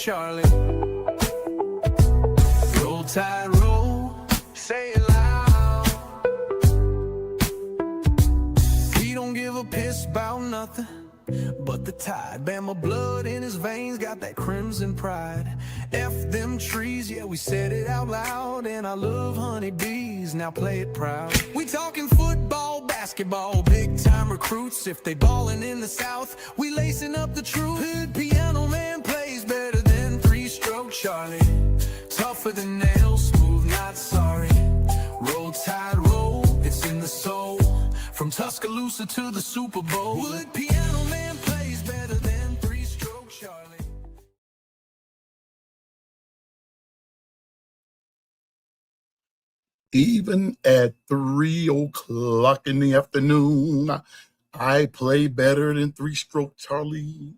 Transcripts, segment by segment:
Charlie. Roll Tide, roll, say it loud. He don't give a piss about nothing but the tide. Bama blood in his veins, got that crimson pride. F them trees, yeah, we said it out loud. And I love honeybees, now play it proud. We talking football, basketball, big time recruits. If they ballin' in the South, we lacing up the truth. Hood piano man plays better than three-stroke Charlie. Tougher than nails, smooth, not sorry. Roll Tide, roll, it's in the soul. From Tuscaloosa to the Super Bowl. Wood piano man plays better than three-stroke Charlie. Even at 3 o'clock in the afternoon, I play better than three-stroke Charlie.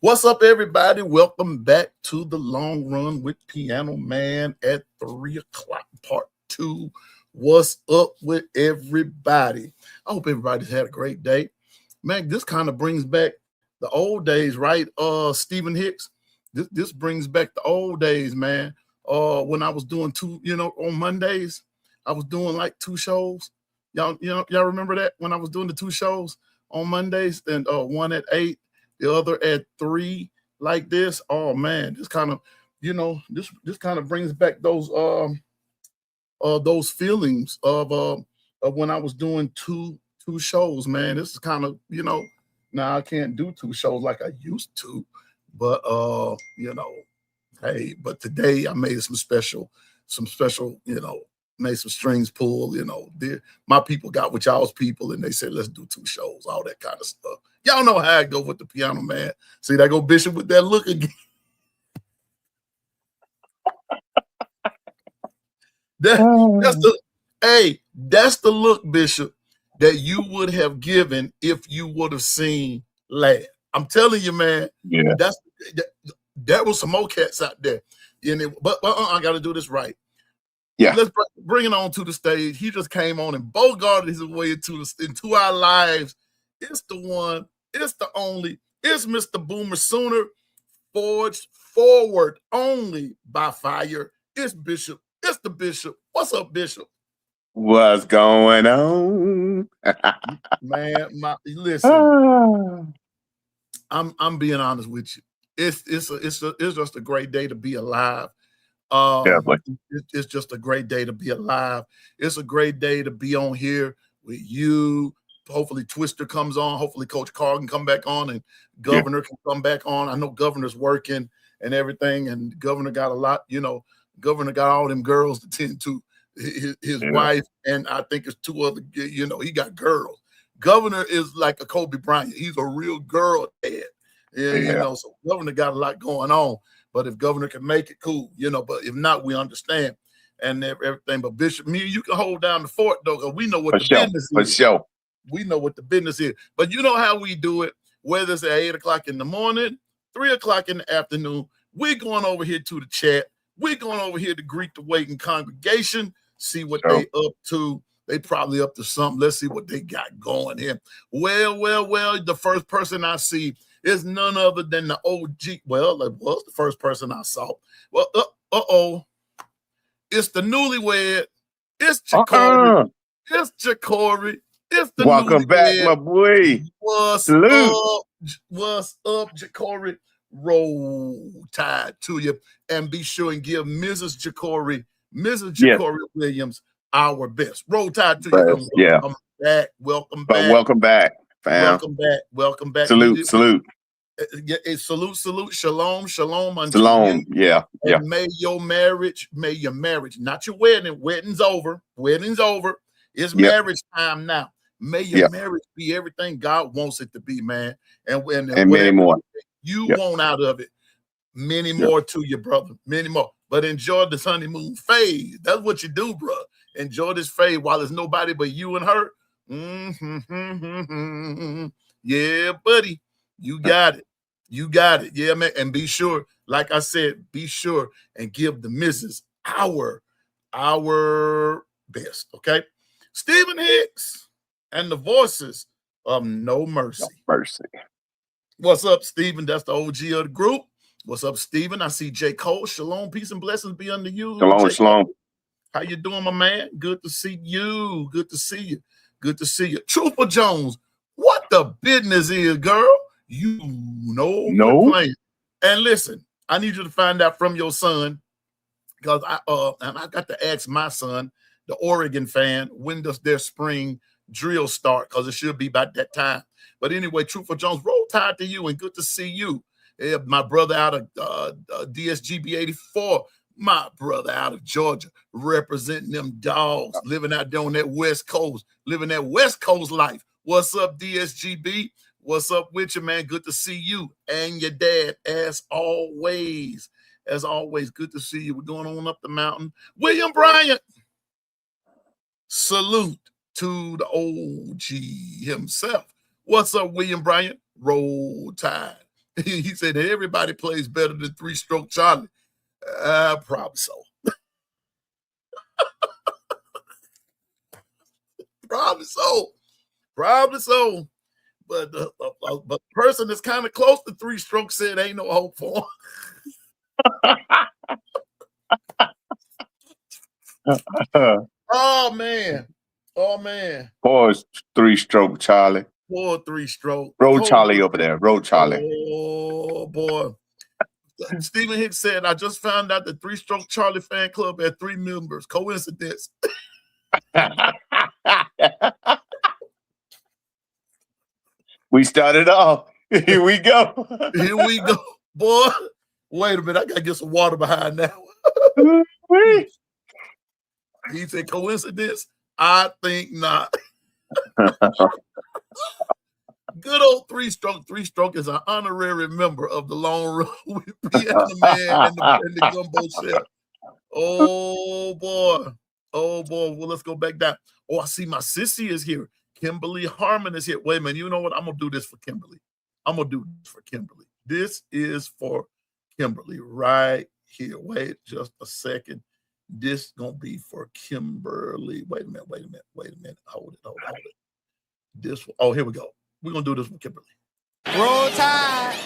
What's up, everybody? Welcome back to the Long Run with Piano Man at 3 o'clock, part 2. What's up with everybody? I hope everybody's had a great day. Man, this kind of brings back the old days, right? Stephen Hicks. This brings back the old days, man. When I was doing on Mondays, I was doing like 2 shows. Y'all remember that? When I was doing the 2 shows on Mondays, and one at 8, the other at 3, like this. Oh man, this kind of, this kind of brings back those feelings of when I was doing two shows, man. This is kind of, now I can't do 2 shows like I used to, but hey, but today I made some special, made some strings pull, my people got with y'all's people and they said, let's do 2 shows, all that kind of stuff. Y'all know how I go with the Piano Man. See, that go Bishop with that look again. That's the look, Bishop, that you would have given if you would have seen Lad. I'm telling you, man. Yeah, there was some more cats out there. But I got to do this right. Yeah, let's bring it on to the stage. He just came on and bogarted his way into our lives. It's the one. It's the only. It's Mr. Boomer Sooner, forged forward only by fire. It's Bishop. It's the Bishop. What's up, Bishop? What's going on? Man, listen. I'm being honest with you. It's just a great day to be alive. It's just a great day to be alive. It's a great day to be on here with you. Hopefully Twister comes on. Hopefully Coach Carr can come back on and Governor can come back on. I know Governor's working and everything, and Governor got a lot, Governor got all them girls to tend to. His wife, and I think it's 2 other, he got girls. Governor is like a Kobe Bryant. He's a real girl dad. So Governor got a lot going on. But if Governor can make it, cool, but if not, we understand and everything. But Bishop, me and you can hold down the fort, though, because we know what business is. For sure. We know what the business is. But you know how we do it, whether it's at 8 o'clock in the morning, 3 o'clock in the afternoon, we're going over here to the chat. We're going over here to greet the waiting congregation, see what they up to. They probably up to something. Let's see what they got going here. Well, the first person I see is none other than the OG. Well, it was the first person I saw. Well, it's the newlywed. It's Jacory. It's Jacory. It's the welcome back, my boy. What's up, Jacory? Roll Tide to you, and be sure and give Mrs. Jacory Williams our best. Roll Tide to you. Yeah. Welcome back. Welcome back, fam. Welcome back. Salute. Salute. Shalom unto you. Yeah. And may your marriage, not your wedding's over. It's marriage time now. May your marriage be everything God wants it to be, man. And many more. You want out of it. Many more to you, brother. Many more. But enjoy this honeymoon phase. That's what you do, bro. Enjoy this phase while there's nobody but you and her. Yeah, buddy. You got it. Yeah, man. And be sure, like I said, be sure and give the missus our best. Okay. Stephen Hicks and the voices of No Mercy. No Mercy. What's up, Stephen? That's the OG of the group. What's up, Stephen? I see J. Cole. Shalom, peace, and blessings be unto you. Shalom, J. shalom. How you doing, my man? Good to see you. Good to see you. Good to see you. Trooper Jones, what the business is, girl? You know, quit playing. And listen, I need you to find out from your son, because I got to ask my son, the Oregon fan, when does their spring drill start? Because it should be about that time. But anyway, Trooper Jones, roll tide to you and good to see you. Yeah, my brother out of DSGB 84, my brother out of Georgia, representing them dogs, living out there on that West Coast, living that West Coast life. What's up, DSGB? What's up with you, man? Good to see you and your dad, as always. As always, good to see you. We're going on up the mountain. William Bryant, salute to the OG himself. What's up, William Bryant? Roll Tide. He said that everybody plays better than three-stroke Charlie. Probably so. Probably so. Probably so. But the person that's kind of close to three-stroke said ain't no hope for him. Oh, man. Oh, man. Poor three-stroke Charlie. Poor three-stroke. Roll Charlie over there. Roll Charlie. Oh, boy. Stephen Hicks said, I just found out the three-stroke Charlie fan club had 3 members. Coincidence. We started off. Here we go. Here we go. Boy, wait a minute. I got to get some water behind that one. He said, coincidence? I think not. Good old three-stroke. Three-stroke is an honorary member of the Long Run with Piano Man and the Gumbo Chef. Oh, boy. Oh, boy. Well, let's go back down. Oh, I see my sissy is here. Kimberly Harmon is here. Wait a minute. You know what? I'm going to do this for Kimberly. I'm going to do this for Kimberly. This is for Kimberly right here. Wait just a second. This is going to be for Kimberly. Wait a minute. Hold it. This one. Oh, here we go. We're going to do this for Kimberly. Roll Tide.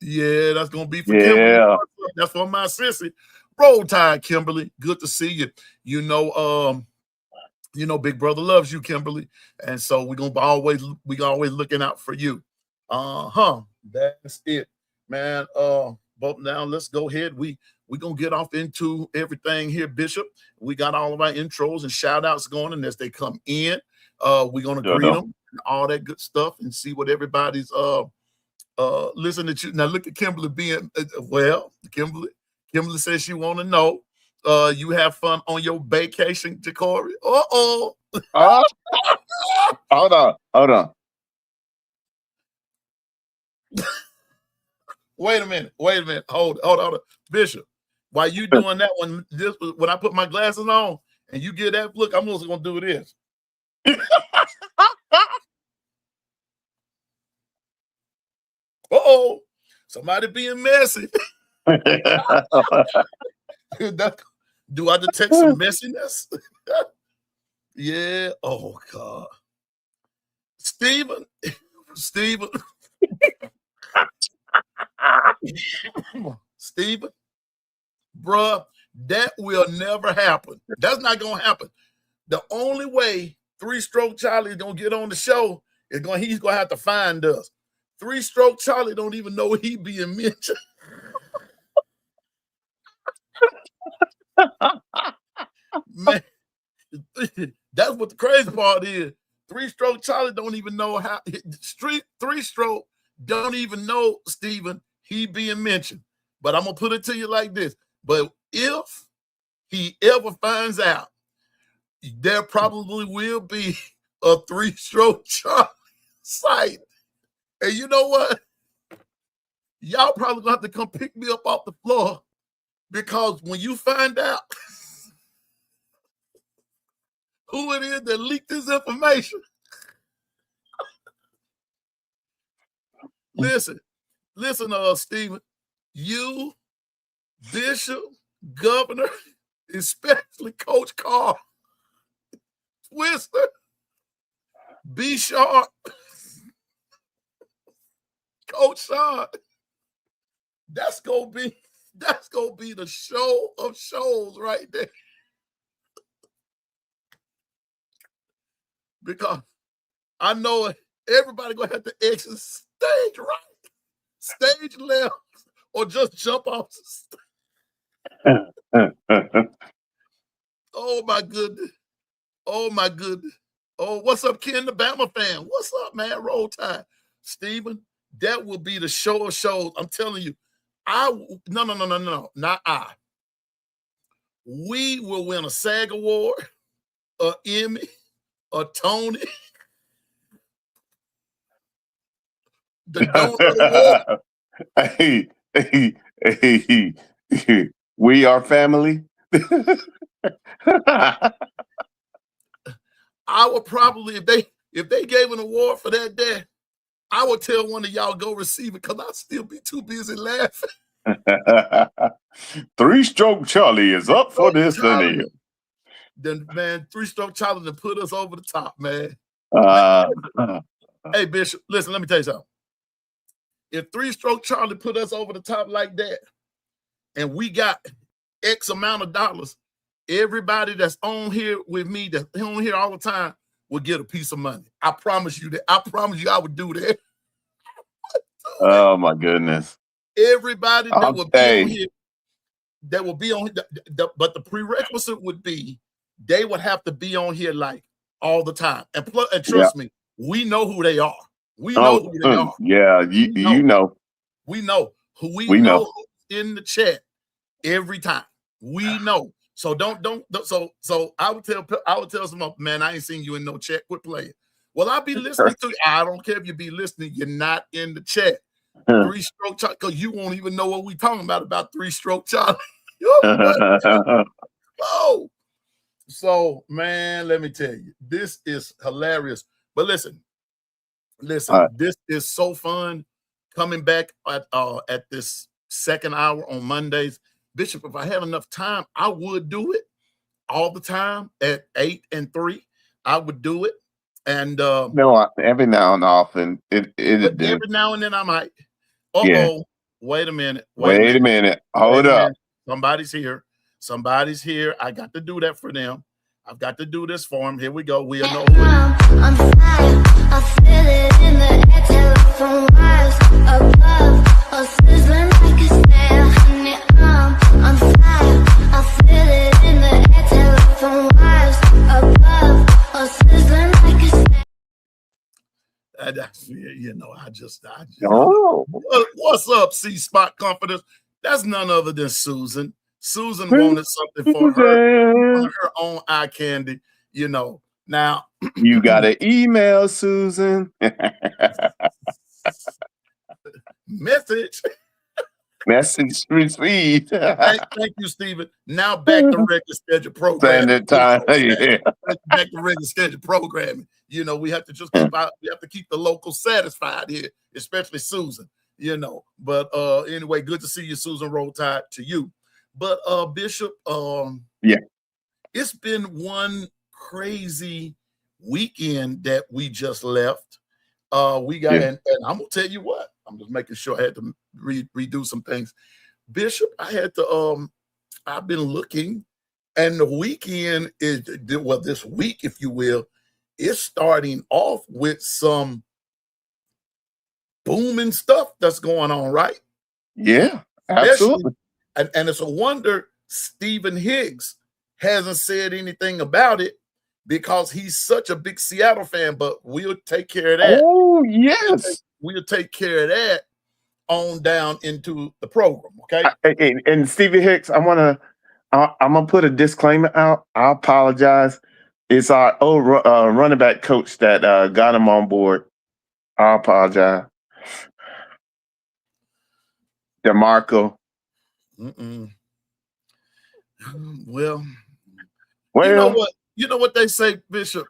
Yeah, that's going to be for Kimberly. That's for my sissy. Roll Tide, Kimberly. Good to see you. You know, Big Brother loves you, Kimberly. And so we're going to always looking out for you. That's it, man. But now let's go ahead. We're going to get off into everything here, Bishop. We got all of our intros and shout outs going, and as they come in, we're going to greet them and all that good stuff and see what everybody's listening to. Now look at Kimberly being Kimberly says she want to know you have fun on your vacation, Jacory. Hold on. Wait a minute. Hold on. Bishop, while you doing that one, when I put my glasses on and you get that look, I'm also going to do this. Somebody being messy. Do I detect some messiness? Yeah. Oh, God. Stephen. Stephen, bruh, that will never happen. That's not going to happen. The only way three-stroke Charlie is going to get on the show is he's going to have to find us. Three-stroke Charlie don't even know he being mentioned. Man, that's what the crazy part is. Three-stroke Charlie don't even know how. Three-stroke don't even know, Stephen, he being mentioned. But I'm going to put it to you like this. But if he ever finds out, there probably will be a three-stroke Charlie site. And you know what? Y'all probably going to have to come pick me up off the floor, because when you find out who it is that leaked this information, listen, Stephen, you, Bishop, Governor, especially Coach Carl, Twister, B Sharp, Coach Sean, That's gonna be the show of shows right there. Because I know everybody gonna have to exit stage right, stage left, or just jump off the stage. Oh my goodness. Oh my goodness. Oh, what's up, Ken, the Bama fan? What's up, man? Roll Tide. Stephen, that will be the show of shows. I'm telling you. No, not I. We will win a SAG award, a Emmy, a Tony, the Donut Award. Hey, we are family. I would probably, if they gave an award for that day, I would tell one of y'all go receive it because I'd still be too busy laughing. 3-Stroke Charlie is up for this Sunday. Then, man, 3-Stroke Charlie to put us over the top, man. Hey, Bishop, listen, let me tell you something. If 3-Stroke Charlie put us over the top like that, and we got X amount of dollars, everybody that's on here with me, that's on here all the time, will get a piece of money. I promise you that. I promise you I would do that. Oh, my goodness. Everybody that will be on here, that will be on here, but the prerequisite would be they would have to be on here like all the time. And trust me, we know who they are. We know who they are. Yeah, you know. We know who we know who's in the chat every time. We know. So so I would tell some man, I ain't seen you in no chat. Quit playing. Well, I'll be listening to you. I don't care if you be listening, you're not in the chat. 3-Stroke Charlie, because you won't even know what we talking about 3-Stroke Charlie. Oh, so man, let me tell you, this is hilarious. But listen, this is so fun coming back at this second hour on Mondays. Bishop, if I had enough time, I would do it all the time at 8 and 3. I would do it. And no, every now and often every now and then I might. Wait a minute. Wait a minute. Hold up. Somebody's here. Somebody's here. I got to do that for them. I've got to do this for them. Here we go. We'll know who I'm fire. I feel it in the air. Telephone wires above. Or sizzling like a snare. Honey, I'm fire. I feel it in the air. Telephone wires above. Or sizzling like a snare. What's up, C-Spot Confidence? That's none other than Susan. Susan wanted something for her own eye candy, you know. Now you got an email, Susan. Message received. Thank you, Stephen. Now back to regular schedule programming. Time. Back to regular schedule programming. You know, we have to just keep the locals satisfied here, especially Susan. You know, but anyway, good to see you, Susan. Roll Tide to you. But Bishop, it's been one crazy weekend that we just left. We got, and I'm gonna tell you what. I'm just making sure I had to redo some things. Bishop, I had to. I've been looking, and the weekend is this week, if you will, is starting off with some booming stuff that's going on, right? Yeah, absolutely. And it's a wonder Stephen Higgs hasn't said anything about it because he's such a big Seattle fan, but we'll take care of that. Oh, yes. We'll take care of that on down into the program, okay? And Stephen Hicks, I'm gonna put a disclaimer out. I apologize. It's our old running back coach that got him on board. I apologize. DeMarco. Well, you know what they say, Bishop,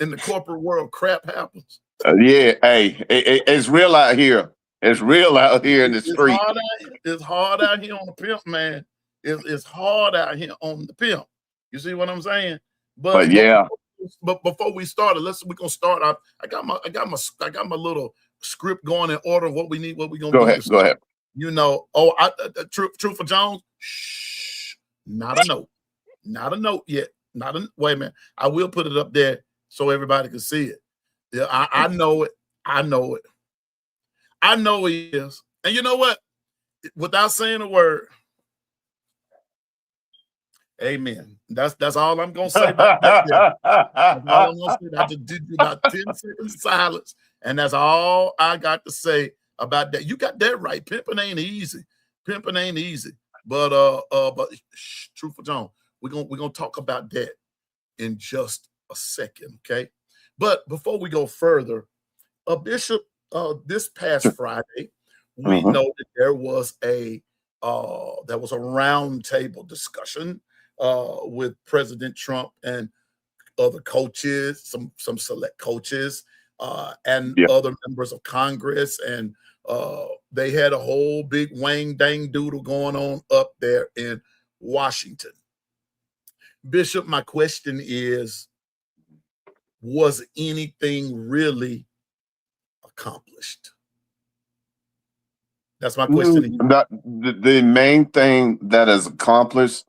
in the corporate world, crap happens. It's real out here. It's real out here in the street. It's hard out here on the pimp, man. It's hard out here on the pimp. You see what I'm saying? But before we started, we're gonna start out. I got my little script going in order of what we need, what we're gonna go ahead. you know, Truth for Jones, shh, not a note. Not a note yet. Wait a minute. I will put it up there so everybody can see it. Yeah, I know it. I know it. I know he is. And you know what? Without saying a word, amen. That's all I'm gonna say about that. That's all I'm gonna say. I just did about 10 seconds of silence, and that's all I got to say about that. You got that right. Pimping ain't easy. Pimping ain't easy. But Truth for John, we're gonna talk about that in just a second, okay? But before we go further, Bishop, this past Friday, we know that there was a roundtable discussion with President Trump and other coaches, some select coaches, and other members of Congress, and they had a whole big wang dang doodle going on up there in Washington. Bishop, my question is, was anything really accomplished? That's my question. The main thing that is accomplished,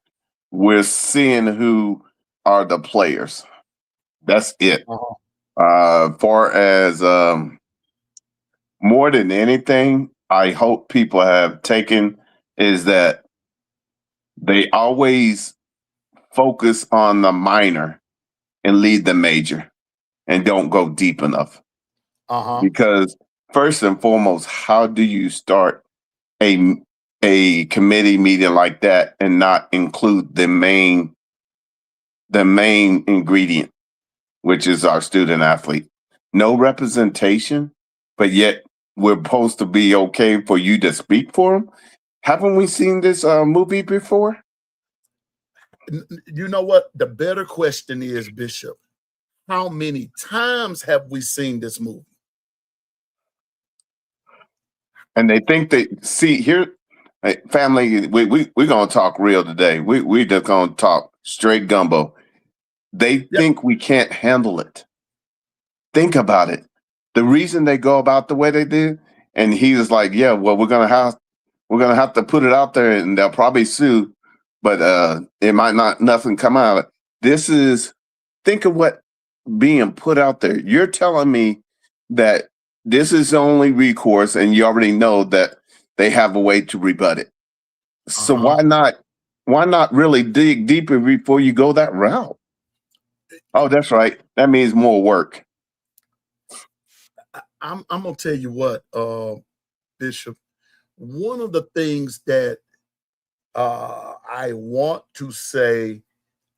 we're seeing who are the players. That's it. Far as more than anything, I hope people have taken is that they always focus on the minor and lead the major and don't go deep enough. Because first and foremost, how do you start a committee meeting like that and not include the main ingredient, which is our student athlete? No representation, but yet we're supposed to be okay for you to speak for them. Haven't we seen this movie before? You know what? The better question is, Bishop, how many times have we seen this movie? And they think they see here, family, we're going to talk real today. We just going to talk straight gumbo. They think we can't handle it. Think about it. The reason they go about the way they did, and he was like, yeah, well, we're going to have to put it out there and they'll probably sue, but it might not, nothing come out of it. This is, think of what being put out there. You're telling me that this is the only recourse and you already know that they have a way to rebut it. So why not really dig deeper before you go that route? Oh, that's right. That means more work. I'm gonna tell you what, Bishop. One of the things that I want to say,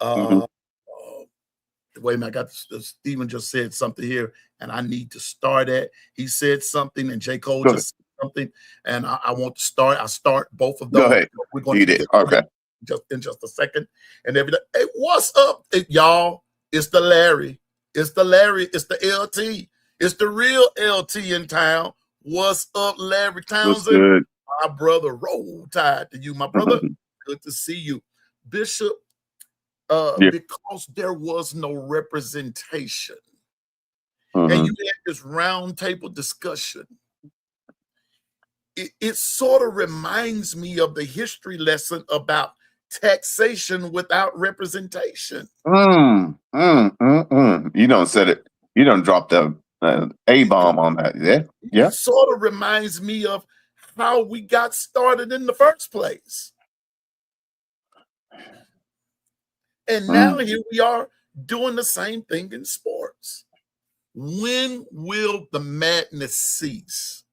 wait a minute, I got Stephen just said something here, and I need to start at. He said something, and J. Cole just said something, and I want to start. I start both of those. Go ahead. We're going to get okay. Just in just a second, and everything. Hey, what's up, y'all? It's the Larry. It's the Larry. It's the LT. It's the real LT in town. What's up, Larry Townsend? My brother, roll tide to you, my brother. Good to see you, Bishop. Because there was no representation, and you had this roundtable discussion. It sort of reminds me of the history lesson about taxation without representation. You don't said it. You don't drop the A-bomb on that. Yeah. It sort of reminds me of how we got started in the first place. And now here we are doing the same thing in sports. When will the madness cease?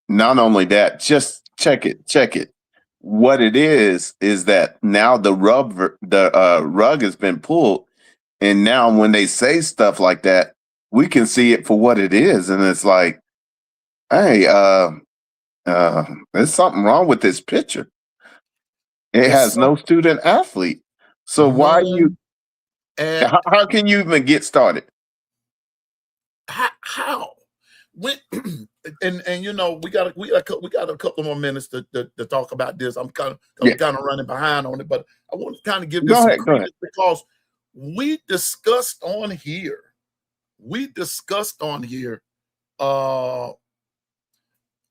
Not only that, just check it. What it is that now the rug has been pulled, and now when they say stuff like that, we can see it for what it is, and it's like, hey, there's something wrong with this picture. It has no student athlete. So why you? How can you even get started? How? When? And you know we got a couple more minutes to talk about this. I'm kind of running behind on it, but I want to kind of give this some credit because we discussed on here.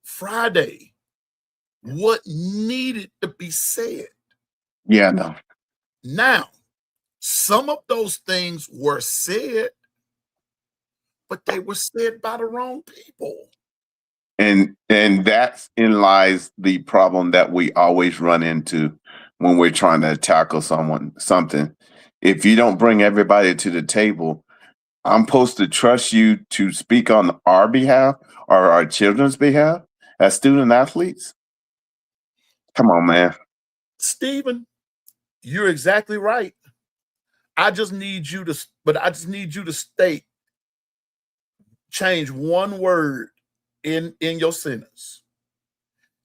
Friday what needed to be said. Yeah, no. Now, some of those things were said, but they were said by the wrong people. And that's in lies the problem that we always run into when we're trying to tackle something. If you don't bring everybody to the table, I'm supposed to trust you to speak on our behalf or our children's behalf as student athletes? Come on, man. Stephen, you're exactly right. I just need you to change one word in your sentence.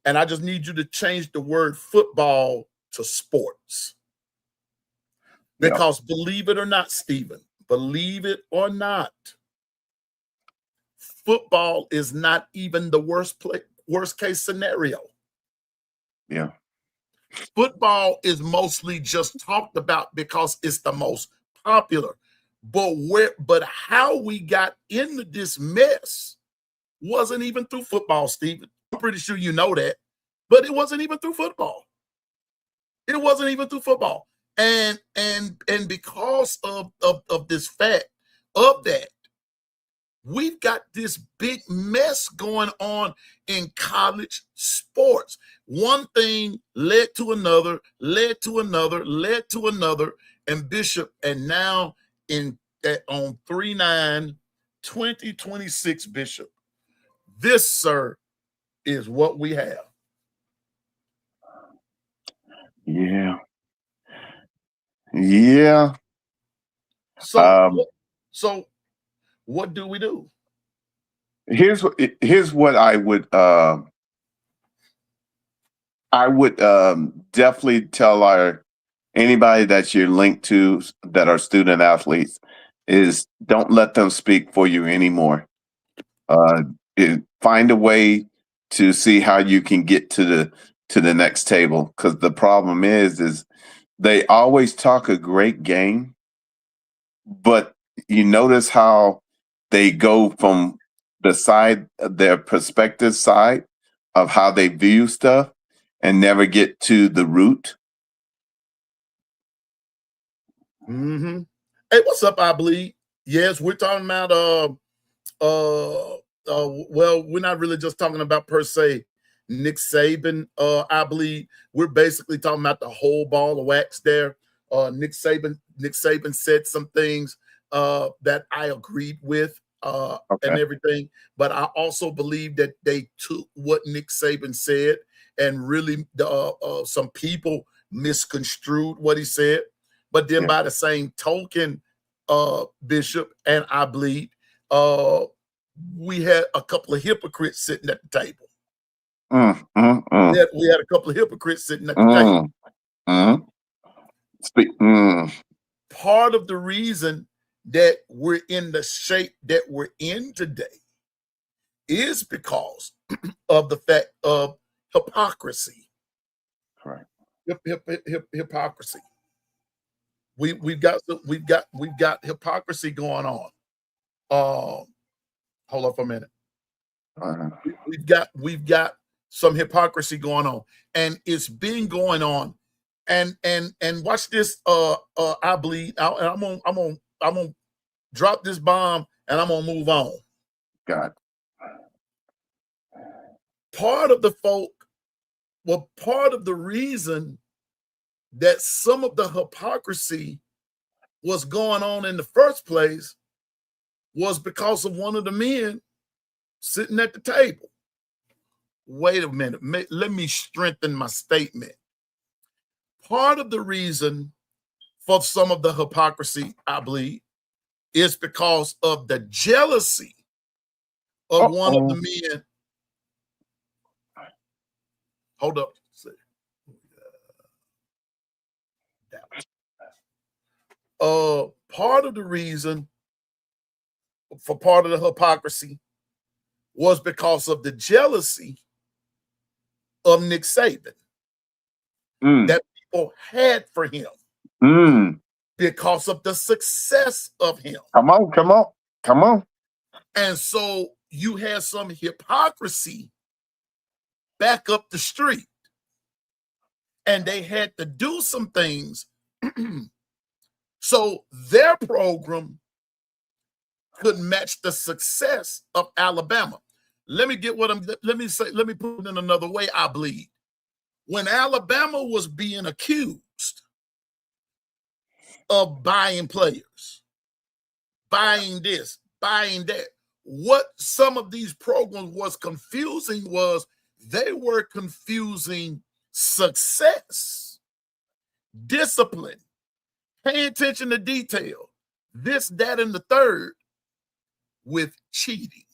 And I just need you to change the word football to sports. Because believe it or not, Stephen, believe it or not, football is not even the worst case scenario. Yeah. Football is mostly just talked about because it's the most popular. But how we got into this mess wasn't even through football, Stephen. I'm pretty sure you know that, but it wasn't even through football. It wasn't even through football. And because of this fact of that, we've got this big mess going on in college sports. One thing led to another, led to another, led to another, and Bishop, and now on 3/9/2026, Bishop, this, sir, is what we have. Yeah. Yeah. So what do we do? Here's what I would definitely tell anybody that you're linked to that are student athletes is don't let them speak for you anymore. Find a way to see how you can get to the next table, because the problem is they always talk a great game, but you notice how they go from their perspective side of how they view stuff and never get to the root. Mm-hmm. Hey, what's up, I Bleed? Yes, we're talking about well, we're not really just talking about per se Nick Saban, I Bleed. We're basically talking about the whole ball of wax there. Nick Saban said some things that I agreed with and everything, but I also believe that they took what Nick Saban said and really some people misconstrued what he said. But then by the same token, Bishop, and I Bleed, we had a couple of hypocrites sitting at the table. We had a couple of hypocrites sitting at the table. Part of the reason that we're in the shape that we're in today is because of the fact of hypocrisy. Correct. Hypocrisy. We've got hypocrisy going on. Hold on for a minute. We've got some hypocrisy going on, and it's been going on. And watch this. I Bleed. I'm gonna drop this bomb, and I'm gonna move on. God. Part of the reason that some of the hypocrisy was going on in the first place was because of one of the men sitting at the table. Wait a minute. Let me strengthen my statement. Part of the reason for some of the hypocrisy, I believe, is because of the jealousy of one of the men. Hold up. Part of the reason for part of the hypocrisy was because of the jealousy of Nick Saban that people had for him because of the success of him. Come on. And so you had some hypocrisy back up the street. and they had to do some things so their program could match the success of Alabama. Let me put it in another way, I believe. When Alabama was being accused of buying players, buying this, buying that, what some of these programs was confusing was they were confusing success, discipline, paying attention to detail, this, that, and the third, with cheating.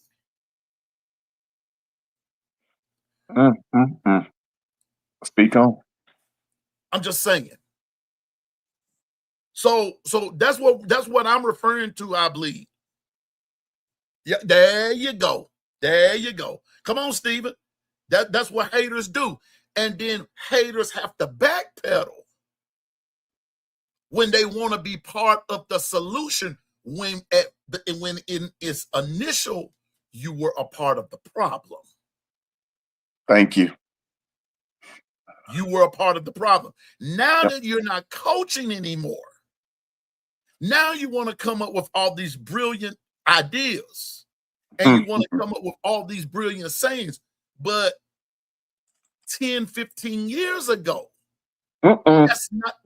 Speak on. I'm just saying. So that's what I'm referring to, I believe. Yeah, there you go. There you go. Come on, Stephen. That's what haters do. And then haters have to backpedal when they want to be part of the solution when in its initial you were a part of the problem. Thank you. You were a part of the problem. Now that you're not coaching anymore, now you want to come up with all these brilliant ideas and you want to come up with all these brilliant sayings. But 10, 15 years ago, that's not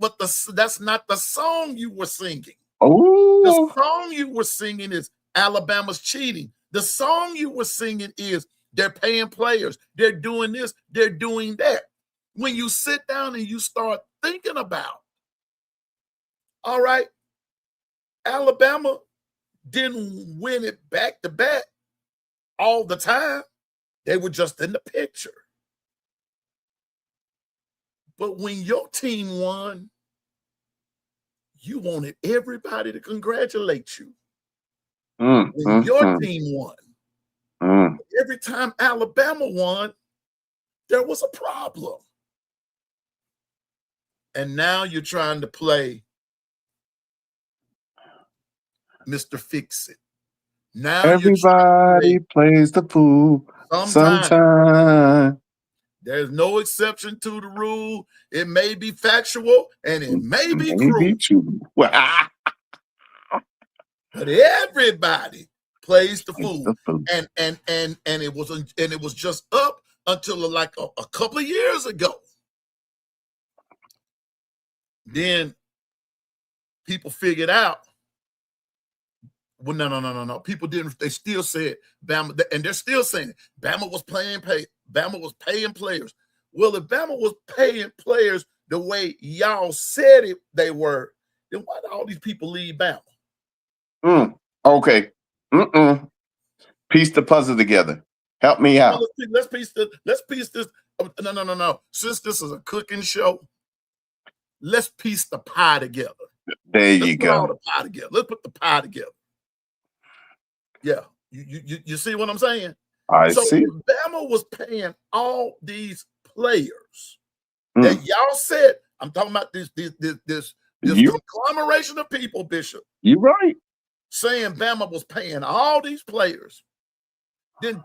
the song you were singing. The song you were singing is Alabama's cheating. The song you were singing is they're paying players. They're doing this. They're doing that. When you sit down and you start thinking about, all right, Alabama didn't win it back to back all the time. They were just in the picture. But when your team won, you wanted everybody to congratulate you. When your team won, every time Alabama won, there was a problem. And now you're trying to play Mr. Fix-It. Now everybody plays the fool sometime. There's no exception to the rule. It may be factual and it may be true. But everybody plays the fool. And it was just up until like a couple of years ago. Then people figured out, well, no. People didn't. They still said Bama, and they're still saying it. Bama was paying players. Well, if Bama was paying players the way y'all said it they were, then why did all these people leave Bama? Okay. Piece the puzzle together. Help me out. Well, let's piece this. No. Since this is a cooking show, let's piece the pie together. There you go. All the pie together. Let's put the pie together. Yeah, you see what I'm saying? I see. Bama was paying all these players that y'all said. I'm talking about this conglomeration of people, Bishop. You're right. Saying Bama was paying all these players. Then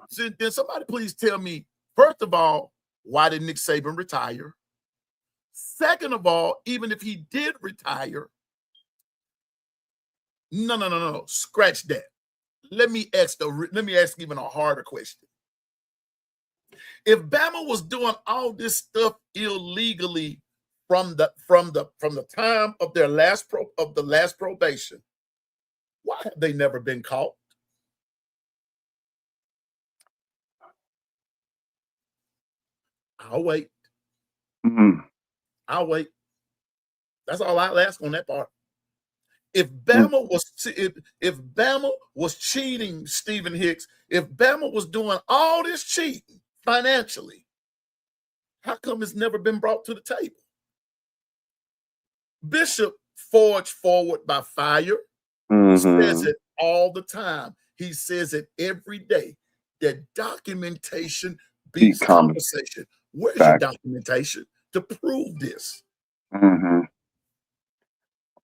somebody please tell me, first of all, why did Nick Saban retire? Second of all, even if he did retire, no. Scratch that. Let me ask even a harder question. If Bama was doing all this stuff illegally from the time of their last probation, why have they never been caught? I'll wait. I'll wait. That's all I'll ask on that part. If Bama was cheating, Stephen Hicks, if Bama was doing all this cheating financially, how come it's never been brought to the table? Bishop forged forward by fire. Says it all the time. He says it every day. That documentation beats conversation. Where's your documentation to prove this?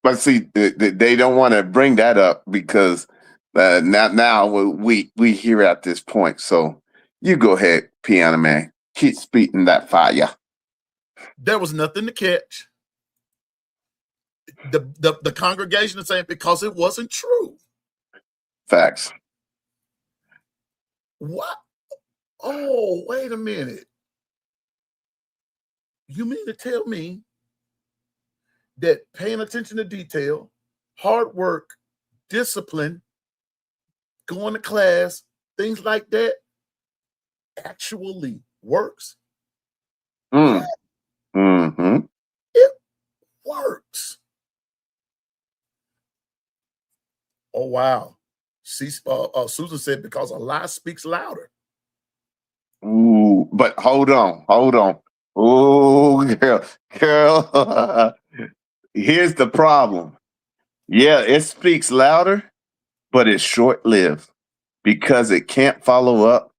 But see, they don't want to bring that up because now we here at this point. So you go ahead, Piano Man. Keep spitting that fire. There was nothing to catch. The congregation is saying because it wasn't true. Facts. What? Oh, wait a minute. You mean to tell me that paying attention to detail, hard work, discipline, going to class, things like that actually works? Mm. Mm-hmm. It works. Oh, wow. Susan said because a lie speaks louder. Ooh, but hold on. Oh, girl. Here's the problem. Yeah, it speaks louder, but it's short-lived because it can't follow up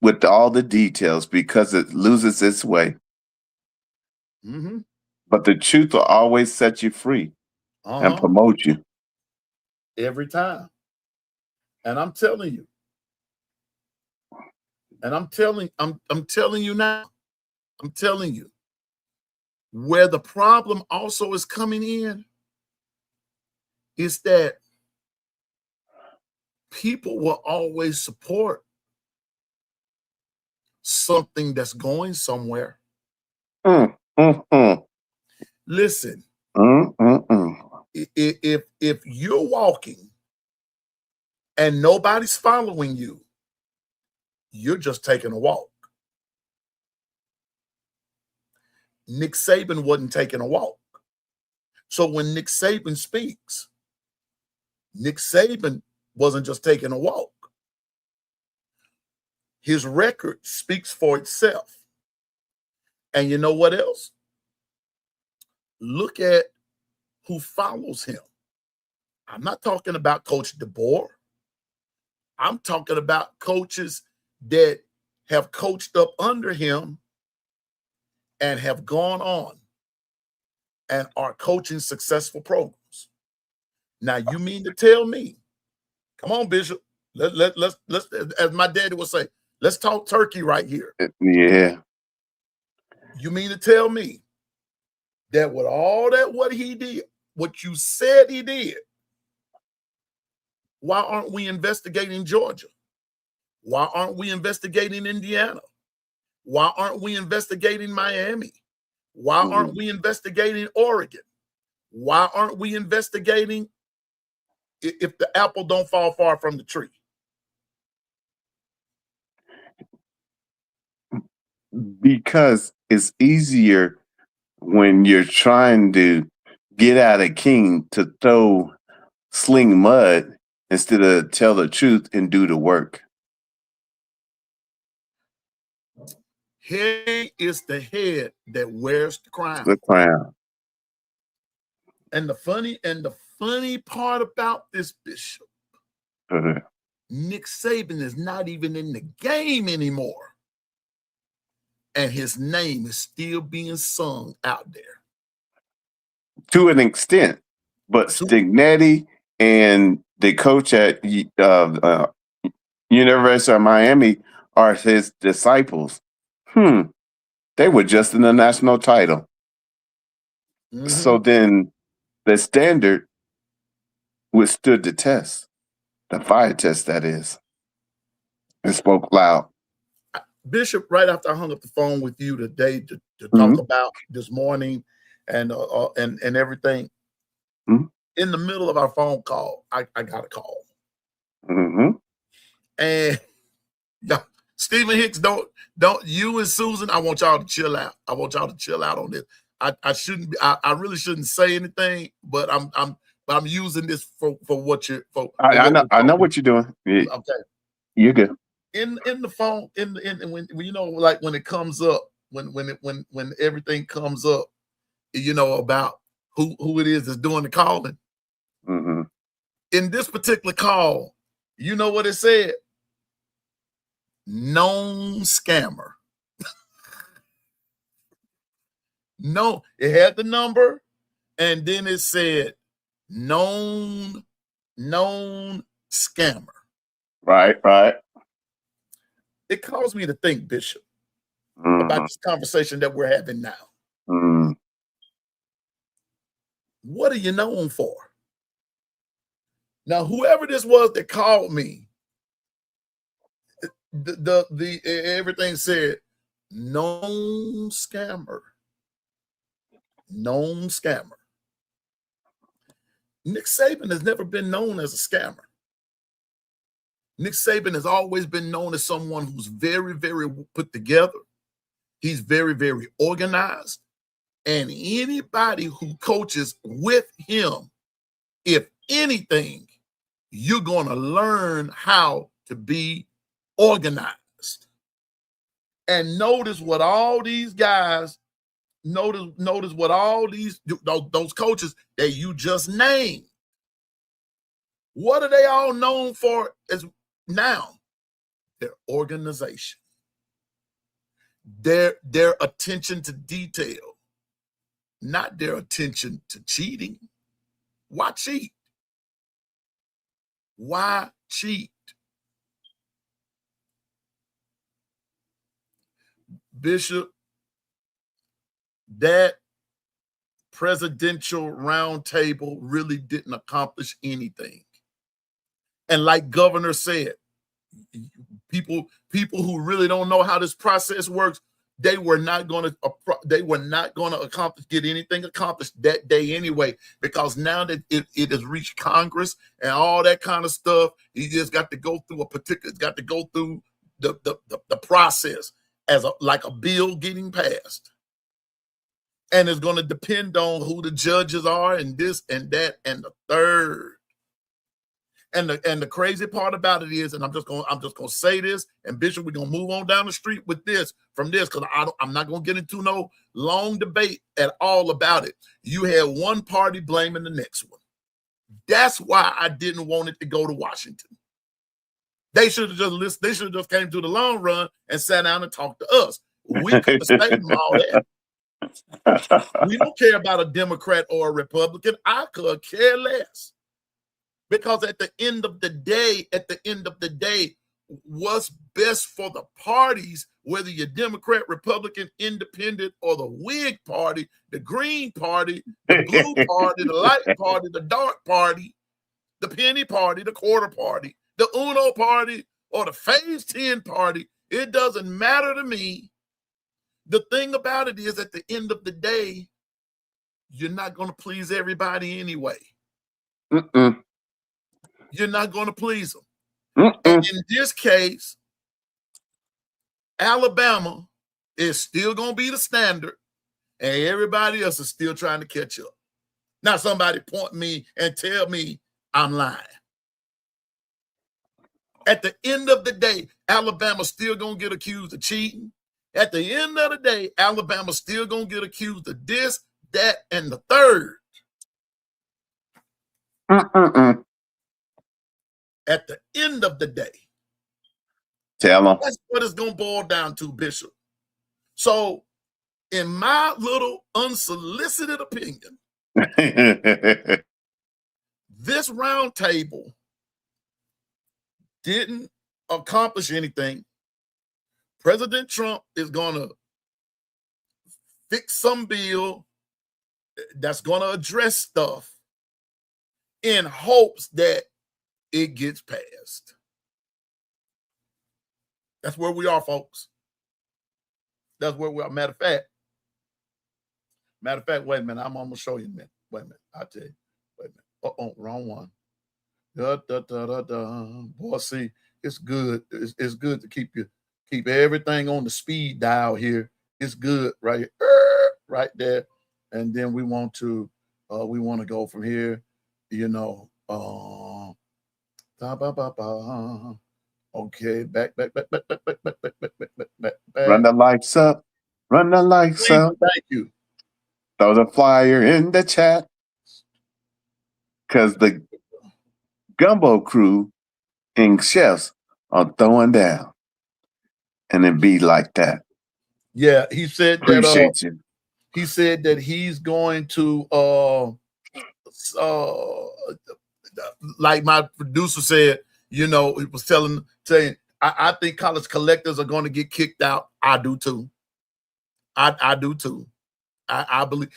with all the details because it loses its way. Mm-hmm. But the truth will always set you free and promote you. Every time. And I'm telling you. And I'm telling you now. I'm telling you. Where the problem also is coming in is that people will always support something that's going somewhere. Listen, if you're walking and nobody's following you, you're just taking a walk. Nick Saban wasn't taking a walk. So when Nick Saban speaks, Nick Saban wasn't just taking a walk. His record speaks for itself. And you know what else? Look at who follows him. I'm not talking about Coach DeBoer. I'm talking about coaches that have coached up under him and have gone on and are coaching successful programs. Now, you mean to tell me, come on, Bishop, let's as my daddy would say, let's talk turkey right here. Yeah. You mean to tell me that with all that what he did, what you said he did, why aren't we investigating Georgia? Why aren't we investigating Indiana? Why aren't we investigating Miami? Why aren't we investigating Oregon? Why aren't we investigating if the apple don't fall far from the tree? Because it's easier when you're trying to get at a king to sling mud instead of tell the truth and do the work. He is the head that wears the crown. The crown. And the funny part about this, Bishop, Nick Saban is not even in the game anymore. And his name is still being sung out there. To an extent. But Stignetti and the coach at University of Miami are his disciples. They were just in the national title. So then the standard withstood the test, the fire test, that is, and spoke loud. Bishop, right after I hung up the phone with you today to talk about this morning and everything, in the middle of our phone call, I got a call. And Stephen Hicks, don't you and Susan, I want y'all to chill out. I want y'all to chill out on this. I really shouldn't say anything, but I'm using this for what you're for. I know what you're doing. Okay. You're good. In the phone, when you know, like when it comes up, when everything comes up, you know, about who it is that's doing the calling. In this particular call, you know what it said? Known scammer. No, it had the number, and then it said known scammer. Right. It caused me to think, Bishop, about this conversation that we're having now. Mm. What are you known for? Now, whoever this was that called me, the everything said known scammer. Known scammer. Nick Saban has never been known as a scammer. Nick Saban has always been known as someone who's very, very put together. He's very, very organized. And anybody who coaches with him, if anything, you're going to learn how to be organized. And notice what all these guys, notice what all those coaches that you just named, what are they all known for as now? Their organization, their attention to detail, not their attention to cheating. Why cheat? Why cheat? Bishop, that presidential roundtable really didn't accomplish anything. And like Governor said, people who really don't know how this process works, they were not going to accomplish, get anything accomplished that day anyway, because now that it has reached Congress and all that kind of stuff, he just got to go through the process as like a bill getting passed. And it's going to depend on who the judges are and this and that and the third. And the crazy part about it is, and I'm just gonna say this, and Bishop, we're gonna move on down the street with this from this, because I'm not gonna get into no long debate at all about it. You had one party blaming the next one. That's why I didn't want it to go to Washington. They should have just listened. They should have just came to the long run and sat down and talked to us. We could have stayed and all that. We don't care about a Democrat or a Republican. I could care less. Because at the end of the day, what's best for the parties, whether you're Democrat, Republican, Independent, or the Whig Party, the Green Party, the Blue Party, the Light Party, the Dark Party, the Penny Party, the Quarter Party, the Uno Party, or the Phase 10 Party, it doesn't matter to me. The thing about it is, at the end of the day, you're not going to please everybody anyway. You're not going to please them. And in this case, Alabama is still going to be the standard, and everybody else is still trying to catch up. Now, somebody point me and tell me I'm lying. At the end of the day, Alabama's still going to get accused of cheating. At the end of the day, Alabama's still going to get accused of this, that, and the third. At the end of the day, tell them. That's what it's going to boil down to, Bishop. So, in my little unsolicited opinion, this roundtable didn't accomplish anything. President Trump is going to fix some bill that's going to address stuff in hopes that it gets passed. That's where we are, folks. That's where we are. Matter of fact, wait a minute. I'm almost show you a minute. Wait a minute. I'll tell you. Wait a minute. Oh, wrong one. Boy, see, it's good. It's good to keep everything on the speed dial here. It's good right here, right there. And then we want to go from here, okay, back. Run the lights up. Run the lights up. Thank you. Throw the flyer in the chat. Because the gumbo crew and chefs are throwing down. And it be like that. Yeah, he said Appreciate you. He said that he's going to like my producer said, he was saying, I think college collectors are going to get kicked out. I do too. I do too. I believe,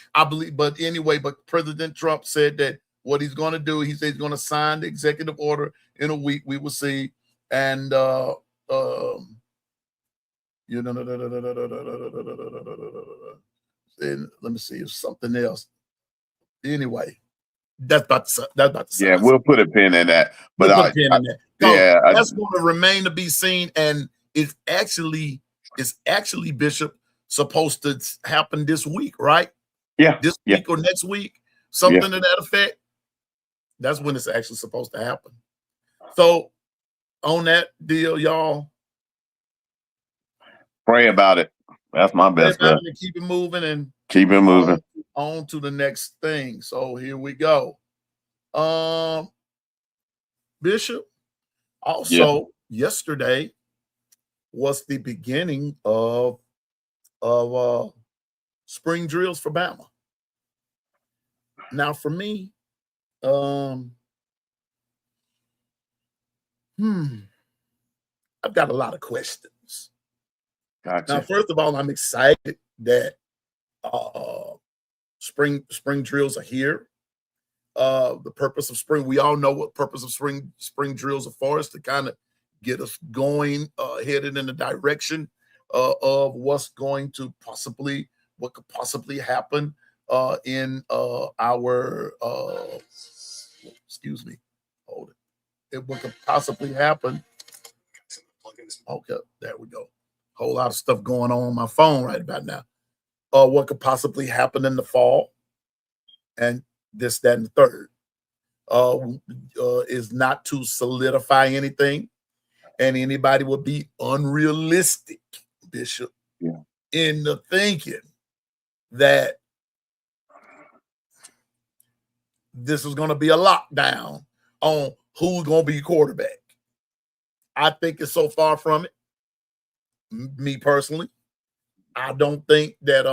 but anyway, but President Trump said that what he's going to do, he said he's going to sign the executive order in a week. We will see. And you know, and let me see, if something else. Anyway, that's about to Yeah, we'll put a pin in that. But we'll put a pin in that. Yeah, that's going to remain to be seen. And it's actually Bishop supposed to happen this week, right? Yeah, this week or next week, something to that effect. That's when it's actually supposed to happen. So on that deal, y'all, pray about it. That's my best bet. Keep it moving and keep it moving on to the next thing. So here we go. Bishop, also yesterday was the beginning of spring drills for Bama. Now for me, I've got a lot of questions. Gotcha. Now, first of all, I'm excited that spring drills are here. The purpose of spring, we all know what purpose of spring drills are for, is to kind of get us going, headed in the direction of what could possibly happen in our excuse me, hold it. What could possibly happen. Okay, there we go. Whole lot of stuff going on my phone right about now. What could possibly happen in the fall, and this, that, and the third. Is not to solidify anything, and anybody would be unrealistic, Bishop, in the thinking that this is going to be a lockdown on who's going to be quarterback. I think it's so far from it. Me personally, I don't think that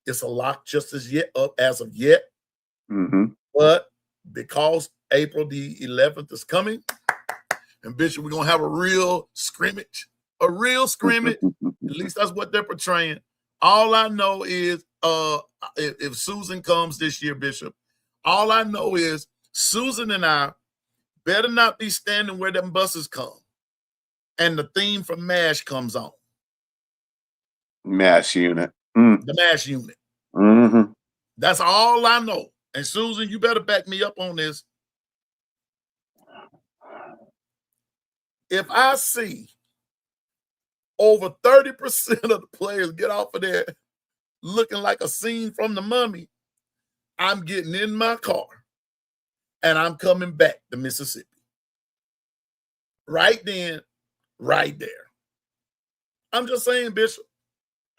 it's a lock just as of yet. But because April the 11th is coming, and Bishop, we're gonna have a real scrimmage. At least that's what they're portraying. All I know is if Susan comes this year, Bishop, all I know is Susan and I better not be standing where them buses come and the theme from MASH comes on. MASH unit. The MASH unit. That's all I know. And Susan, you better back me up on this. If I see over 30% of the players get off of there looking like a scene from The Mummy, I'm getting in my car and I'm coming back to Mississippi. Right then, right there. I'm just saying, Bishop.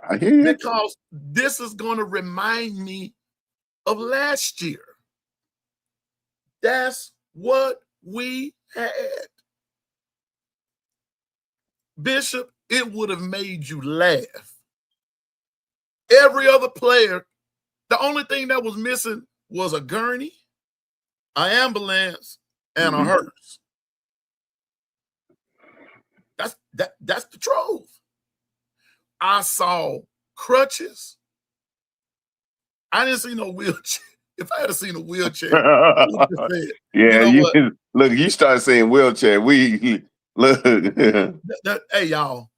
I hear you. Because this is going to remind me of last year. That's what we had. Bishop, it would have made you laugh. Every other player, the only thing that was missing was a gurney, an ambulance, and a hearse. That's the truth. I saw crutches. I didn't see no wheelchair. If I had seen a wheelchair, look, you start saying wheelchair. We look. Hey, y'all.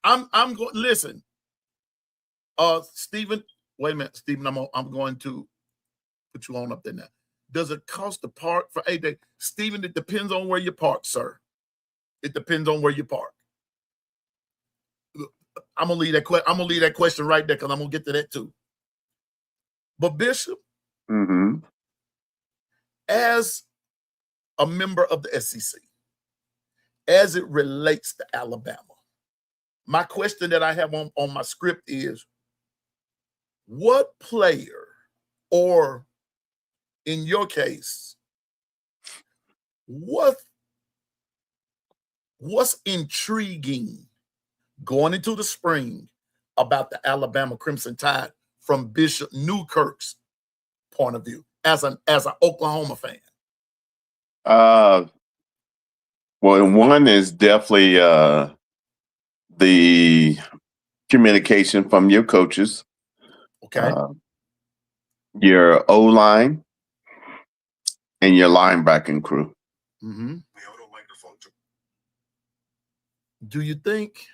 I'm going. Listen, Stephen. Wait a minute, Stephen. I'm going to put you on up there now. Does it cost to park for a day, Stephen? It depends on where you park, sir. It depends on where you park. I'm gonna leave that question right there because I'm gonna get to that too. But Bishop, as a member of the SEC, as it relates to Alabama, my question that I have on my script is, what player, or in your case, what's intriguing going into the spring about the Alabama Crimson Tide from Bishop Newkirk's point of view as an Oklahoma fan? Well, one is definitely the communication from your coaches, Okay. your O-line, and your linebacking crew. Mm-hmm. Do you think,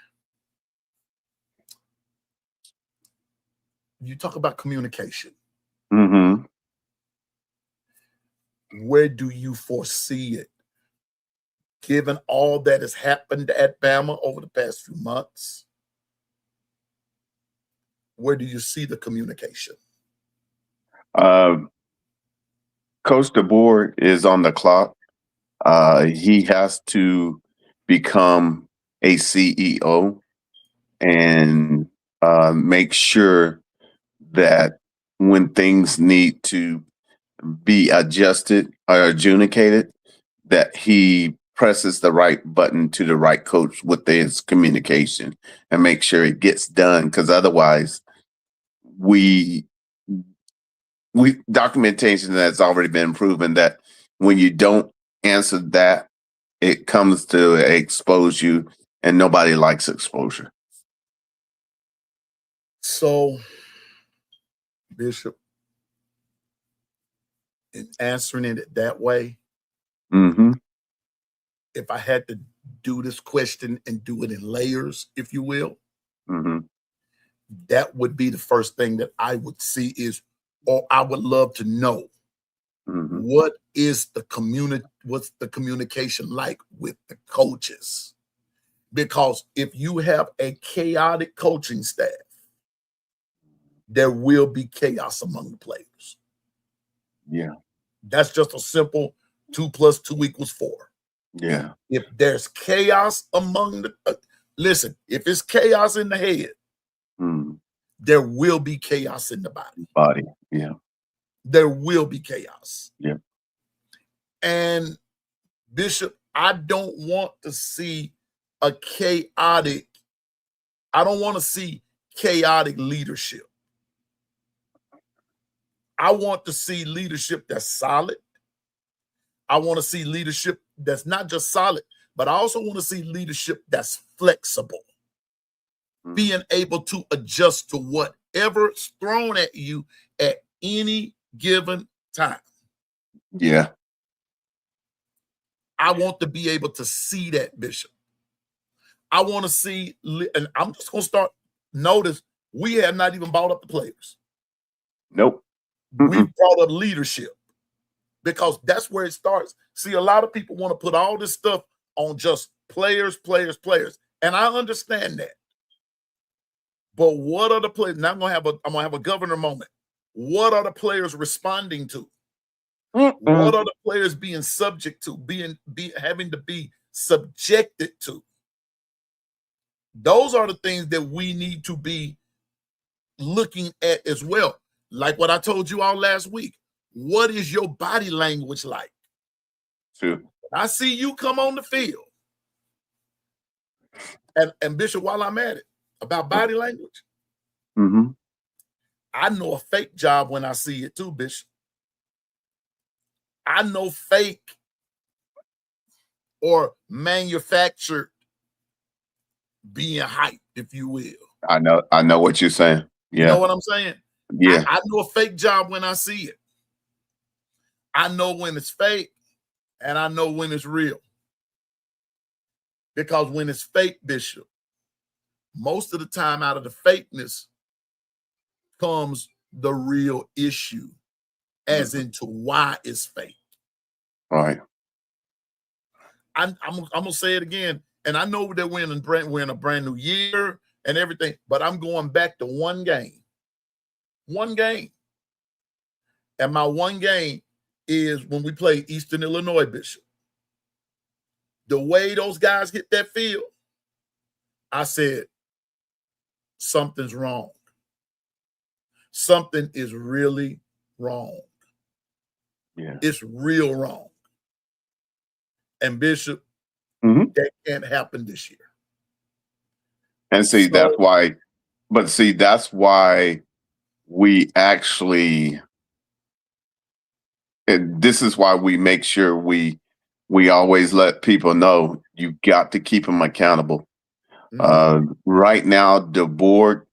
you talk about communication, Mm-hmm. where do you foresee it? Given all that has happened at Bama over the past few months, where do you see the communication? Coach DeBoer is on the clock. He has to become a CEO and make sure that when things need to be adjusted or adjudicated, that he presses the right button to the right coach with his communication and make sure it gets done. Because otherwise, we documentation that's already been proven that when you don't answer that, it comes to expose you, and nobody likes exposure. So, Bishop, in answering it that way, Mm-hmm. if I had to do this question and do it in layers, if you will, Mm-hmm. that would be the first thing that I would see is, or I would love to know, Mm-hmm. what is the what's the communication like with the coaches? Because if you have a chaotic coaching staff, there will be chaos among the players. Yeah. That's just a simple 2 + 2 = 4. Yeah. If there's chaos among the listen, if it's chaos in the head, there will be chaos in the body. Yeah. There will be chaos. Yeah. And Bishop, I don't want to see I don't want to see chaotic leadership. I want to see leadership that's solid. I want to see leadership that's not just solid, but I also want to see leadership that's flexible, being able to adjust to whatever's thrown at you at any given time. Yeah. I want to be able to see that, Bishop. I want to see, and I'm just going to start. Notice we have not even brought up the players. Nope. We've brought up leadership because that's where it starts. See, a lot of people want to put all this stuff on just players. And I understand that. But what are the players? Now I'm gonna have a governor moment. What are the players responding to? What are the players being subject to, having to be subjected to? Those are the things that we need to be looking at as well. Like what I told you all last week. What is your body language like? True. I see you come on the field. And Bishop, while I'm at it, about body language, I know a fake job when I see it too, Bishop. I know fake or manufactured being hyped, if you will. I know what you're saying. Yeah. You know what I'm saying? Yeah. I know a fake job when I see it. I know when it's fake and I know when it's real. Because when it's fake, Bishop, most of the time out of the fakeness comes the real issue, as into why it's fake. All right. I'm gonna say it again, and I know that we're in a brand new year and everything, but I'm going back to one game. One game. And my one game is when we played Eastern Illinois, Bishop. The way those guys hit that field, I said, something's wrong. Something is really wrong. Yeah. It's real wrong. And Bishop, that can't happen this year. And see, that's why we actually, and this is why we make sure we always let people know you got to keep them accountable. Right now, the board,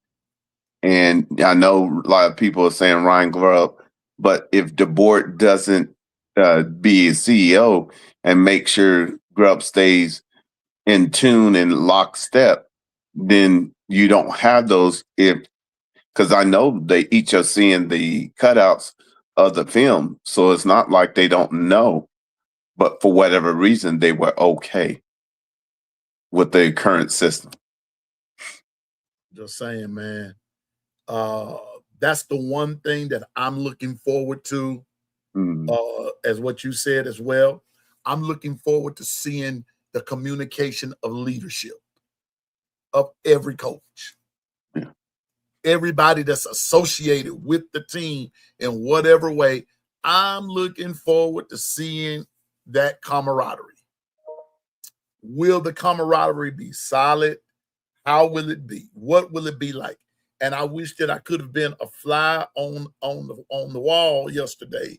and I know a lot of people are saying Ryan Grubb, but if the board doesn't be a CEO and make sure Grubb stays in tune and lockstep, then you don't have those. Because I know they each are seeing the cutouts of the film, so it's not like they don't know, but for whatever reason, they were okay with the current system. Just saying, man. That's the one thing that I'm looking forward to, as what you said as well. I'm looking forward to seeing the communication of leadership of every coach. Yeah. Everybody that's associated with the team in whatever way. I'm looking forward to seeing that camaraderie. Will the camaraderie be solid? How will it be? What will it be like? And I wish that I could have been a fly on the wall yesterday,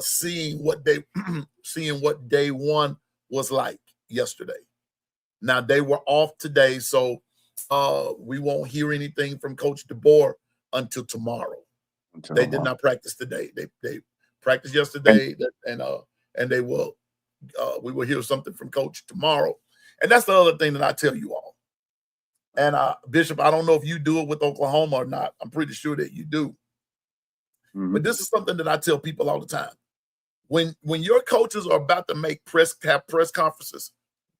seeing what day one was like yesterday. Now they were off today, so we won't hear anything from Coach DeBoer until tomorrow. They did not practice today. They practiced yesterday, and they will. We will hear something from Coach tomorrow. And that's the other thing that I tell you all. And Bishop, I don't know if you do it with Oklahoma or not. I'm pretty sure that you do. But this is something that I tell people all the time. When your coaches are about to have press conferences,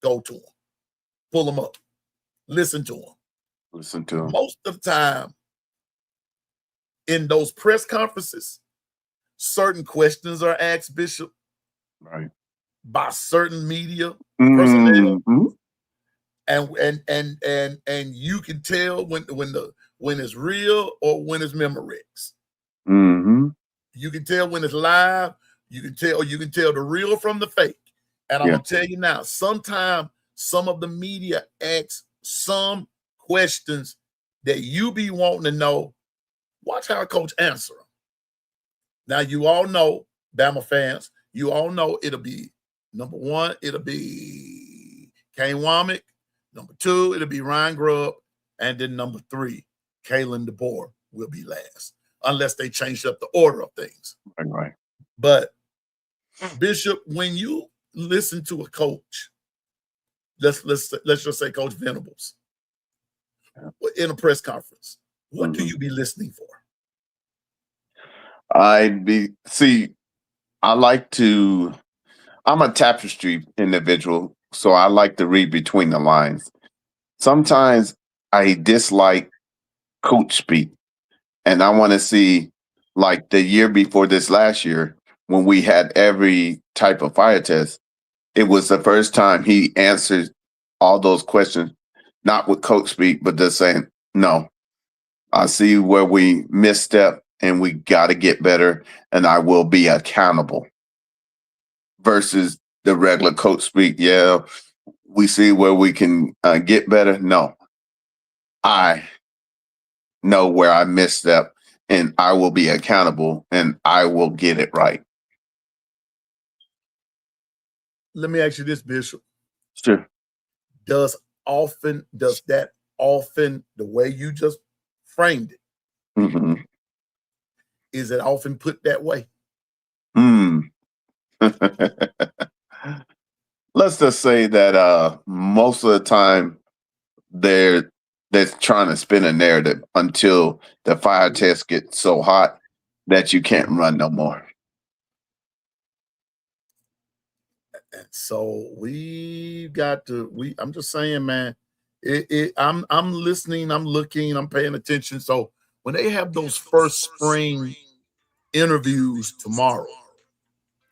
go to them, pull them up, listen to them. Most of the time in those press conferences, certain questions are asked, Bishop, right, by certain media personnel. And you can tell when it's real or when it's Memorex. You can tell when it's live. You can tell the real from the fake. And I'm gonna tell you now, sometimes some of the media asks some questions that you be wanting to know. Watch how a coach answer them. Now you all know, Bama fans, you all know it'll be number one, it'll be Kane Womack. Number two, it'll be Ryan Grubb. And then number three, Kalen DeBoer will be last, unless they change up the order of things. Right. But, Bishop, when you listen to a coach, let's just say Coach Venables, in a press conference, what do you be listening for? I'm a tapestry individual, so I like to read between the lines. Sometimes I dislike coach speak, and I want to see, like the year before this last year, when we had every type of fire test, it was the first time he answered all those questions, not with coach speak, but just saying, no, I see where we misstep and we got to get better, and I will be accountable. Versus the regular coach speak, we see where we can get better. No, I know where I misstep, and I will be accountable, and I will get it right. Let me ask you this, Bishop. Sure. Does that often, the way you just framed it, is it often put that way? Let's just say that most of the time they're trying to spin a narrative until the fire test gets so hot that you can't run no more. So I'm just saying, man, I'm listening, I'm looking, I'm paying attention. So when they have those first spring interviews tomorrow,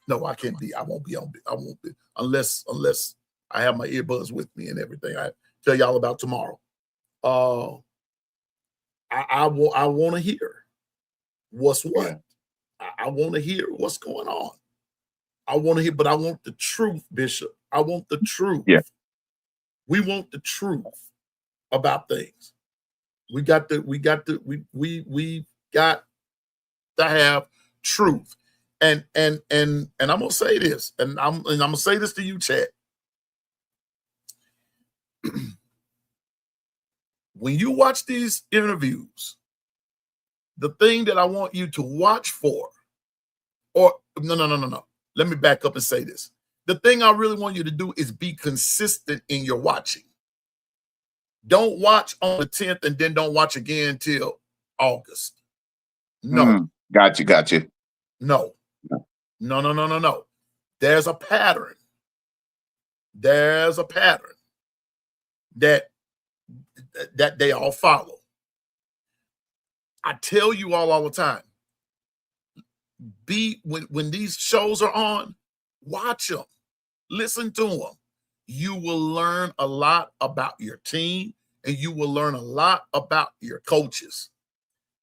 no, I can't be. I won't be unless I have my earbuds with me and everything. I tell y'all about tomorrow. I want to hear what's what. Yeah. I want to hear what's going on. I want to hear, but I want the truth, Bishop. I want the truth. Yeah. We want the truth about things. We got to have truth. And I'm gonna say this, and I'm gonna say this to you, Chad. when you watch these interviews, the thing that I want you to watch for, or no. Let me back up and say this. The thing I really want you to do is be consistent in your watching. Don't watch on the 10th and then don't watch again until August. No. Got you. No. There's a pattern. There's a pattern that they all follow. I tell you all the time, when these shows are on, watch them, listen to them. You will learn a lot about your team, and you will learn a lot about your coaches.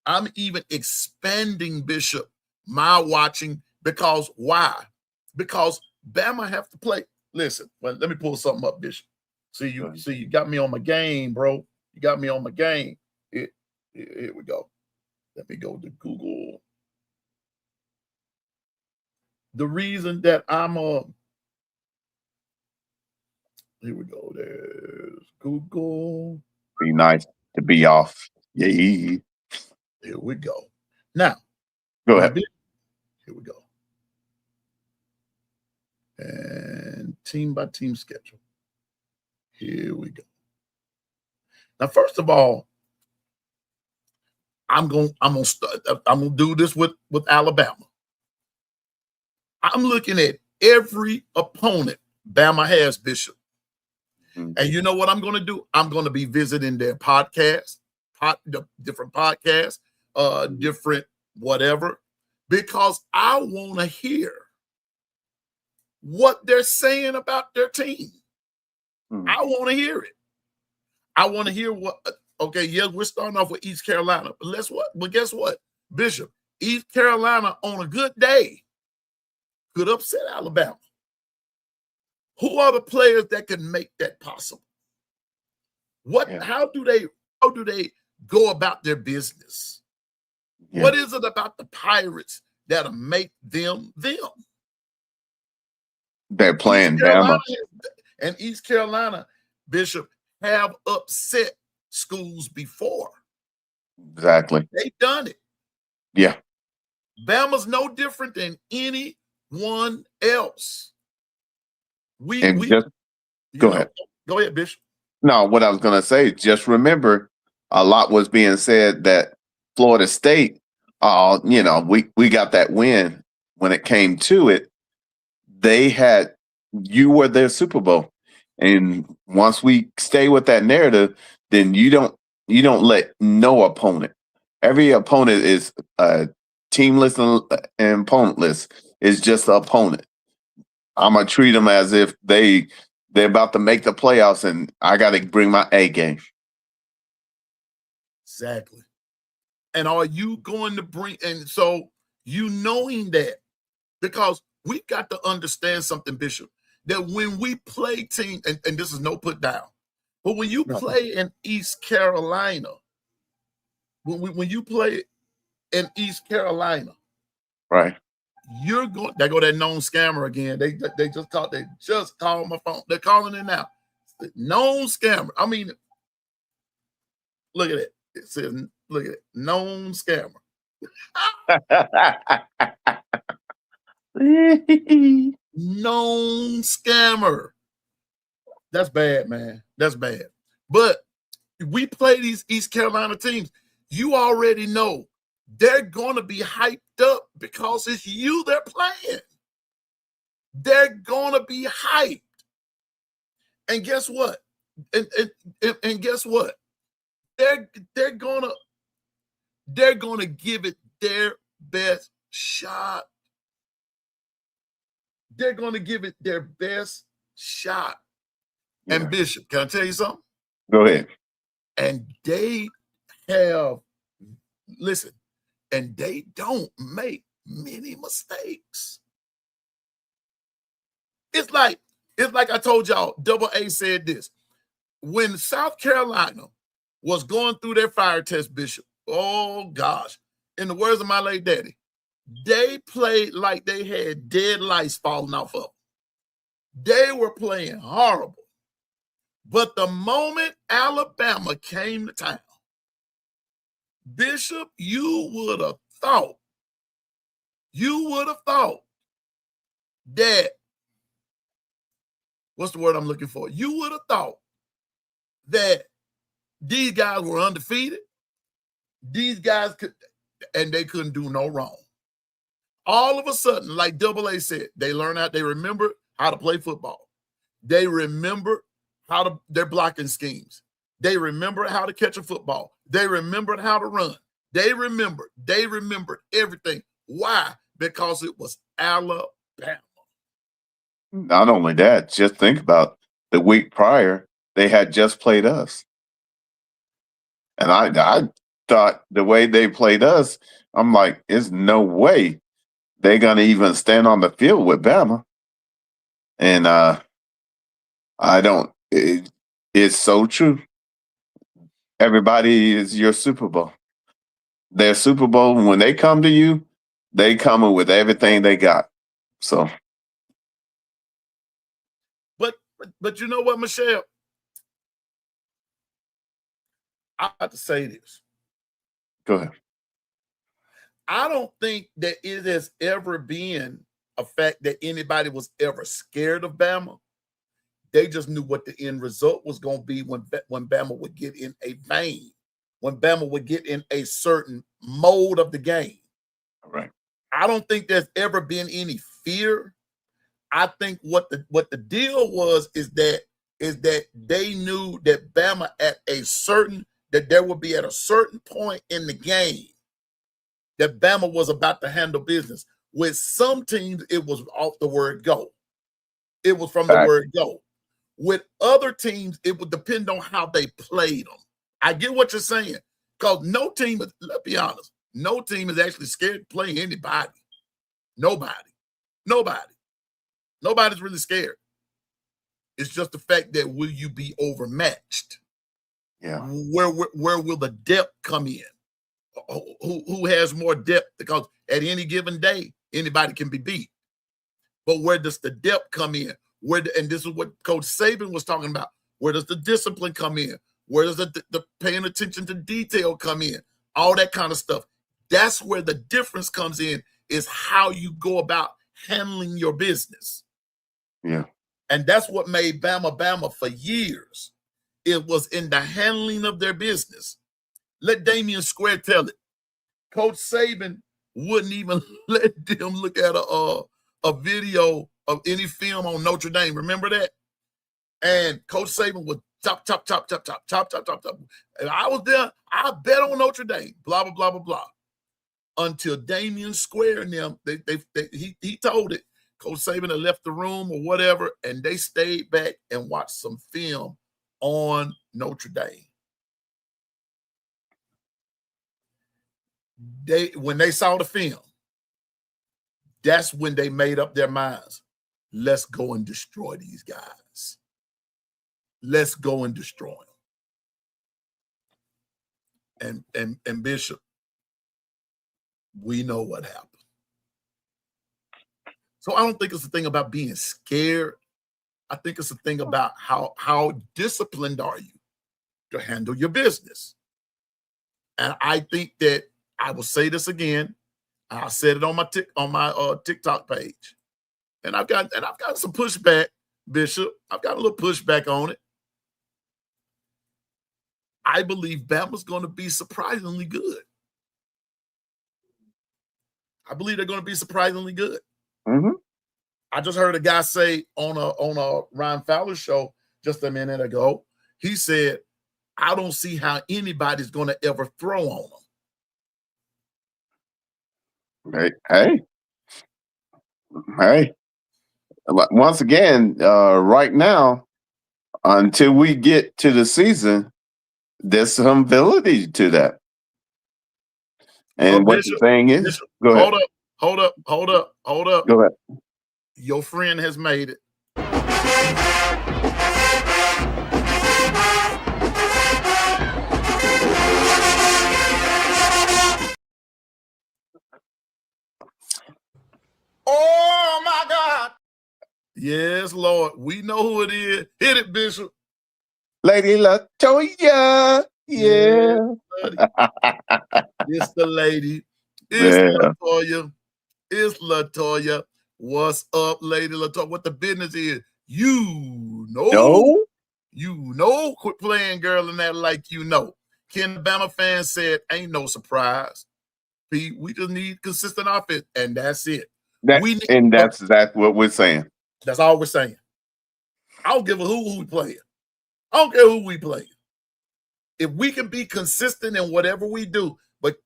I'm even expanding, Bishop, my watching, because why? Because Bama have to play. Listen, well, let me pull something up, Bishop. See, you got me on my game, bro. You got me on my game. Here we go. Let me go to Google. The reason that I'm here we go. There's Google. Be nice to be off. Yeah. Here we go. Now, go ahead. Here we go. And team by team schedule. Here we go. Now, first of all, I'm gonna do this with Alabama. I'm looking at every opponent Bama has, Bishop. And you know what I'm going to do? I'm going to be visiting their podcasts, different podcasts, different whatever, because I want to hear what they're saying about their team. I want to hear it. I want to hear what, okay, yes, we're starting off with East Carolina, but guess what, Bishop? East Carolina on a good day could upset Alabama. Who are the players that can make that possible? How do they go about their business? Yeah. What is it about the Pirates that'll make them them? They're playing Bama. And East Carolina, Bishop, have upset schools before. Exactly. They've done it. Yeah. Bama's no different than anyone else. Go ahead. Go ahead, Bishop. No, what I was going to say, just remember, a lot was being said that Florida State, we got that win. When it came to it, you were their Super Bowl. And once we stay with that narrative, then you don't let no opponent. Every opponent is teamless and opponentless. It's just an opponent. I'm gonna treat them as if they're about to make the playoffs, and I got to bring my A game. Exactly. And are you going to bring? And so you knowing that, because we've got to understand something, Bishop, that when we play team, and this is no put down, but when you play in East Carolina, when you play in East Carolina, right? You're going. There go that known scammer again. They just called my phone. They're calling it now. Known scammer. I mean, look at it. It says, look at it. Known scammer. Known scammer. That's bad, man. That's bad. But we play these East Carolina teams. You already know they're going to be hyped up because it's you they're playing. They're going to be hyped. And guess what? And guess what? They're going to give it their best shot. They're going to give it their best shot. Yeah. And Bishop, can I tell you something? Go ahead. And they have, listen, and they don't make many mistakes. It's like I told y'all, Double A said this. When South Carolina was going through their fire test, Bishop, oh gosh, in the words of my late daddy, they played like they had dead lice falling off of them. They were playing horrible. But the moment Alabama came to town, Bishop, you would have thought that, what's the word I'm looking for? You would have thought that these guys were undefeated. These guys they couldn't do no wrong. All of a sudden, like Double A said, they remember how to play football. They remember their blocking schemes. They remember how to catch a football. They remembered how to run. They remembered everything. Why? Because it was Alabama. Not only that, just think about the week prior, they had just played us. And I thought the way they played us, I'm like, there's no way they're going to even stand on the field with Bama. And it's so true. Everybody is your Super Bowl. Their Super Bowl, when they come to you, they coming with everything they got. So. But you know what, Michelle? I have to say this. Go ahead. I don't think that it has ever been a fact that anybody was ever scared of Bama. They just knew what the end result was going to be when Bama would get in a vein, when Bama would get in a certain mode of the game. All right. I don't think there's ever been any fear. I think what the deal was is that they knew that Bama that there would be at a certain point in the game that Bama was about to handle business. With some teams, it was off the word go. It was from the word go. With other teams, it would depend on how they played them. I get what you're saying. Because no team, let's be honest, no team is actually scared to play anybody. Nobody. Nobody's really scared. It's just the fact that will you be overmatched? Yeah. Where will the depth come in? Who has more depth? Because at any given day, anybody can be beat. But where does the depth come in? And this is what Coach Saban was talking about. Where does the discipline come in? Where does the paying attention to detail come in? All that kind of stuff. That's where the difference comes in, is how you go about handling your business. Yeah. And that's what made Bama for years. It was in the handling of their business. Let Damian Square tell it. Coach Saban wouldn't even let them look at a video of any film on Notre Dame. Remember that? And Coach Saban would chop. And I was there. I bet on Notre Dame. Blah, blah, blah, blah, blah. Until Damian Square and them, he told it. Coach Saban had left the room or whatever, and they stayed back and watched some film on Notre Dame. When they saw the film, that's when they made up their minds. Let's go and destroy these guys. Let's go and destroy them. And Bishop, we know what happened. So I don't think it's a thing about being scared. I think it's a thing about how disciplined are you to handle your business. And I think that I will say this again. I said it on my TikTok page, and I've got some pushback, Bishop. I've got a little pushback on it. I believe Bama's going to be surprisingly good. I believe they're going to be surprisingly good. Mm-hmm. I just heard a guy say on a Ryan Fowler show just a minute ago. He said, "I don't see how anybody's going to ever throw on them." Hey. Once again, right now, until we get to the season, there's some validity to that. And what Bishop, the thing is, Bishop, go ahead. Hold up. Go ahead. Your friend has made it. Oh my God. Yes, Lord. We know who it is. Hit it, Bishop. Lady Latoya. Yeah. It's the lady. It's Yeah. Latoya. It's Latoya. What's up, Lady Latoya? What the business is? You know. Quit playing girl in that like you know. Ken Bama fan said, ain't no surprise. Pete, we just need consistent offense, and that's it. That's what we're saying. That's all we're saying. I don't give a who we playing. I don't care who we playing. If we can be consistent in whatever we do, but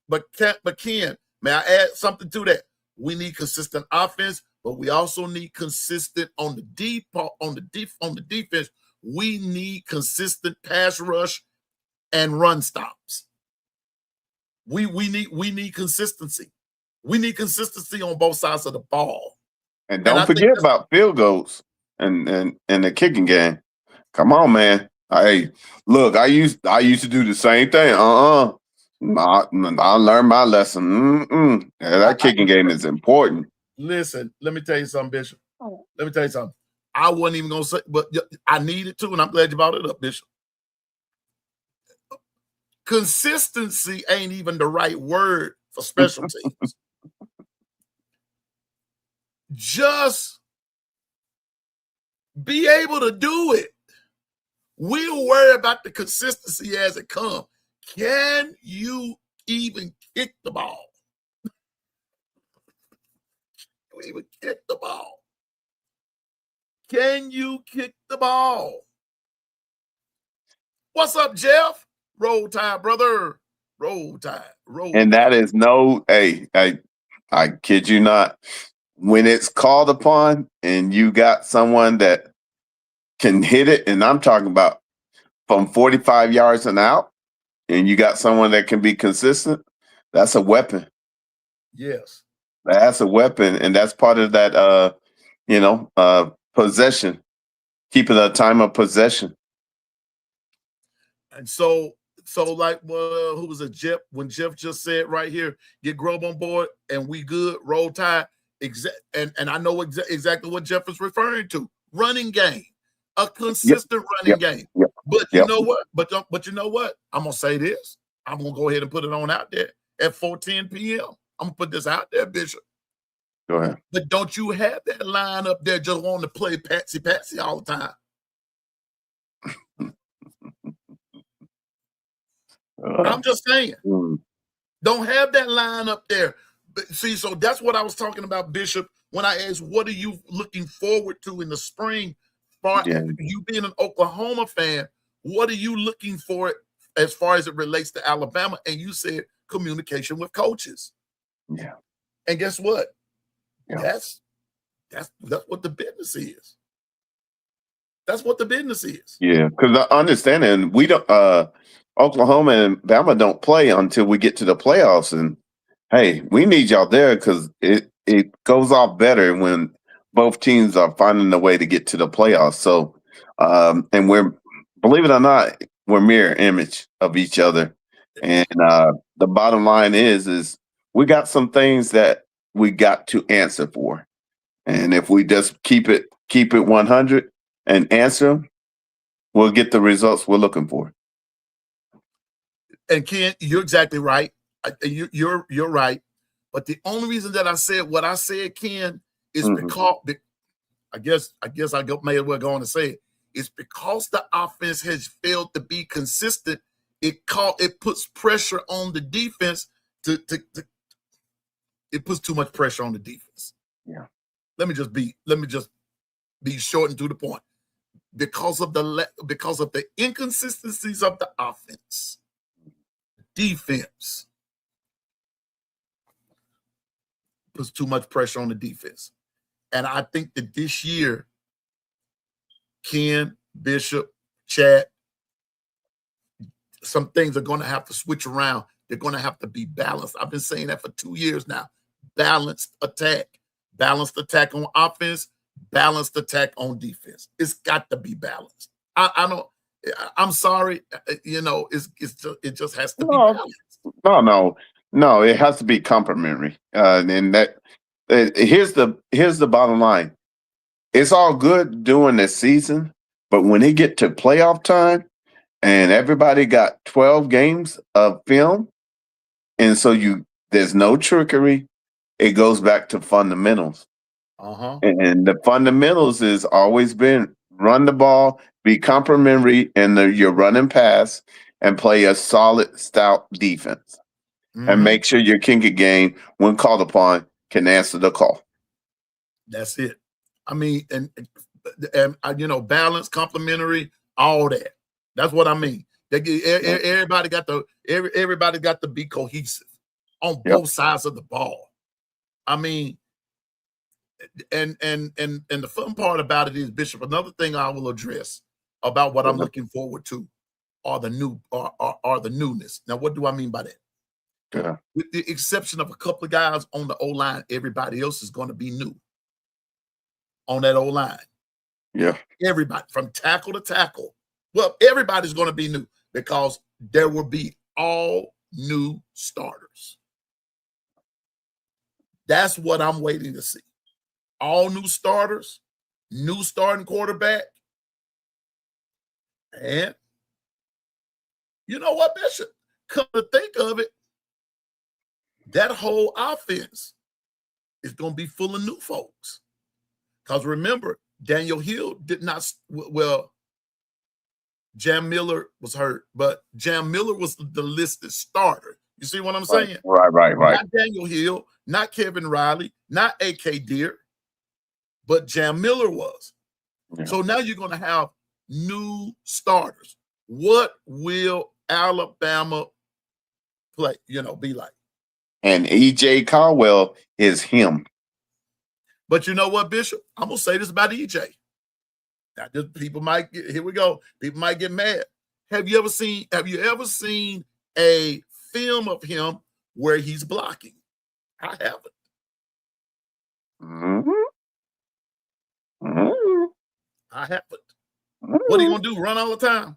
Ken, may I add something to that? We need consistent offense, but we also need consistent on the defense. We need consistent pass rush and run stops. We need consistency. We need consistency on both sides of the ball. And don't forget about field goals and the kicking game. Come on, man. Hey, look, I used to do the same thing. I learned my lesson. That kicking game is important. Listen, let me tell you something, Bishop. Let me tell you something. I wasn't even gonna say, but I needed to, and I'm glad you brought it up, Bishop. Consistency ain't even the right word for special teams. Just be able to do it. We'll worry about the consistency as it comes. Can you even kick the ball? You even kick the ball? Can you kick the ball? What's up, Jeff? Roll Tide, brother. Roll Tide. And that is I kid you not. When it's called upon and you got someone that can hit it, and I'm talking about from 45 yards and out, and you got someone that can be consistent, that's a weapon. Yes. That's a weapon, and that's part of that possession, keeping a time of possession. And so like, who was it, Jeff? When Jeff just said right here, get Grub on board and we good, Roll Tide. And I know exactly what Jeff is referring to. Running game. A consistent running game. But you know what? But you know what? I'm gonna say this. I'm gonna go ahead and put it on out there at 4:10 p.m. I'm gonna put this out there, Bishop. Go ahead. But don't you have that line up there just wanting to play patsy all the time? I'm just saying. Don't have that line up there. But see, so that's what I was talking about, Bishop, when I asked, what are you looking forward to in the spring? You being an Oklahoma fan, what are you looking for as far as it relates to Alabama? And you said communication with coaches. Yeah. And guess what? Yeah. That's what the business is. That's what the business is. Yeah, because I understand, and we don't. Oklahoma and Bama don't play until we get to the playoffs, and hey, we need y'all there because it goes off better when both teams are finding a way to get to the playoffs. So, and believe it or not, we're mirror image of each other, and the bottom line is we got some things that we got to answer for, and if we just keep it 100 and answer them, we'll get the results we're looking for. And Ken, you're exactly right. You're right. But the only reason that I said what I said, Ken, is because I guess I may as well go on and say it. It's because the offense has failed to be consistent. It puts pressure on the defense. It puts too much pressure on the defense. Yeah. Let me just be short and to the point. Because of the inconsistencies of the offense, defense puts too much pressure on the defense. And I think that this year, Ken, Bishop, Chad, some things are going to have to switch around. They're going to have to be balanced. I've been saying that for 2 years now. Balanced attack on offense, balanced attack on defense. It's got to be balanced. I'm sorry, it just has to be balanced. No, it has to be complementary. And that here's the bottom line. It's all good during the season, but when it get to playoff time, and everybody got 12 games of film, and so there's no trickery. It goes back to fundamentals. And the fundamentals has always been run the ball, be complimentary in your run and pass, and play a solid, stout defense. And make sure your kicker game, when called upon, can answer the call. That's it. I mean, and balance, complimentary, all that. That's what I mean. Everybody got to be cohesive on both sides of the ball. I mean, and the fun part about it is, Bishop, another thing I will address about what I'm looking forward to are the newness. Now, what do I mean by that? Yeah. With the exception of a couple of guys on the O-line, everybody else is going to be new on that O-line. Yeah. Everybody from tackle to tackle. Well, everybody's going to be new because there will be all new starters. That's what I'm waiting to see. All new starters, new starting quarterback. And you know what, Bishop? Come to think of it, that whole offense is going to be full of new folks. Because remember, Daniel Hill did not, Jam Miller was hurt, but Jam Miller was the listed starter. You see what I'm saying? Right. Not Daniel Hill, not Kevin Riley, not A.K. Deere, but Jam Miller was. Yeah. So now you're going to have new starters. What will Alabama be like? And E.J. Caldwell is him. But you know what, Bishop? I'm going to say this about E.J. Now, people might get mad. Have you ever seen a film of him where he's blocking? I haven't. I haven't. What are you going to do? Run all the time?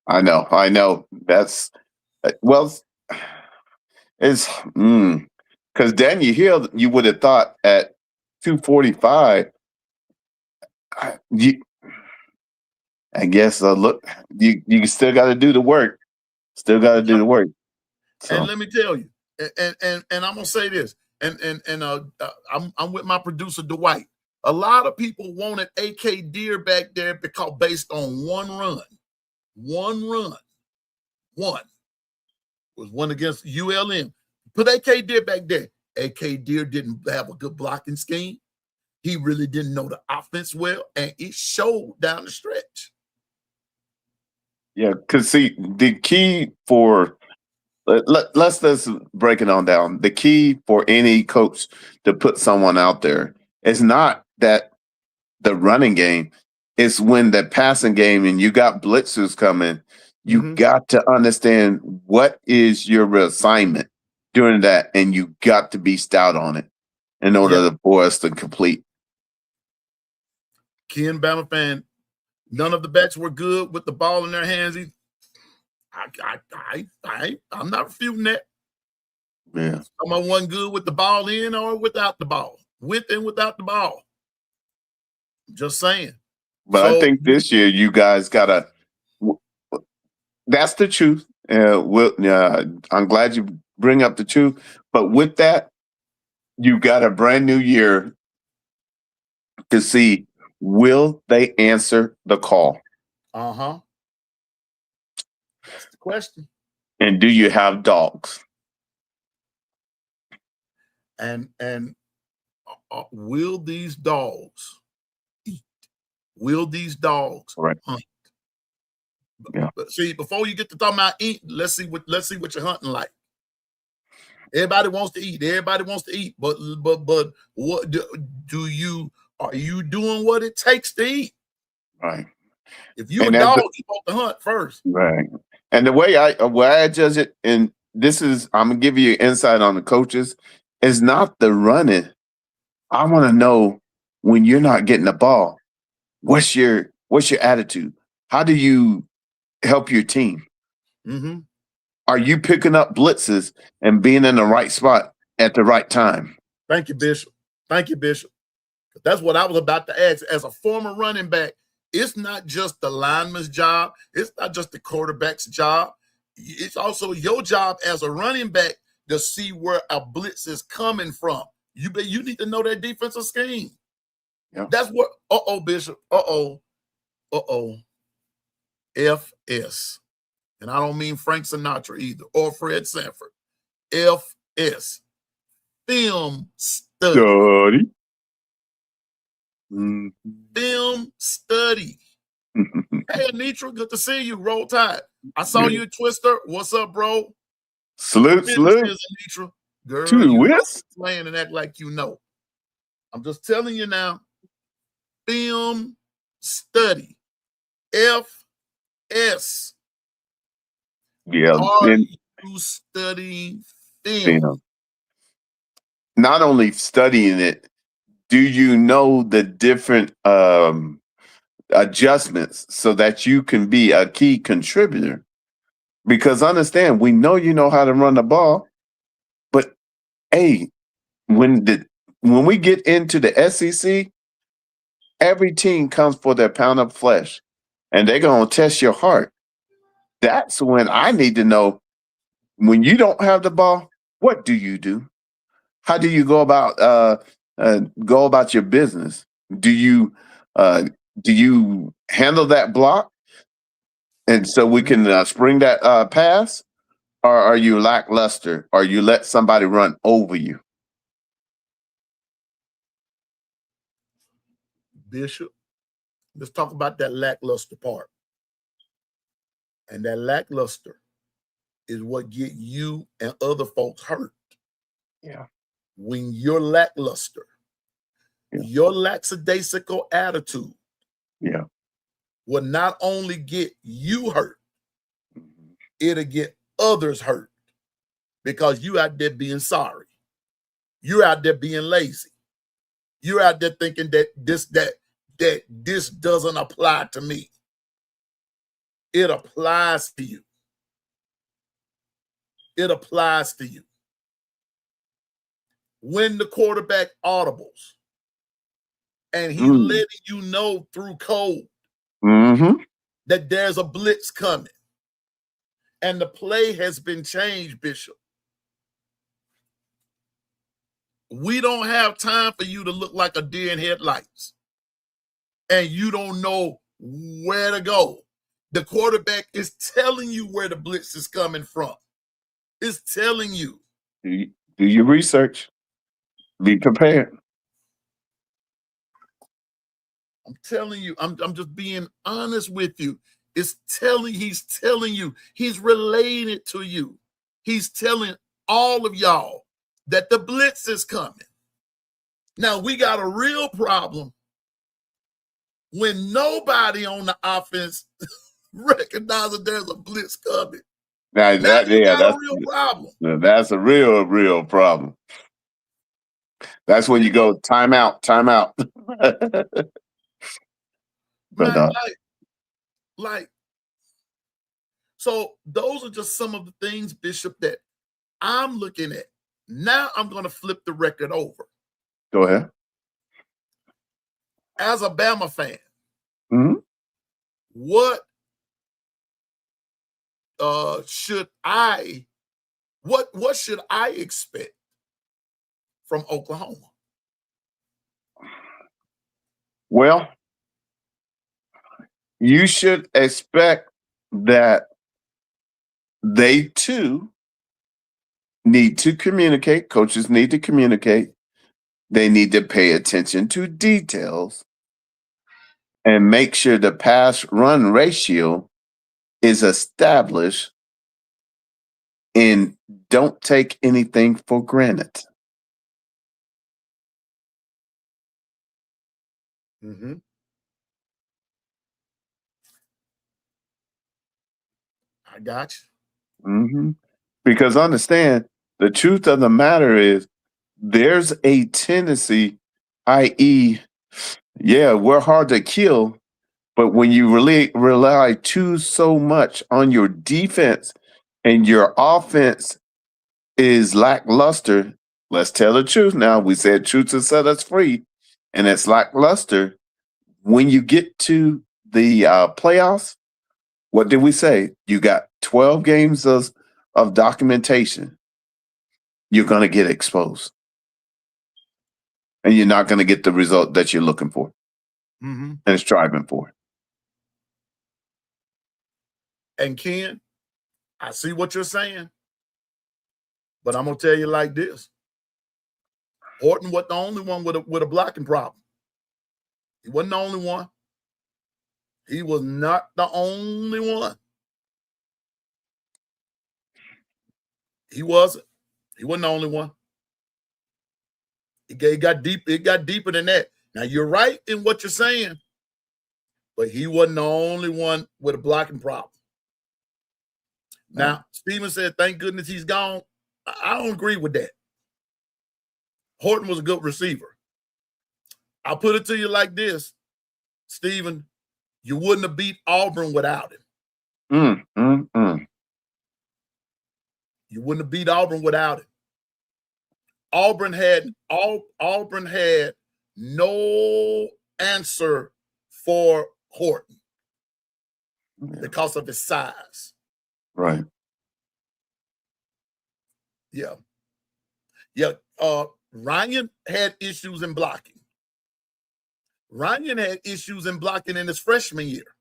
I know. That's it's because Daniel Hill, you would have thought at 245. I guess look, you still got to do the work. Still got to do the work. So. And let me tell you, and I'm gonna say this, and I'm with my producer Dwight. A lot of people wanted A.K. Deere back there because based on one run was one against ULM. Put A.K. Deere back there. A.K. Deere didn't have a good blocking scheme. He really didn't know the offense well, and it showed down the stretch. Yeah, because see, the key for let's break it on down. The key for any coach to put someone out there is not that the running game. It's when the passing game and you got blitzers coming. You got to understand what is your assignment during that, and you got to be stout on it in order for us to complete. Ken Bama fan, none of the backs were good with the ball in their hands. I'm not refuting that. Yeah. Someone wasn't good with the ball in or without the ball. With and without the ball. Just saying. But I think this year you guys gotta. That's the truth. I'm glad you bring up the truth. But with that, you got a brand new year to see, will they answer the call? That's the question. And do you have dogs? And will these dogs eat? Will these dogs hunt? Yeah. But see, before you get to talking about eating, let's see what you're hunting like. Everybody wants to eat. But what are you doing what it takes to eat? Right. If you're a dog, you want to hunt first. Right. And the way I judge it, and this is, I'm gonna give you insight on the coaches, is not the running. I want to know when you're not getting the ball, what's your attitude? How do you help your team? Are you picking up blitzes and being in the right spot at the right time? Thank you, Bishop. That's what I was about to ask. As a former running back, it's not just the lineman's job. It's not just the quarterback's job. It's also your job as a running back to see where a blitz is coming from. You need to know that defensive scheme. Yeah. That's what, Bishop, FS. And I don't mean Frank Sinatra either, or Fred Sanford. FS. Film study. Film study. Hey, Anitra, good to see you. Roll Tide. I saw you at Twister. What's up, bro? Salute. Anitra. Girl, To you West. playing and act like you know. I'm just telling you now. Film study. FS. Yeah. Are you studying film? Not only studying it, do you know the different adjustments so that you can be a key contributor? Because understand, we know you know how to run the ball, but hey, when we get into the SEC, every team comes for their pound of flesh, and they're going to test your heart. That's when I need to know, when you don't have the ball, what do you do? How do you go about your business? Do you handle that block, and so we can spring that pass, or are you lackluster, or you let somebody run over you? Bishop, let's talk about that lackluster part. And that lackluster is what get you and other folks hurt. Yeah. When you're lackluster, your lackadaisical attitude will not only get you hurt, it'll get others hurt, because you out there being sorry. You're out there being lazy. You're out there thinking that this doesn't apply to me. It applies to you. It applies to you. When the quarterback audibles and he's letting you know through code that there's a blitz coming and the play has been changed, Bishop, we don't have time for you to look like a deer in headlights and you don't know where to go. The quarterback is telling you where the blitz is coming from. It's telling you. Do your research. Be prepared. I'm telling you, I'm just being honest with you. He's telling you, he's relaying it to you. He's telling all of y'all that the blitz is coming. Now, we got a real problem when nobody on the offense recognizes there's a blitz coming. That's a real problem. That's a real problem. That's when you go timeout. But so those are just some of the things, Bishop, that I'm looking at. Now I'm going to flip the record over. Go ahead. As a Bama fan, what should I expect from Oklahoma? Well, you should expect that they too need to communicate. Coaches need to communicate. They need to pay attention to details and make sure the pass-run ratio is established, and don't take anything for granted. I got you. Because understand, the truth of the matter is there's a tendency, i.e., we're hard to kill, but when you really rely so much on your defense and your offense is lackluster, let's tell the truth now. We said truth to set us free, and it's lackluster. When you get to the playoffs, what did we say? You got 12 games of documentation. You're going to get exposed. And you're not going to get the result that you're looking for and striving for. And Ken, I see what you're saying, but I'm going to tell you like this. Horton wasn't the only one with a blocking problem. He wasn't the only one. He was not the only one. He wasn't. He wasn't the only one. It got deep. It got deeper than that. Now you're right in what you're saying, but he wasn't the only one with a blocking problem. Now, Steven said, thank goodness he's gone. I don't agree with that. Horton was a good receiver. I'll put it to you like this, Steven, you wouldn't have beat Auburn without him. You wouldn't have beat Auburn without him. Auburn had no answer for Horton because of his size. Right. Yeah. Ryan had issues in blocking. Ryan had issues in blocking in his freshman year.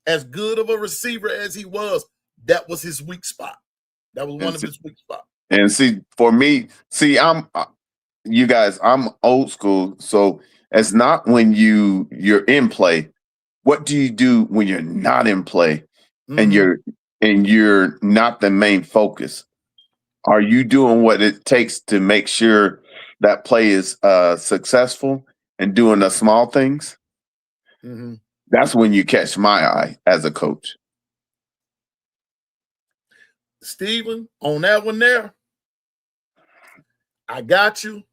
As good of a receiver as he was, that was his weak spot. That was one of his weak spots. And see, for me, I'm old school. So it's not when you're in play. What do you do when you're not in play and you're not the main focus? Are you doing what it takes to make sure that play is successful and doing the small things? That's when you catch my eye as a coach. Steven, on that one there, I got you.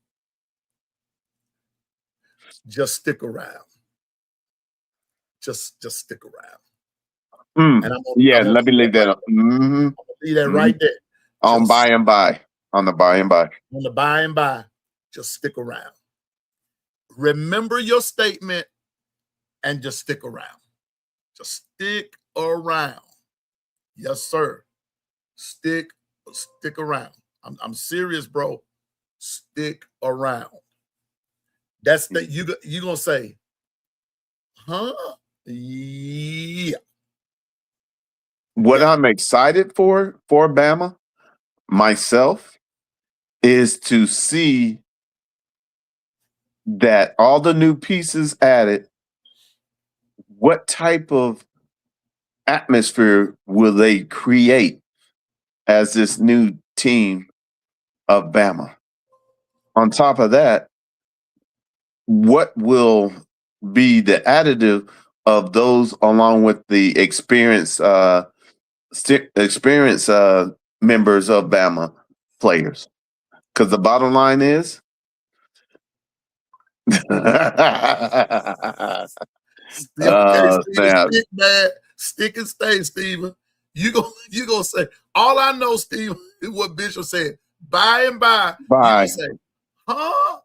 Just stick around. Just stick around. And let me leave that up. Leave that right there. On the by and by. On the by and by. Just stick around. Remember your statement and just stick around. Just stick around. Yes, sir. Stick around. I'm serious, bro. Stick around. That's that you gonna say, huh? Yeah. What I'm excited for Bama myself is to see that all the new pieces added, what type of atmosphere will they create as this new team of Bama? On top of that, what will be the additive of those along with the experienced members of Bama players? Because the bottom line is stick and stay, Steven. You gonna say, all I know, Steven, is what Bishop said. By and by. You gonna say, huh?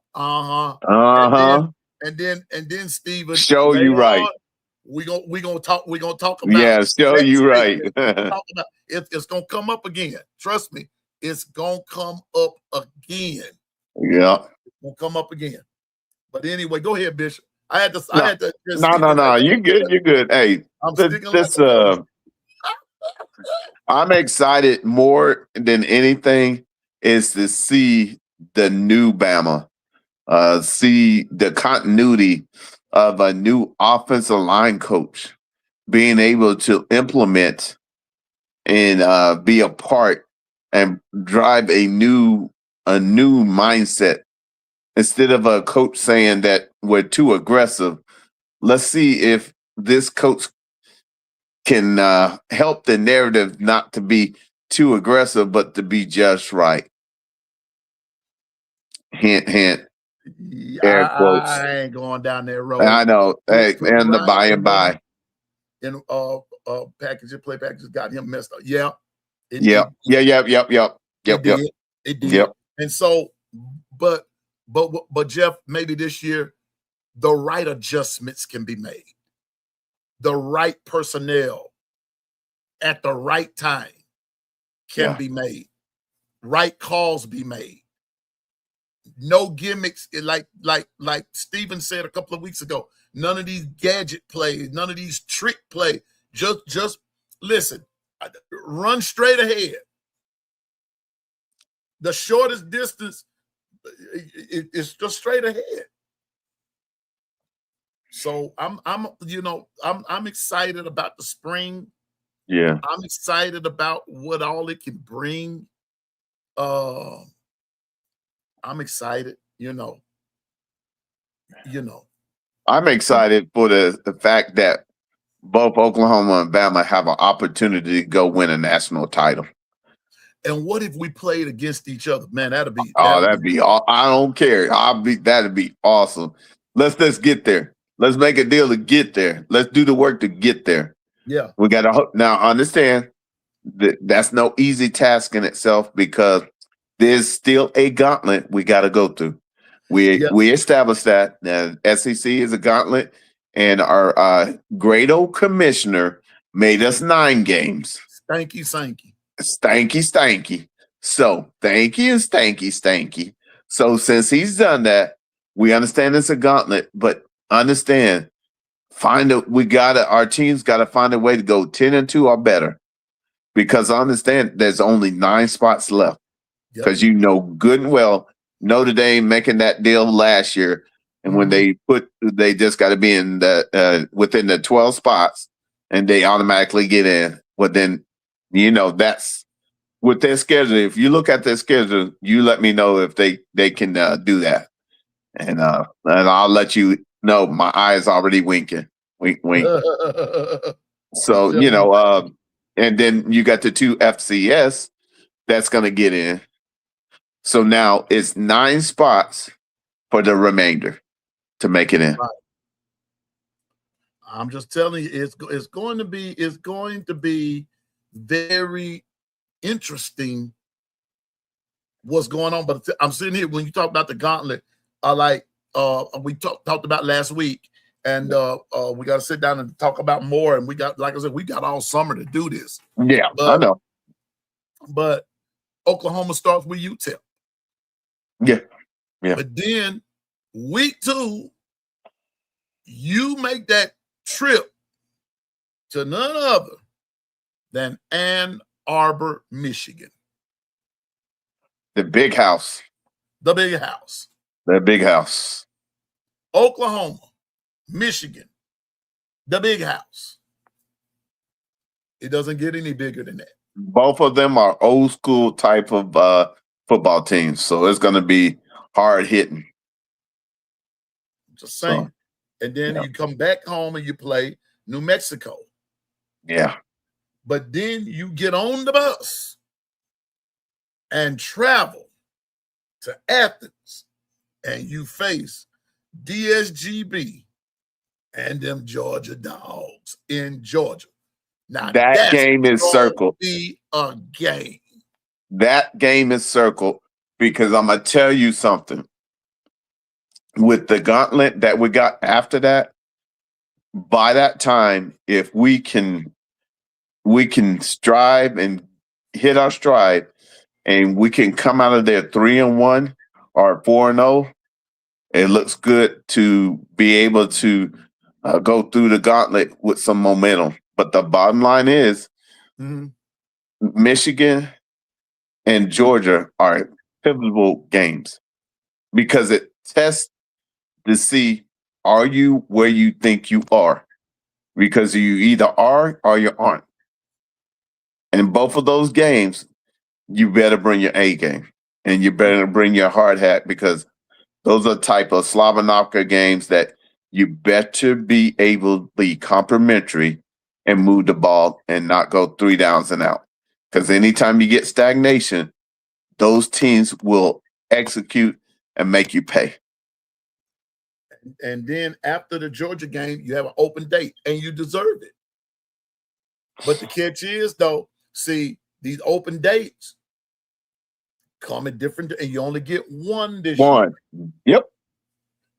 And then Steven, show you right. We gonna talk about show you right. It's gonna come up again. Trust me, it's gonna come up again. Yeah. It's gonna come up again. But anyway, go ahead, Bishop. I had to. No. You're good. You're good. Hey, I'm excited more than anything is to see the new Bama, see the continuity of a new offensive line coach being able to implement and be a part and drive a new mindset. Instead of a coach saying that we're too aggressive, let's see if this coach can help the narrative not to be too aggressive, but to be just right. Hint, hint. Air quotes. I ain't going down that road. I know. Hey, and the by and by. And play packages got him messed up. Yeah. It did. Yep. And so, but Jeff, maybe this year the right adjustments can be made. the right personnel at the right time can be made. Right calls be made. No gimmicks. Like Steven said a couple of weeks ago, none of these gadget plays, none of these trick plays. Just listen, run straight ahead. The shortest distance is just straight ahead. So I'm excited about the spring. Yeah. I'm excited about what all it can bring. I'm excited, I'm excited for the fact that both Oklahoma and Bama have an opportunity to go win a national title. And what if we played against each other? Man, that'd be I don't care. That'd be awesome. Let's get there. Let's make a deal to get there. Let's do the work to get there. Yeah. We got to now understand that that's no easy task in itself because there's still a gauntlet we got to go through. We established that SEC is a gauntlet, and our great old commissioner made us 9 games. Stanky. So thank you, stanky. So since he's done that, we understand it's a gauntlet, but understand, our team's got to find a way to go 10-2 or better, because I understand there's only 9 spots left. Because you know good and well Notre Dame making that deal last year, and when they just got to be in the within the 12 spots, and they automatically get in. Well, then that's with their schedule. If you look at their schedule, you let me know if they can do that, and I'll let you know. My eye is already winking. Wink. So and then you got the 2 FCS that's going to get in. So now it's 9 spots for the remainder to make it in. Right. I'm just telling you, it's going to be very interesting what's going on. But I'm sitting here when you talk about the gauntlet, we talked about last week, and we got to sit down and talk about more. And we got, like I said, we got all summer to do this. Yeah, I know. But Oklahoma starts with UTEP. Yeah. But then week 2, you make that trip to none other than Ann Arbor, Michigan. The big house. The big house. The big house. Oklahoma, Michigan, the big house. It doesn't get any bigger than that. Both of them are old school type of football teams, so it's going to be hard hitting. Just saying. And then you come back home and you play New Mexico. Yeah. But then you get on the bus and travel to Athens, and you face DSGB and them Georgia Dogs in Georgia. Now that game is circled. Be a game. That game is circled because I'm gonna tell you something. With the gauntlet that we got after that, by that time, if we can strive and hit our stride, and we can come out of there 3-1 or 4-0, it looks good to be able to go through the gauntlet with some momentum. But the bottom line is, Michigan and Georgia are pivotal games because it tests to see, are you where you think you are? Because you either are or you aren't. And both of those games, you better bring your A game and you better bring your hard hat, because those are type of Slavanovka games that you better be able to be complimentary and move the ball and not go 3 downs and out. Because anytime you get stagnation, those teams will execute and make you pay. And then after the Georgia game, you have an open date, and you deserve it. But the catch is, though, see, these open dates come at different, and you only get one this year. Yep.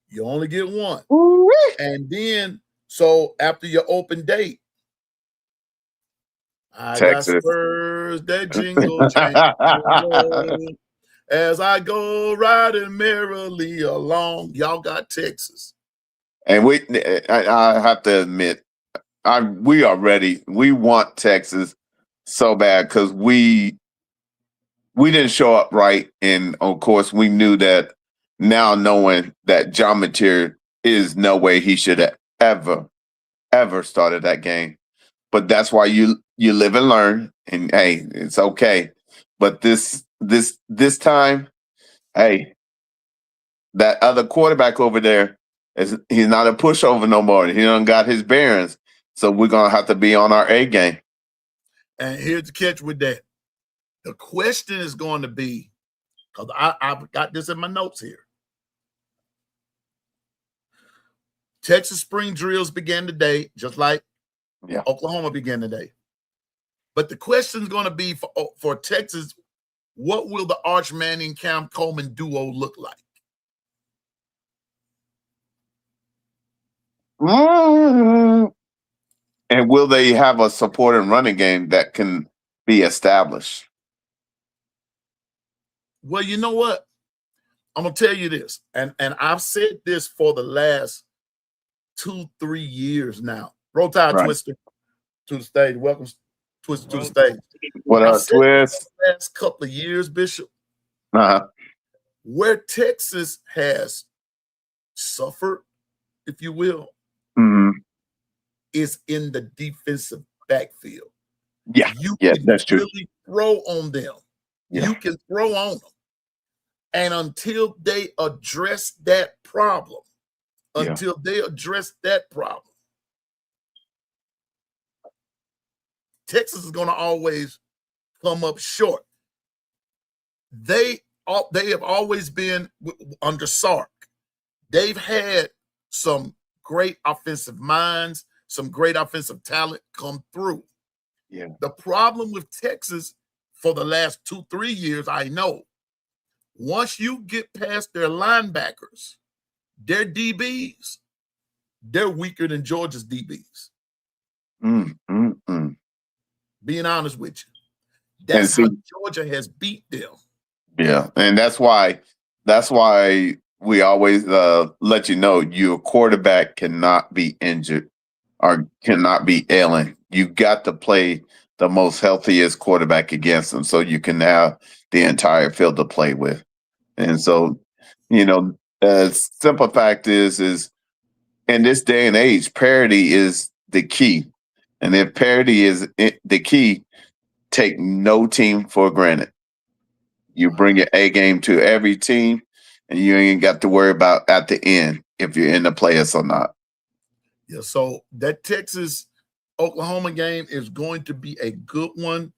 You only get one. Ooh-wee. And then, So after your open date, I got Texas. spurs that jingle, jingle as I go riding merrily along. Y'all got Texas. And I have to admit, we are ready. We want Texas so bad because we didn't show up right, and of course we knew that. Now knowing that John Mateer is no way he should have ever started that game, but that's why you live and learn, and hey, it's okay. But this time, hey, that other quarterback over there he's not a pushover no more. He done got his bearings, so we're gonna have to be on our A game. And here's the catch with that: the question is going to be, because I've got this in my notes here. Texas spring drills began today, just like Oklahoma began today. But the question is going to be for Texas, what will the Arch Manning Cam Coleman duo look like? And will they have a supporting running game that can be established? Well, you know what? I'm gonna tell you this, and I've said this for the last 2-3 years now. Roll Tide Twister to the stage. Welcome, Twister, to the stage. What up, Twist? The last couple of years, Bishop, where Texas has suffered, if you will, is in the defensive backfield. Yeah, you can that's true. Really throw on them. Yeah. You can throw on them. And until they address that problem, Texas is going to always come up short. They have always been under Sark. They've had some great offensive minds, some great offensive talent come through. Yeah. The problem with Texas for the last 2-3 years, I know, once you get past their linebackers, their DBs, they're weaker than Georgia's DBs. Being honest with you. That's how Georgia has beat them. Yeah, and that's why we always let you know your quarterback cannot be injured or cannot be ailing. You got to play the most healthiest quarterback against them so you can have the entire field to play with. And so, the simple fact is in this day and age, parity is the key. And if parity is the key, take no team for granted. You bring your A game to every team, and you ain't got to worry about at the end if you're in the playoffs or not. Yeah, so that Texas-Oklahoma game is going to be a good one.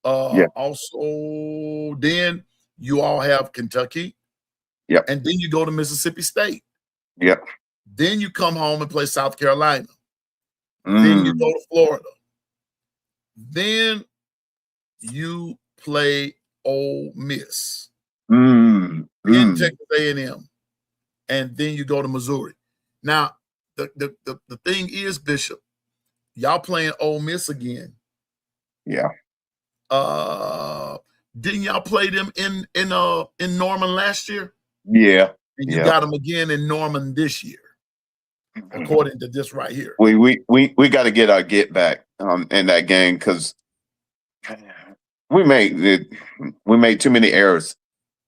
Also, then you all have Kentucky. Yep. And then you go to Mississippi State. Yep. Then you come home and play South Carolina. Then you go to Florida. Then you play Ole Miss. Then Texas A&M. And then you go to Missouri. Now, the thing is, Bishop, y'all playing Ole Miss again. Yeah. Didn't y'all play them in Norman last year? Yeah. And you got them again in Norman this year, according to this right here. We got to get our get back in that game because we made too many errors.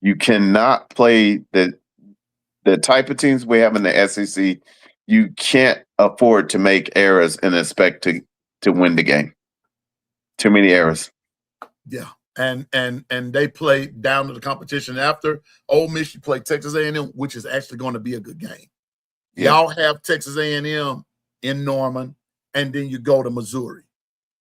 You cannot play the type of teams we have in the SEC. You can't afford to make errors and expect to win the game. Too many errors. Yeah. And they play down to the competition after Ole Miss. You play Texas A&M, which is actually going to be a good game. Yeah. Y'all have Texas A&M in Norman, and then you go to Missouri,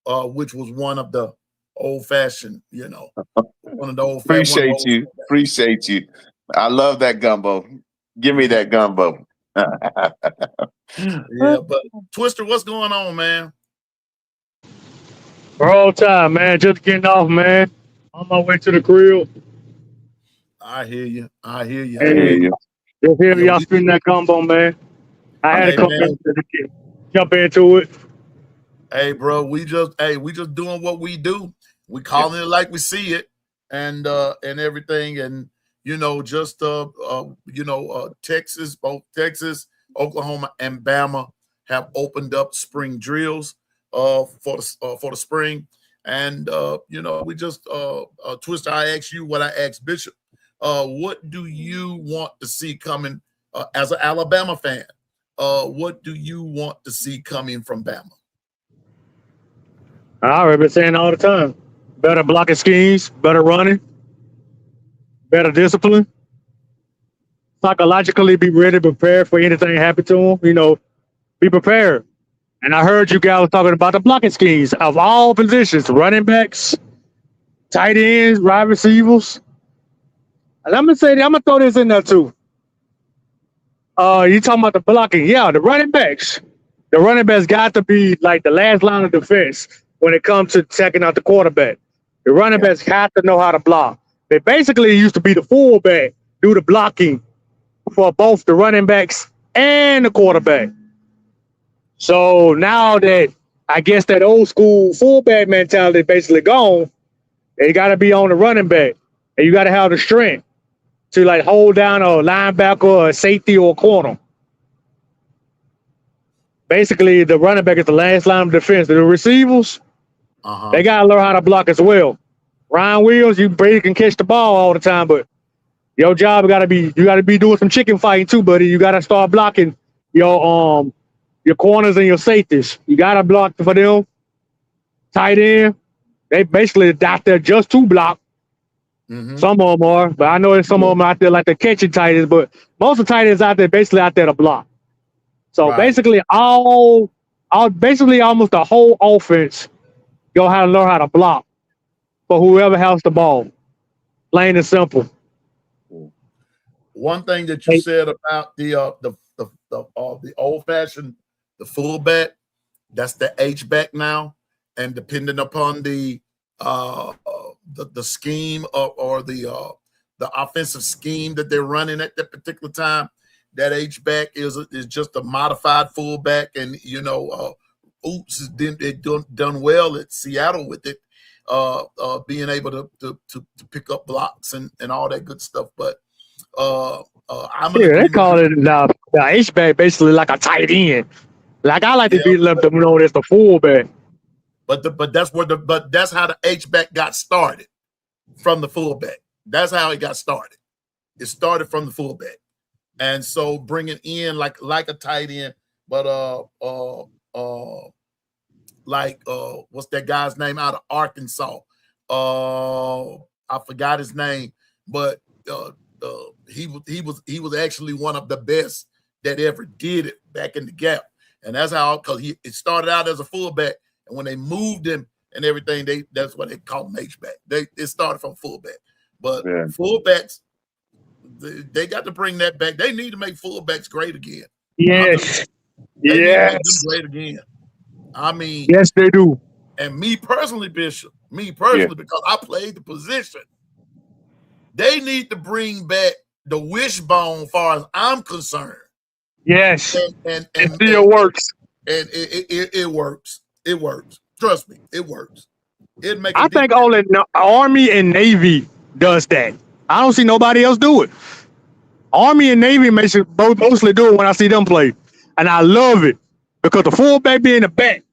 which was one of the old-fashioned, one of the old-fashioned. Appreciate you. I love that gumbo. Give me that gumbo. Yeah, but Twister, what's going on, man? Roll time, man. Just getting off, man. On my way to the crib. I hear you. Just hear y'all spinning that combo, man. I had a couple of jump into it. Hey, bro, we just doing what we do. We calling it like we see it, and everything, and Texas, both Texas, Oklahoma, and Bama have opened up spring drills for the spring, and we just Twister. I asked you what I asked Bishop. What do you want to see coming as an Alabama fan? What do you want to see coming from Bama? I already been saying all the time. Better blocking schemes, better running, better discipline. Psychologically be ready, prepared for anything happen to them. Be prepared. And I heard you guys talking about the blocking schemes of all positions, running backs, tight ends, wide receivers. And I'm gonna throw this in there too. You talking about the blocking? Yeah, the running backs. The running backs got to be like the last line of defense when it comes to checking out the quarterback. The running backs have to know how to block. They basically used to be the fullback, do the blocking for both the running backs and the quarterback. So now that I guess that old school fullback mentality basically gone, they got to be on the running back, and you got to have the strength to like hold down a linebacker or a safety or a corner. Basically, the running back is the last line of defense. The receivers, they got to learn how to block as well. Ryan Williams, you can catch the ball all the time, but your job you got to be doing some chicken fighting too, buddy. You got to start blocking your corners and your safeties. You got to block for them. Tight end, they basically out there just to block. Some of them are, but I know there's some of them out there like the catching tight ends, but most of the tight ends out there basically out there to block. So basically almost the whole offense, you'll have to learn how to block for whoever has the ball. Plain and simple. One thing that you said about the old fashioned, the fullback, that's the H back now, and depending upon the scheme or the offensive scheme that they're running at that particular time, that H back is just a modified fullback, and Oops has done well at Seattle with it, being able to pick up blocks and all that good stuff. But they call it the H back basically like a tight end. Like I like to be left them known as the fullback. But that's how the H back got started, from the fullback. That's how it got started. It started from the fullback, and so bringing in like a tight end, but what's that guy's name out of Arkansas? I forgot his name, but he was actually one of the best that ever did it back in the gap, and that's how, because it started out as a fullback. And when they moved him and everything, that's what they call him H-back. It started from fullback. But fullbacks, they got to bring that back. They need to make fullbacks great again. Yes. They need to make them great again. I mean, yes, they do. And me personally, Bishop, because I played the position, they need to bring back the wishbone as far as I'm concerned. Yes. And it still works. And it works. It works. Trust me, it works. I think only Army and Navy does that. I don't see nobody else do it. Army and Navy mostly do it when I see them play. And I love it because the fullback be in the back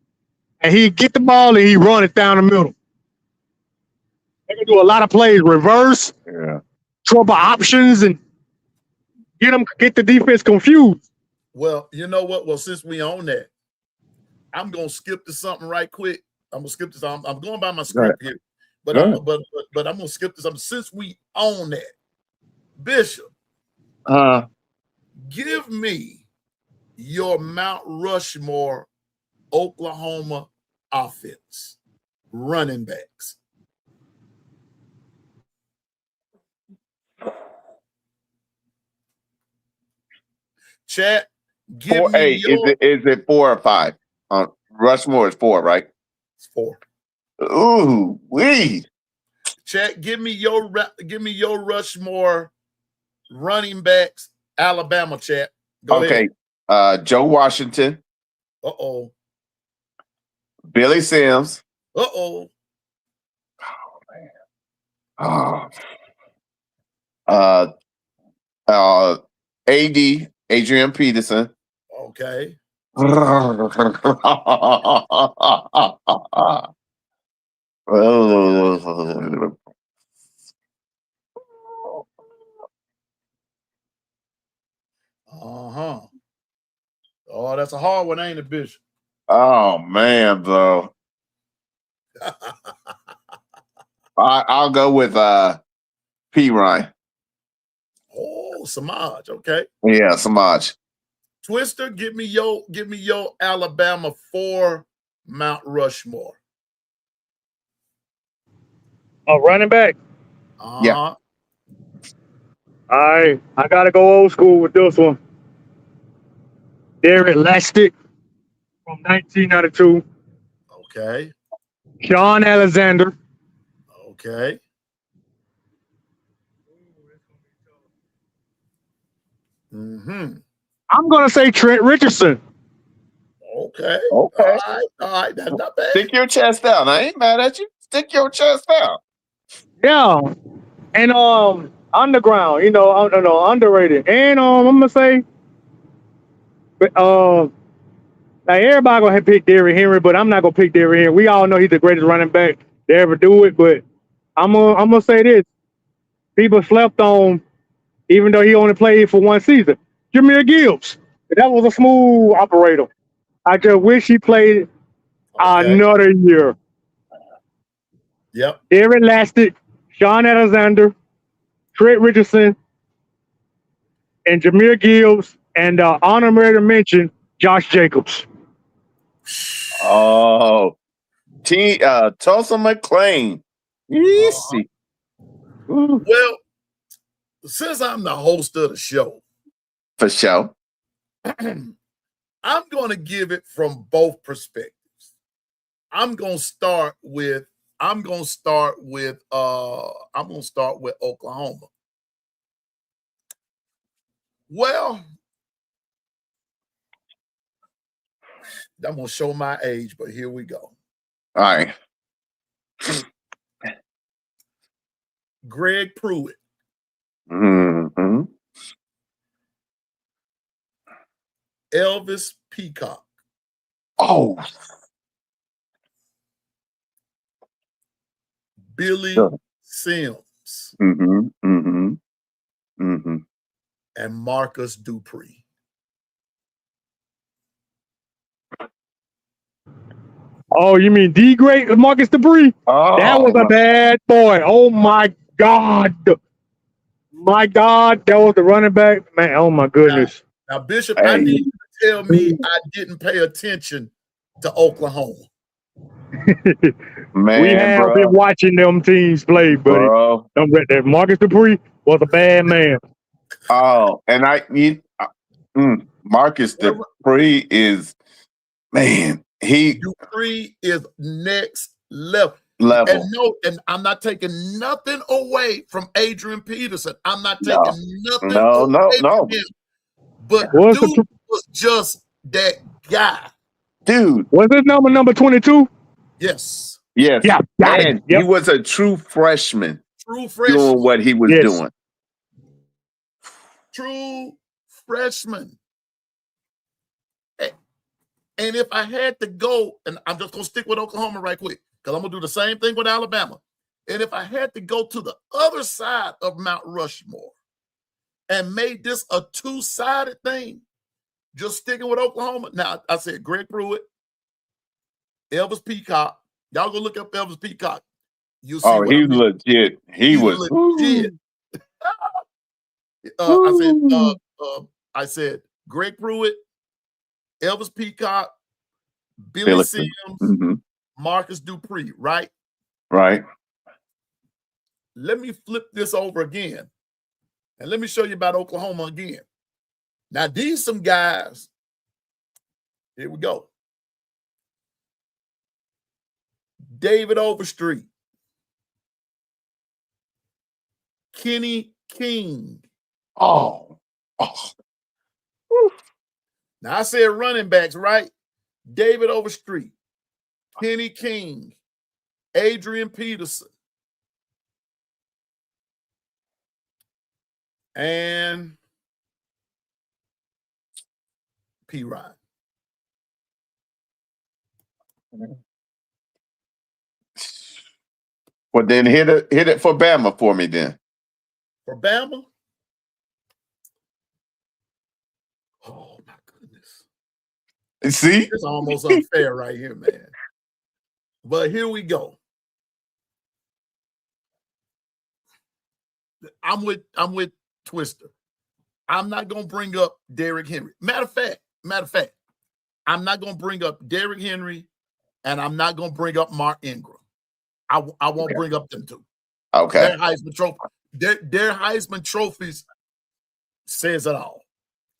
and he get the ball and he run it down the middle. They can do a lot of plays, reverse, trouble options, and get the defense confused. Well, you know what? Well, since we own that, I'm gonna skip to something right quick. I'm gonna skip this. I'm going by my script here, but I'm gonna skip this. Since we own that, Bishop, give me your Mount Rushmore, Oklahoma offense, running backs. Chat, give me is it 4 or 5? Rushmore is 4, right? It's 4. Ooh, wee. Chat, give me your Rushmore running backs, Alabama. Chat, go ahead. Joe Washington, Uh-oh. Billy Sims. Uh-oh. Oh. AD, Adrian Peterson. Okay. Uh-huh. Oh, that's a hard one, ain't it, Bishop? Oh man, bro. I'll go with P. Ryan. Oh, Samaj. Okay. Yeah, Samaj. Twister, give me your Alabama for Mount Rushmore. A running back. Yeah. Uh-huh. All right, I gotta go old school with this one. Derek Lastic from 1992. Okay. Sean Alexander. Okay. Mm-hmm. I'm gonna say Trent Richardson. Okay. Okay. All right. That's not bad. Stick your chest out. I ain't mad at you. Stick your chest out. Yeah, and underground. Underrated. And I'm gonna say, like everybody gonna pick Derrick Henry, but I'm not gonna pick Derrick Henry. We all know he's the greatest running back to ever do it. But I'm gonna say this: people slept on, even though he only played for one season. Jameer Gibbs. That was a smooth operator. I just wish he played another year. Yep. Derek Lastic, Sean Alexander, Trent Richardson, and Jameer Gibbs, and honorary mention Josh Jacobs. Oh, Tulsa McLean. Easy. Well, since I'm the host of the show, For sure. I'm going to give it from both perspectives. I'm going to start with Oklahoma. Well, I'm going to show my age, but here we go. All right. Greg Pruitt. Mm-hmm. Elvis Peacock. Oh. Billy Sims. Mm-hmm. Mm-hmm. Mm-hmm. And Marcus Dupree. Oh, you mean the great Marcus Dupree? Oh, that was a bad boy. Oh my God. My God, that was the running back. Man, oh my goodness. Now Bishop, I need you to tell me I didn't pay attention to Oklahoma. Man, we have been watching them teams play, buddy. Bro. Marcus Dupree was a bad man. Oh, and Marcus Dupree is, man, Dupree is next level. And I'm not taking nothing away from Adrian Peterson. I'm not taking nothing away from him. But dude was just that guy. Dude. Was his number 22? Yes. Yes. Yeah. And he was a true freshman. Doing what he was doing. True freshman. And if I had to go, and I'm just going to stick with Oklahoma right quick, because I'm going to do the same thing with Alabama. And if I had to go to the other side of Mount Rushmore and made this a two-sided thing, just sticking with Oklahoma. Now, I said Greg Pruitt, Elvis Peacock. Y'all go look up Elvis Peacock. You'll see he's legit. He was legit. I said Greg Pruitt, Elvis Peacock, Billy Sims, Marcus Dupree, right? Right. Let me flip this over again. And let me show you about Oklahoma again. Now, these some guys. Here we go. David Overstreet. Kenny King. Oh. Now, I said running backs, right? David Overstreet, Kenny King, Adrian Peterson, and P. Ryan. Well, then hit it for Bama for me then. For Bama? Oh, my goodness. See? It's almost unfair right here, man. But here we go. I'm with Twister. I'm not going to bring up Derrick Henry. Matter of fact, I'm not going to bring up Derrick Henry, and I'm not going to bring up Mark Ingram. I won't bring up them two. Okay. Their Heisman Trophy. Their Heisman trophies says it all.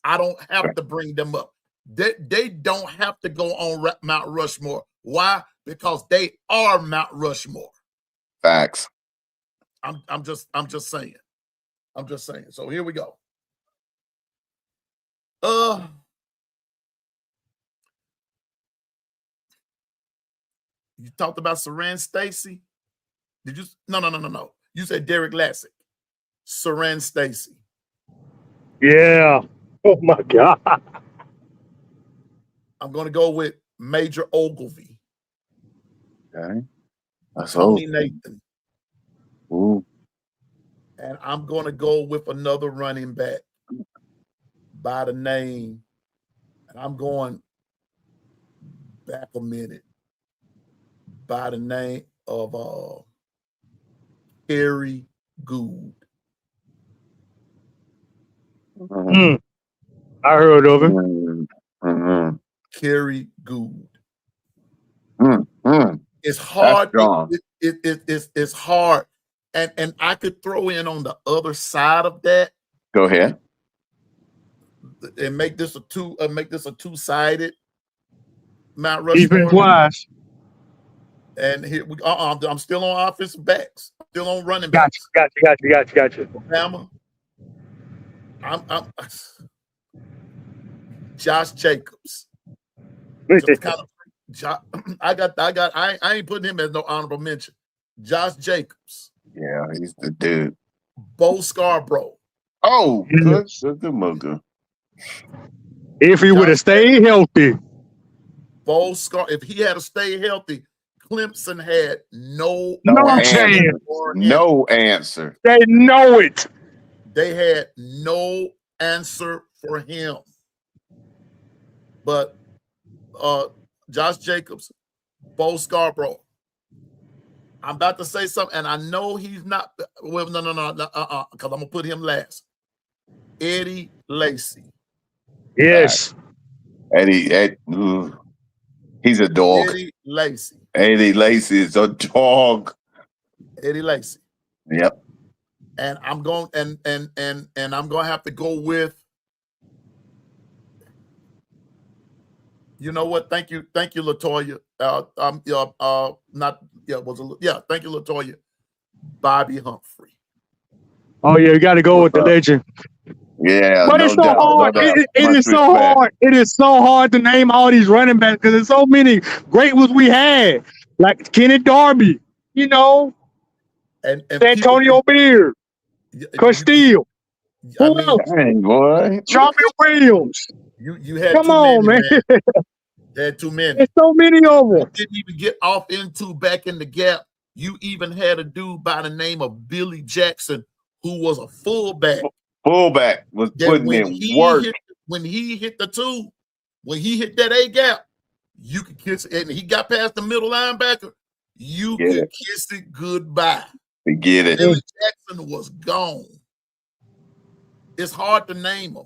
I don't have to bring them up. They don't have to go on Mount Rushmore. Why? Because they are Mount Rushmore. Facts. I'm just saying. I'm just saying. So here we go. You talked about Saran Stacy. Did you? No. You said Derek Lassick. Saran Stacy. Yeah. Oh my God. I'm going to go with Major Ogilvy. Okay. That's Tony old. Nathan. Ooh. And I'm going to go with another running back by the name, and I'm going back a minute, by the name of Harry Gould. I heard of him. Kerry Gould. Mm-hmm. It's hard. It's hard. And I could throw in on the other side of that. Go ahead. And make this a two-sided Mount Rushmore. Defense-wise. And here we I'm still on offensive backs. Still on running backs. Gotcha. Alabama. I'm Josh Jacobs. Just kind of, I ain't putting him as no honorable mention. Josh Jacobs. Yeah, he's the dude. Bo Scarborough. Oh, good mugger. If he would have stayed healthy. If he had to stay healthy, Clemson had no chance. No answer. They know it. They had no answer for him. But Josh Jacobs, Bo Scarborough. I'm about to say something, and I know he's not. Well, no, because I'm gonna put him last. Eddie Lacy. Yes. Eddie, he's a dog. Eddie Lacy is a dog. Eddie Lacy. Yep. And I'm going and I'm gonna have to go with. You know what? Thank you, Latoya. Thank you, Latoya. Bobby Humphrey. Oh yeah, you got to go with the legend. Yeah, but it's so hard. It is so hard. It is so hard to name all these running backs because there's so many great ones we had, like Kenny Darby, and Antonio Beard, Castillo. Who else? Dang, boy. Charlie Williams. You had come on, man. You had too many. There's so many of them. You didn't even get off into back in the gap. You even had a dude by the name of Billy Jackson who was a fullback. Fullback was putting in work. When he hit the two, when he hit that A gap, you could kiss it. And he got past the middle linebacker. You could kiss it goodbye. Forget it. Billy Jackson was gone. It's hard to name them.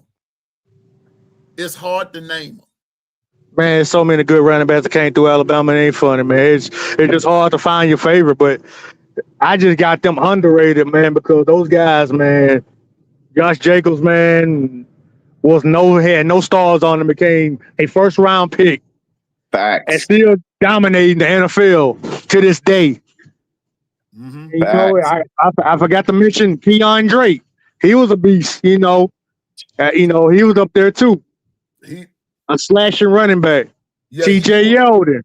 Man, there's so many good running backs that came through Alabama. It ain't funny, man. It's just hard to find your favorite, but I just got them underrated, man, because those guys, man, Josh Jacobs, man, had no stars on him, became a first-round pick. Facts. And still dominating the NFL to this day. Mm-hmm. I forgot to mention Keon Drake. He was a beast, he was up there too. A slashing running back. Yeah, TJ Yeldon.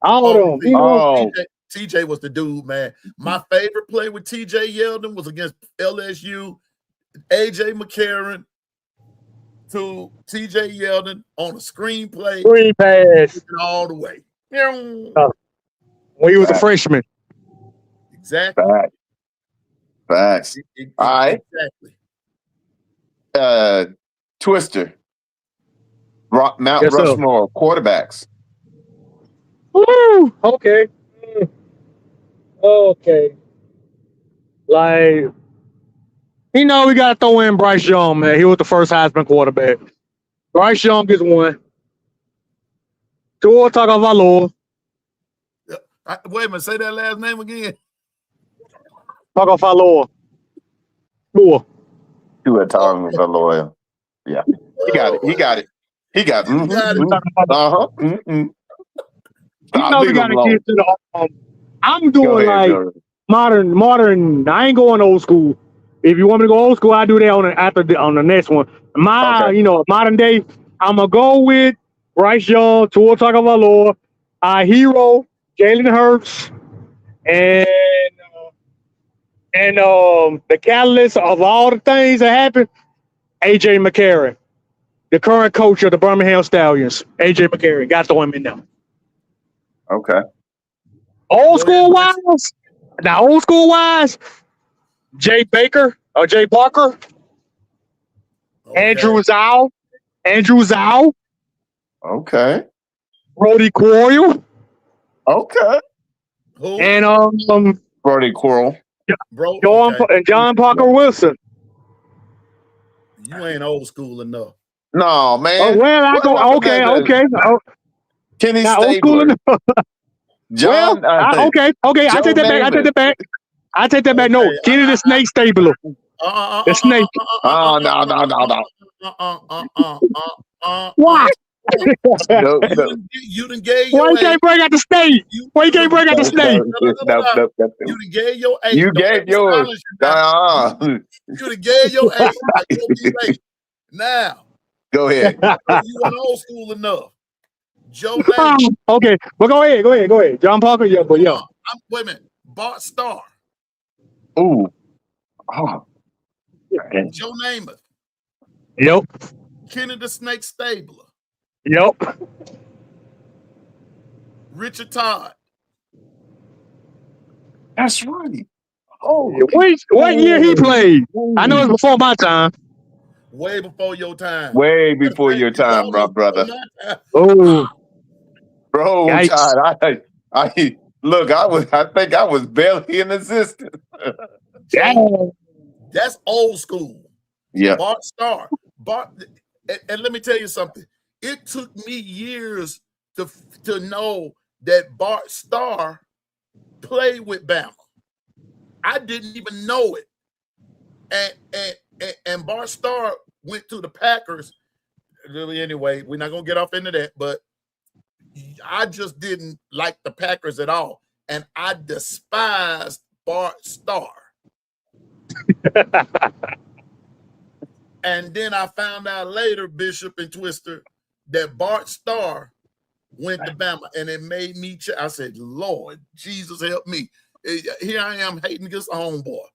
All of them. You know. TJ was the dude, man. My favorite play with TJ Yeldon was against LSU. AJ McCarron to TJ Yeldon on a screen play. Screen pass. All the way. When he was a freshman. Exactly. Facts. All right. Exactly. Twister. Mount Rushmore quarterbacks. Woo! Okay. Okay. Like, we got to throw in Bryce Young, man. He was the first Heisman quarterback. Bryce Young is one. Tua Tagovailoa. Wait a minute. Say that last name again. Tagovailoa. Tua Tagovailoa. Yeah. He got it. He got it. Uh-huh. We got to get to the I'm doing modern. I ain't going old school. If you want me to go old school, I do that on the next one. Modern day, I'm gonna go with Bryce Young, Tua Tagovailoa, our hero, Jalen Hurts, and the catalyst of all the things that happened, AJ McCarron, the current coach of the Birmingham Stallions. AJ McCarron, got to throw him in there. Okay. Old school wise, Jay Baker or Jay Barker, okay. Andrew Zhao. Okay. Brody Quarrel. Okay. Who? And Brody Quarrel. John Parker Wilson. You ain't old school enough. No, man. Oh, well, okay. Kenny Stabler. Old school enough. John. Okay. I take that back. No, Kenny the Snake Stabler. The Snake. No. What? You done gave your Why you can't bring out the snake? Why you can't bring out the snake? No. You done gave your age. You gave yours. You done gave your age. Now. Go ahead. You weren't old school enough. Joe Namath. Okay, well, go ahead. John Parker, yeah. Wait a minute. Bart Starr. Ooh. Oh. Joe Namath. Yep. Kenny the Snake Stabler. Yep. Richard Todd. That's right. Oh, what year he played? I know it's before my time. Way before your time. Way before your time, my brother. Oh, bro, Todd, I think I was barely in existence. That's old school. Yeah. Bart Starr. And let me tell you something. It took me years to know that Bart Starr played with Bama. I didn't even know it. And Bart Starr went to the Packers. Really, anyway, we're not gonna get off into that, but I just didn't like the Packers at all, and I despised Bart Starr. And then I found out later, Bishop and Twister, that Bart Starr went to Bama, and it made me. I said, "Lord Jesus, help me!" Here I am hating this homeboy.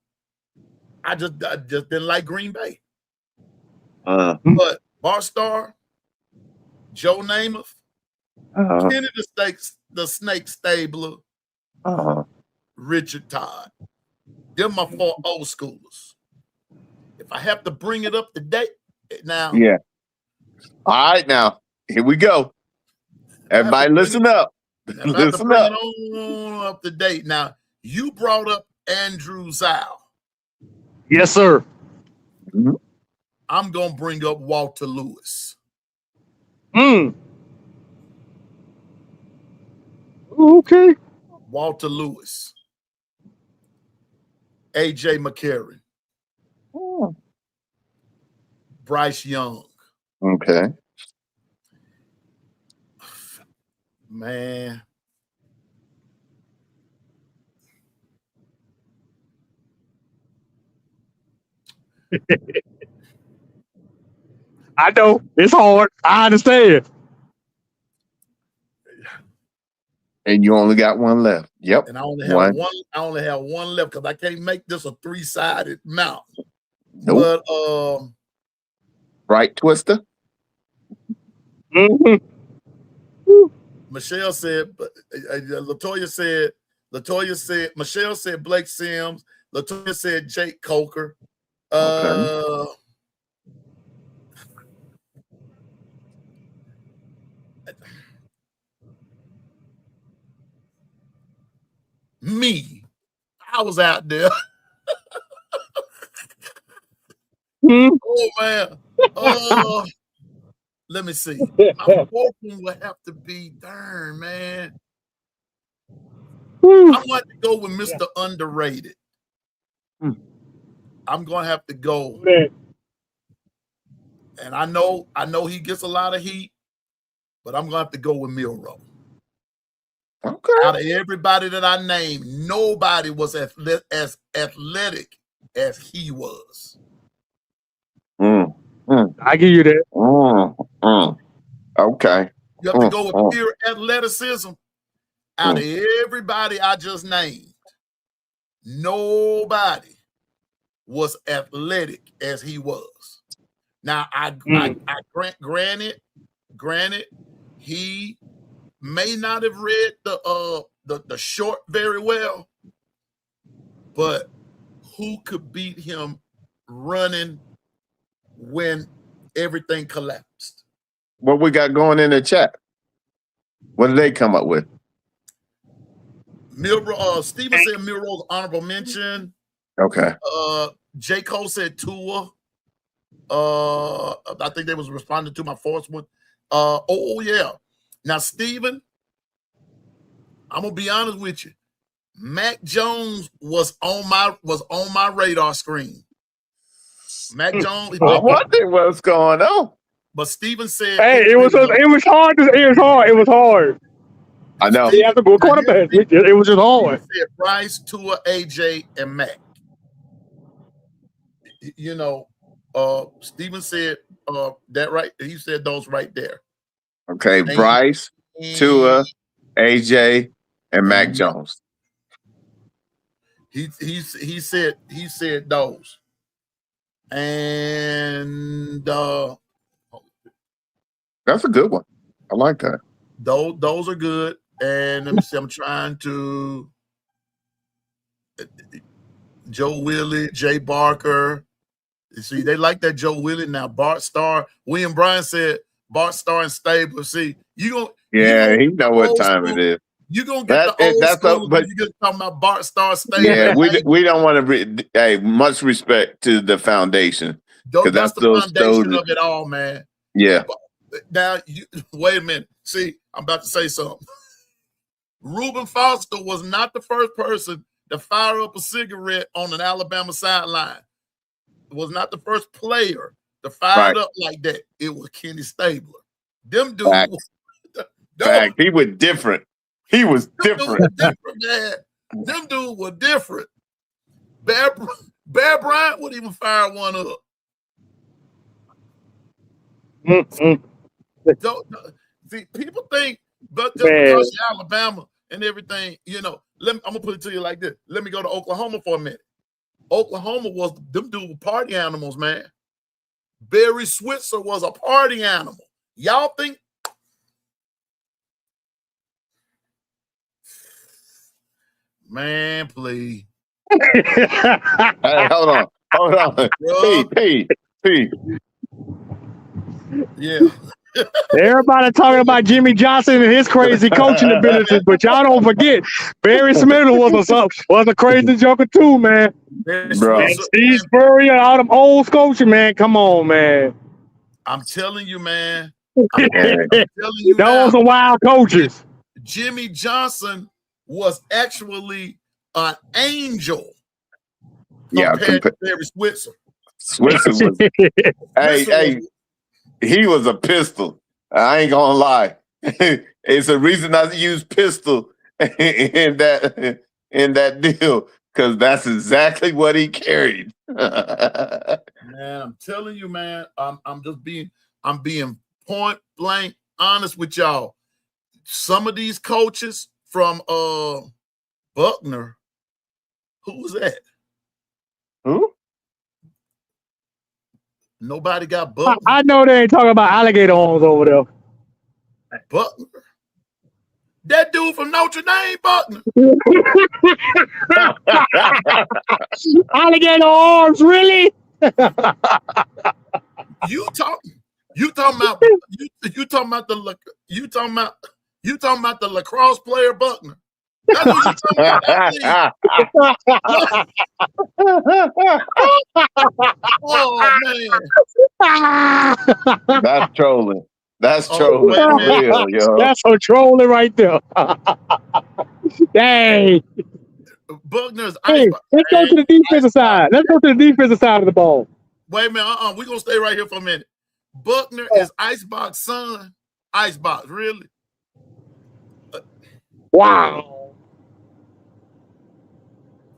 I just didn't like Green Bay. But Bart Starr, Joe Namath, Kenny the Snake Stabler, Richard Todd. They're my 4 old schoolers. If I have to bring it up to date now. Yeah. All right, now here we go. Everybody listen up. Listen up. Bring it on up to date. Now, you brought up Andrew Zhao. Yes, sir. Mm-hmm. I'm going to bring up Walter Lewis. Okay. Walter Lewis. AJ McCarron. Bryce Young. Okay. Man. I know. It's hard. I understand. And you only got one left. Yep. And I only have one. I only have one left because I can't make this a 3-sided mount. Nope. But right twister. Mm-hmm. Michelle said, Latoya said, Michelle said Blake Sims. Latoya said Jake Coker. Okay. Me, I was out there. Oh man. Let me see. My fourth one would have to be darn man. I'm going to go with Mr. Underrated. I'm going to have to go. And I know he gets a lot of heat, but I'm going to have to go with Milroe. Okay. Out of everybody that I named, nobody was as athletic as he was. I give you that. Okay. You have to go with pure athleticism. Out of everybody I just named, nobody was athletic as he was. Now, I granted, he may not have read the short very well, but who could beat him running when everything collapsed? What we got going in the chat? What did they come up with? Steven said Milroe's honorable mention. Okay. J. Cole said Tua. I think they was responding to my fourth one. Yeah. Now, Steven, I'm gonna be honest with you. Mac Jones was on my radar screen. Mac Jones. I wonder what's going on. But Steven said, "Hey, it was hard. It was hard. I know. He had to go quarterback. It was just hard." Steven said Bryce, Tua, AJ, and Mac. You know, Steven said that right. He said those right there. Okay, Bryce, Tua, AJ, and Mac Jones. He said those. And that's a good one. I like that. Those are good. And let me see, I'm trying to Joe Willie, Jay Barker. You see, they like that Joe Willie now. Bart Starr. William Bryan said Bart Starr and Stabler. See, he know what time it is. You're gonna get the old school, but you're just talking about Bart Starr, Stabler. Yeah, we don't want to. Hey, much respect to the foundation. That's the foundation of it all, man. Yeah. Now, wait a minute. See, I'm about to say something. Reuben Foster was not the first person to fire up a cigarette on an Alabama sideline. It was not the first player to fire it up like that. It was Kenny Stabler. Them dudes. Fact. He was different. He was different. Man. Them dudes were different. Bear Bryant would even fire one up. See, people think, but just because you're Alabama and everything, I'm gonna put it to you like this. Let me go to Oklahoma for a minute. Oklahoma them dudes were party animals, man. Barry Switzer was a party animal. Y'all think? Man, please. Hey, hold on. Hey. Yeah. Everybody talking about Jimmy Johnson and his crazy coaching abilities, but y'all don't forget Barry Smith was a crazy joker too, man. Bro. And Steve Spurrier and all them old coaching, man. Come on, man. I'm telling you, man. Those are wild coaches. Jimmy Johnson was actually an angel compared to Barry Switzer. Switzer was he was a pistol. I ain't gonna lie. It's a reason I use pistol in that deal, because that's exactly what he carried. Man, I'm telling you, man. I'm being point blank honest with y'all. Some of these coaches from Buckner. Who was that? Who? Nobody got Buckner. I know they ain't talking about alligator arms over there. Buckner. That dude from Notre Dame, Buckner. Alligator arms, really? You talking about the lacrosse player Buckner. That's what you talking about. Oh man. That's trolling. That's trolling for real, yo. That's some trolling right there. Dang. Buckner's Hey, let's go to the defensive side. Let's go to the defensive side of the ball. Wait a minute. We're gonna stay right here for a minute. Buckner is Icebox son. Icebox, really? Wow.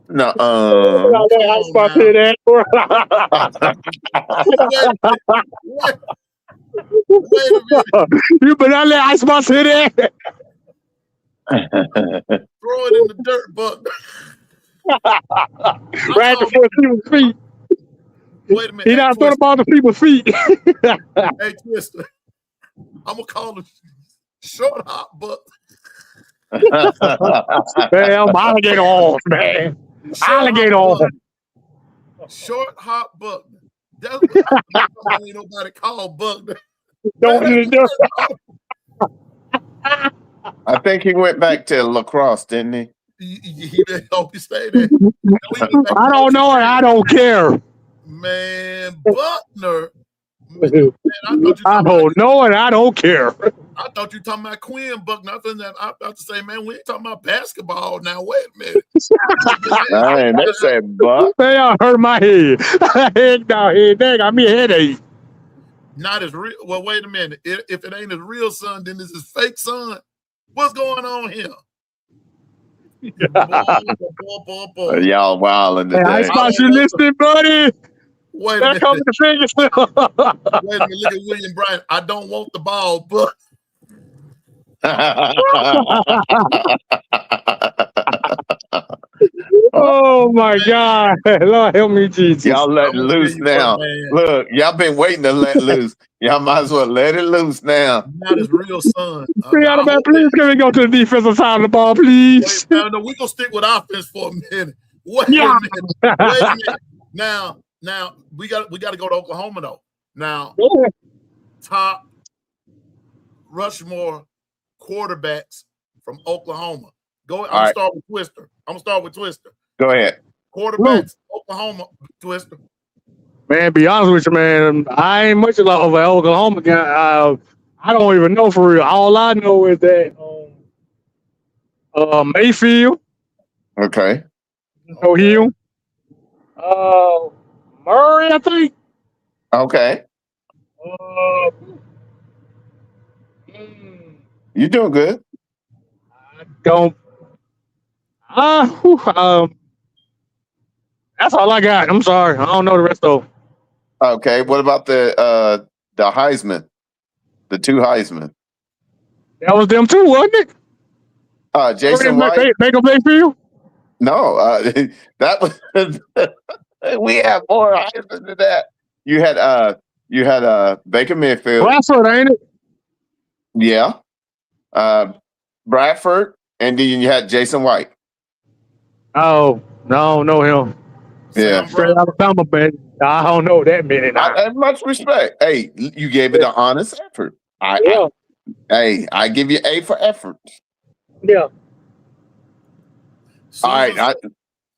No, Icebox hit that. Wait a minute. You better not let Icebox hit it. Throw it in the dirt, Buckner. Right before people's feet. Wait a minute. He not throwing the ball to people's feet. Hey, Twister. I'm gonna call him short hop, Buck. Man, alligator arms, man. Alligator arms. Short hop Buckner. That's what ain't nobody called Buckner. Don't need to do. I think he went back to lacrosse, didn't he? He hope he stayed there. I don't know and I don't care. Man, Buckner. Man, I don't know and I don't care. I thought you were talking about Quinn Buckner. I was about to say, man, we ain't talking about basketball now. Wait a minute. Man, they said Buck. Man, y'all hurt my head. Head down here. They got me a headache. Not his real. Well, wait a minute. If it ain't his real son, then it's his fake son. What's going on here? Boy. Y'all wilding today. Hey, Icebox, you listening, buddy? Wait a minute. The fingers. Wait a minute. Look at William Bryant. I don't want the ball, but. Oh my God. Lord help me, Jesus. Y'all letting loose now. Look, y'all been waiting to let loose. Y'all might as well let it loose now. Not his real son. Please can we go to the defensive side of the ball, please? Wait, no, we're gonna stick with offense for a minute. Wait a minute. Now we got to go to Oklahoma though. Now, top Rushmore quarterbacks from Oklahoma. I'm gonna start with Twister. Go ahead. Quarterbacks, Oklahoma, Twister. Man, be honest with you, man. I ain't much of an Oklahoma guy. I don't even know for real. All I know is that Mayfield. Okay. Hill. Murray, I think. Okay. You doing good. I don't. That's all I got. I'm sorry. I don't know the rest of them. Okay. What about the Heisman? The two Heisman. That was them too, wasn't it? Jason White. Baker Mayfield? No, that was we have more Heisman than that. You had Baker Mayfield. Bradford, ain't it? Yeah. Bradford, and then you had Jason White. Oh, no, know him. Yeah. Straight Alabama, man. I don't know that many. Much respect. Hey, you gave it an honest effort. I give you A for effort. Yeah. All right.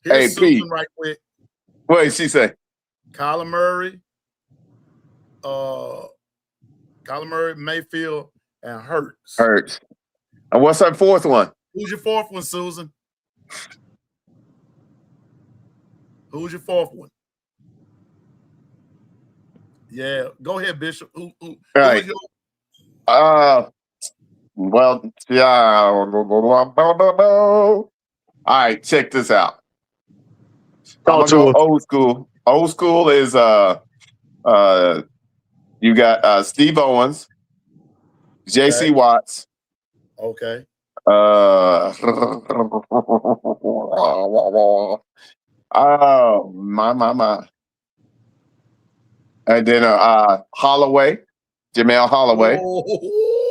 Hey, Pete. Right quick. What did she say? Kyler Murray, Mayfield, and Hurts. And what's that fourth one? Who's your fourth one, Susan? Who's your fourth one? Yeah, go ahead, Bishop. Who right. Well, yeah. All right, check this out. I'm gonna go old school. Old school is you got Steve Owens, J.C. Watts. Okay. Oh, my. And then Holloway, Jamel Holloway.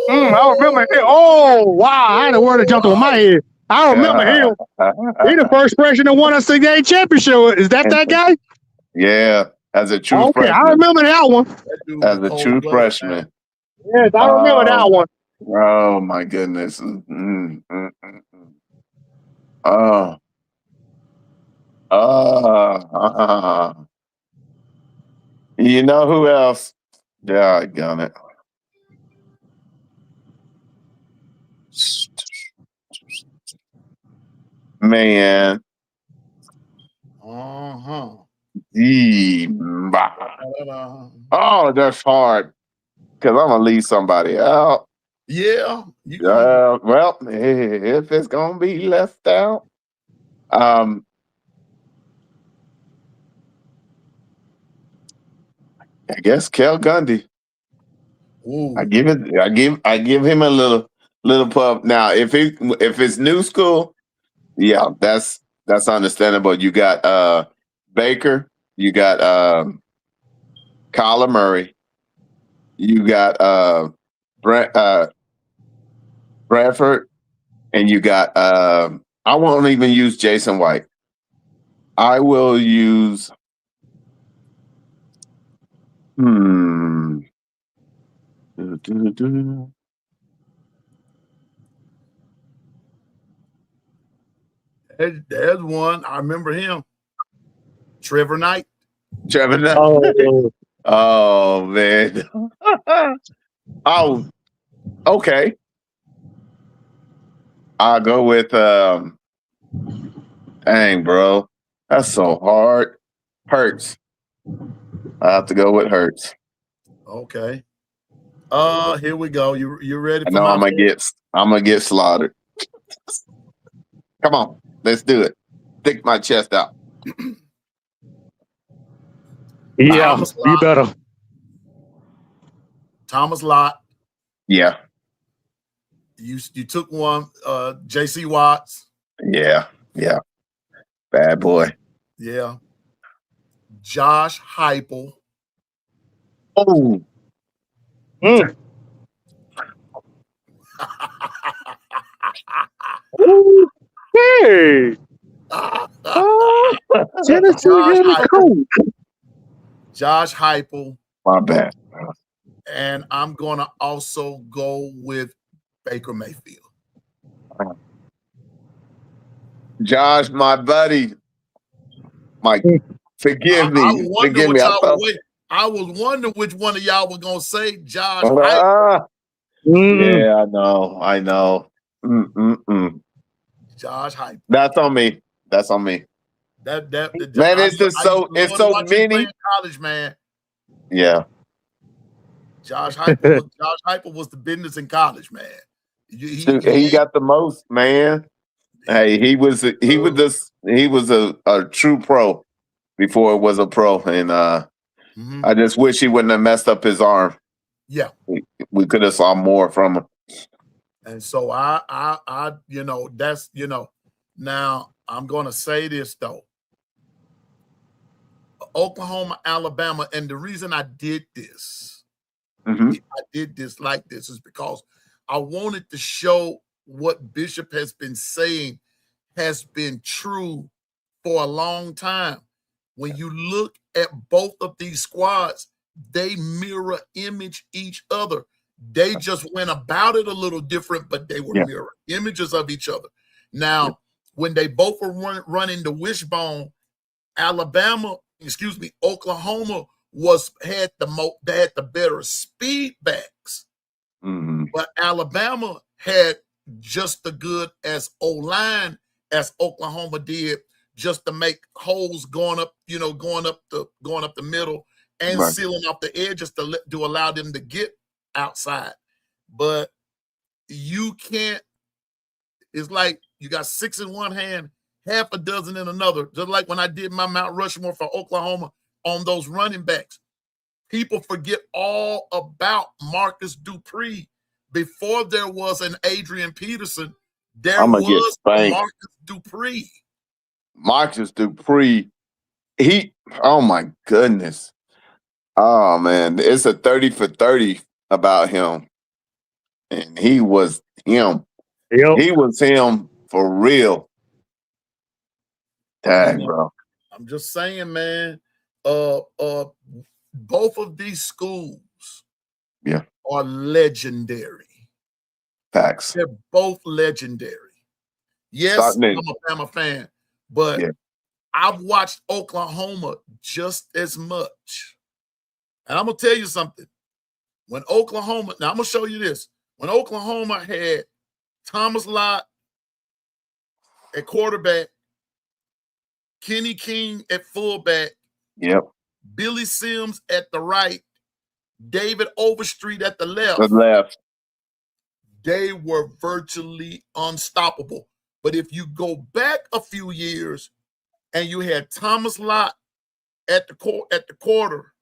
I remember him. Oh, wow. I had a word that jumped on my head. I remember him. He the first person that won a 6A championship. Is that guy? Yeah, as a true freshman. I remember that one. As a true freshman. Yes, I remember that one. Oh, my goodness. Oh. You know who else? Yeah, I got it. Man. Oh, that's hard. Because I'm going to leave somebody out. Yeah. Well, if it's going to be left out. I guess Kel Gundy. Ooh. I give him a little pub. Now, if it's new school, yeah, that's understandable. You got Baker, you got Kyler Murray, you got Bradford, and you got I won't even use Jason White. I will use There's one. I remember him. Trevor Knight. Oh man. Oh, okay. I'll go with dang, bro. That's so hard. Hurts. I have to go with Hurts. Okay. Here we go. You ready for I'm gonna get slaughtered. Come on, let's do it. Stick my chest out. Yeah, you better. Thomas Lott. Yeah. You took one, J.C. Watts. Yeah. Bad boy. Yeah. Josh Heupel. Oh. Hey. Josh Heupel. My bad. And I'm going to also go with Baker Mayfield. Josh, my buddy. Mike, forgive me. I was wondering which one of y'all were going to say Josh Heupel. Yeah, I know. Josh Heupel. That's on me. Man, it's so many. College, man. Yeah. Josh Heupel was the business in college, man. He got the most, man. Hey, he was a true pro before it was a pro, and I just wish he wouldn't have messed up his arm. Yeah, we could have saw more from him. And so I that's now I'm going to say this though. Oklahoma, Alabama, and the reason I did this, I did this like this is because I wanted to show what Bishop has been saying has been true for a long time. When you look at both of these squads, they mirror image each other. They just went about it a little different, but they were mirror images of each other. Now, when they both were running the wishbone, Oklahoma had the better speed backs, but Alabama had just as good as O-line as Oklahoma did, just to make holes going up the middle and sealing off the edges to allow them to get outside. But you can't. It's like you got 6 in one hand, half a dozen in another. Just like when I did my Mount Rushmore for Oklahoma on those running backs. People forget all about Marcus Dupree. Before there was an Adrian Peterson, There I'm gonna get was spanked. Marcus Dupree. Marcus Dupree. Oh my goodness. Oh man, it's a 30 for 30 about him. And he was him. Yep. He was him for real. Dang, bro. I'm just saying, man. Both of these schools are legendary. Facts. They're both legendary. Yes, I'm a Bama fan, but I've watched Oklahoma just as much. And I'm gonna tell you something. When Oklahoma, now I'm gonna show you this. When Oklahoma had Thomas Lott at quarterback, Kenny King at fullback, Billy Sims at the right, David Overstreet at the left. They were virtually unstoppable. But if you go back a few years and you had Thomas Lott at the quarter,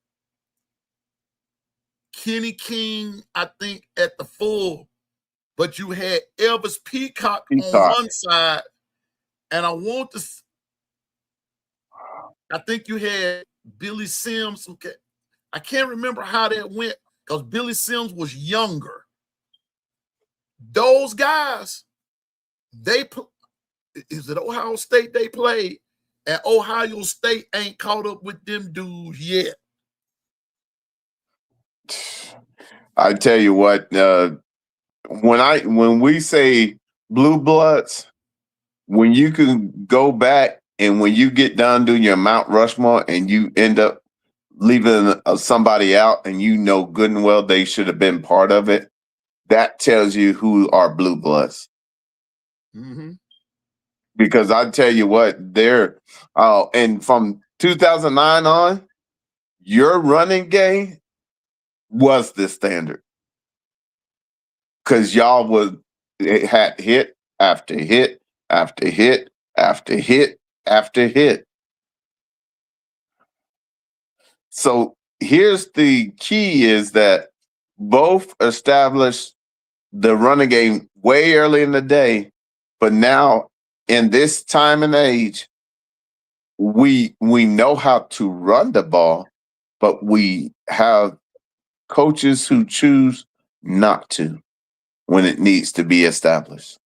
Kenny King, I think, at the full, but you had Elvis Peacock on one side, and I think you had Billy Sims. Okay, I can't remember how that went because Billy Sims was younger. Those guys, is it Ohio State they played? And Ohio State ain't caught up with them dudes yet. I tell you what, when we say blue bloods, when you can go back and when you get done doing your Mount Rushmore and you end up leaving somebody out and you know good and well they should have been part of it, that tells you who are blue bloods. Mm-hmm. Because I tell you what, and from 2009 on, your running game was the standard. Because it had hit after hit after hit after hit after hit. So here's the key is that both established the running game way early in the day, but now in this time and age, we know how to run the ball, but we have coaches who choose not to when it needs to be established.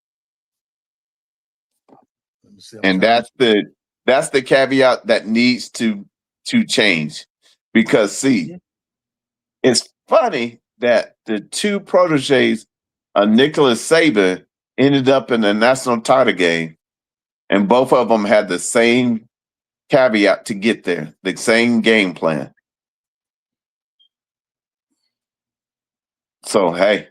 And that's the caveat that needs to change. Because see, it's funny that the two proteges of Nicholas Saban ended up in the national title game, and both of them had the same caveat to get there, the same game plan. So hey,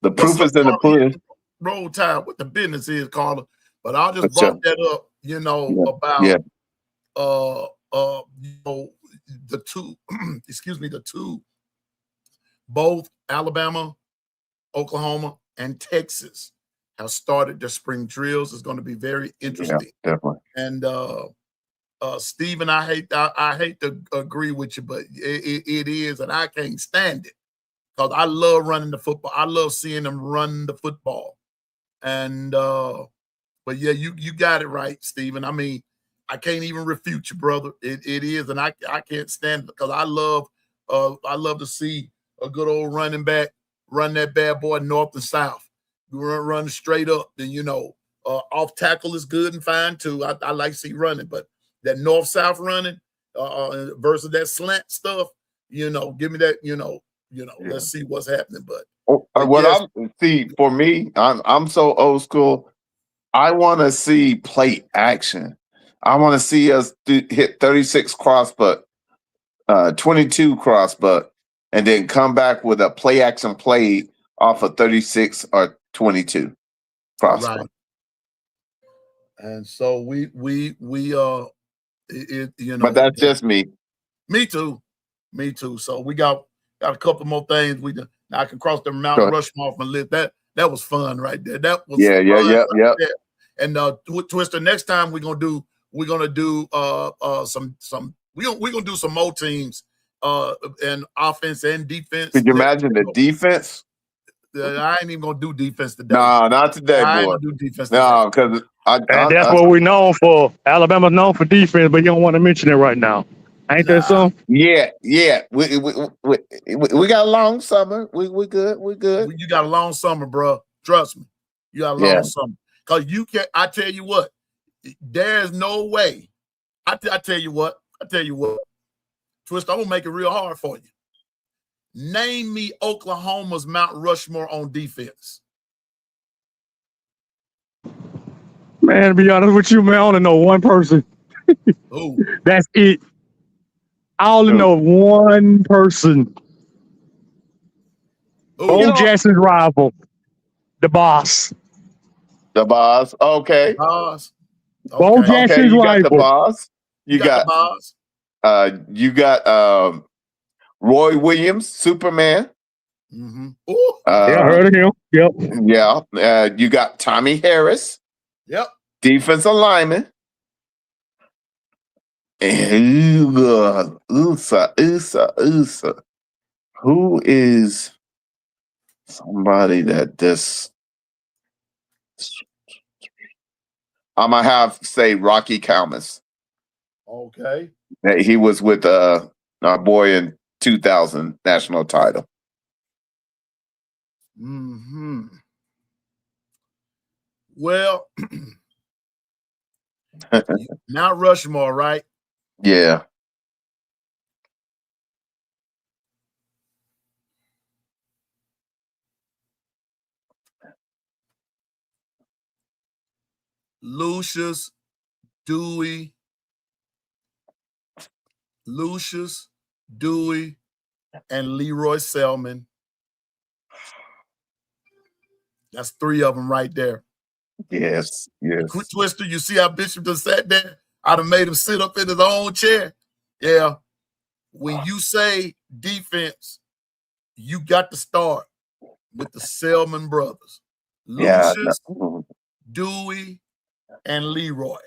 the proof is in the pudding. Roll Tide, what the business is, Carla. But I just brought that up, about the two, the two, both Alabama, Oklahoma, and Texas have started their spring drills. It's going to be very interesting. Yeah, definitely. And Stephen, I hate to agree with you, but it is, and I can't stand it because I love running the football. I love seeing them run the football. And but yeah, you got it right, Stephen. I mean, I can't even refute you, brother. It is, and I can't stand it because I love to see a good old running back run that bad boy north and south. You run straight up, then off tackle is good and fine too. I like to see running, but that north south running versus that slant stuff, give me that, let's see what's happening. But for me, I'm so old school. I want to see play action. I want to see us hit 36 crossbutt, 22 crossbutt, and then come back with a play action play off of 36 or 22 crossbutt. Right. And so we but that's just me. Me too. So we got a couple more things. Now I can cross the Mount Rushmore off my list. That was fun right there. That was fun right there. And Twister, next time we're gonna do some more teams and offense and defense. Could you imagine the defense? I ain't even gonna do defense today. No, not today, I ain't boy. gonna do defense today. No, because And that's what we're known for. Alabama's known for defense, but you don't want to mention it right now. Ain't that something? Yeah. We got a long summer. We good. We good. You got a long summer, bro. Trust me. You got a long summer. Because you can't, I tell you what, there's no way. I tell you what. Twist, I'm gonna make it real hard for you. Name me Oklahoma's Mount Rushmore on defense. Man, to be honest with you, man, I only know one person. Oh, That's it. I only know one person. Bo Jackson's rival, the boss. The boss. Okay. Boss. Bo Jackson's you rival. got the boss. You got the boss. You got Roy Williams, Superman. Mm-hmm. Yeah, I heard of him. Yep. Yeah. You got Tommy Harris. Yep. Defensive lineman. And Usa. Who is somebody that this? I'm gonna have to say Rocky Kalmus. Okay. He was with our boy in 2000 national title. Mm-hmm. Well, Mount Rushmore, right? Yeah. Lucius, Dewey, and Leroy Selman. That's three of them right there. Yes. Twister, you see how Bishop just sat there? I'd have made him sit up in his own chair. Yeah. When you say defense, you got to start with the Selman brothers. Lucius, Dewey, and Leroy.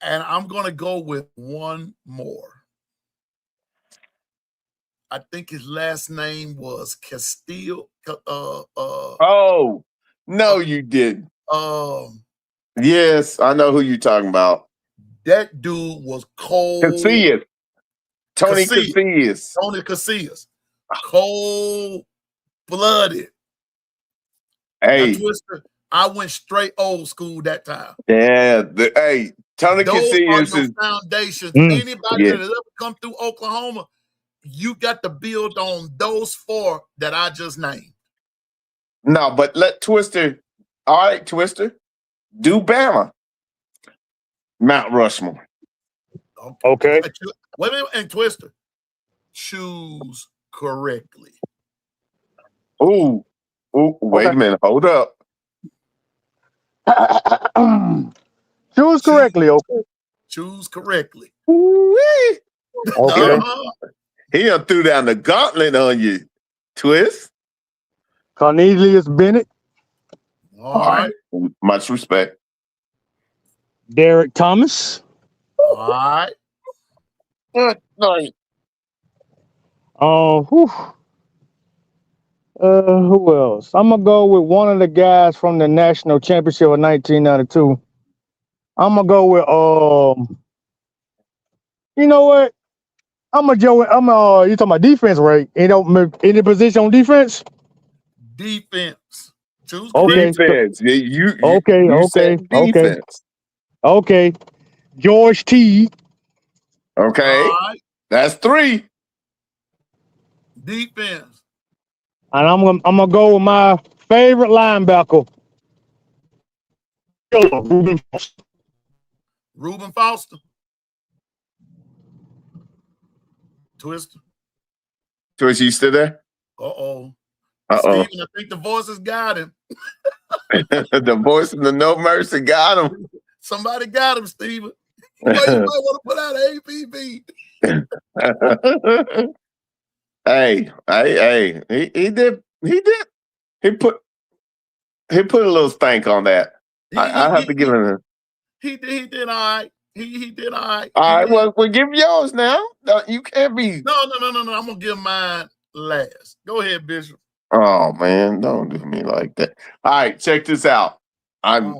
And I'm going to go with one more. I think his last name was Castile. Oh, no, you didn't. Yes, I know who you're talking about. That dude was cold. Casillas. Tony Casillas. Tony Casillas. Cold-blooded. Hey. Now, Twister, I went straight old school that time. Yeah. Tony Casillas is foundations. Anybody that has ever come through Oklahoma, you got to build on those four that I just named. No, but let Twister. All right, Twister. Do Bama. Mount Rushmore. Okay. Wait a minute, and Twister. Choose correctly. Ooh, wait a minute. Hold up. Choose correctly, okay. Choose correctly. Okay. He done threw down the gauntlet on you, Twist. Cornelius Bennett. All right. Much respect. Derek Thomas. All right. Who else? I'm gonna go with one of the guys from the national championship of 1992. I'm gonna go with you know what? You talking about defense, right? Any position on defense? Defense. Choose okay. Defense. You Okay. Defense. Okay. George T. Okay. All right. That's three. Defense. And I'm gonna go with my favorite linebacker. Reuben Foster. Twister. Twist, you still there? Uh-oh. Uh-oh. Steven, I think the voices got him. The voice of the No Mercy got him. Somebody got him, Steven. You might want to put out an APB. Hey, he did. He put a little stank on that. I have to give him. He did all right. He did all right. All right, well, give yours now. No, you can't be. No. I'm gonna give mine. last. Go ahead, Bishop. Oh man, don't do me like that. All right, check this out. I'm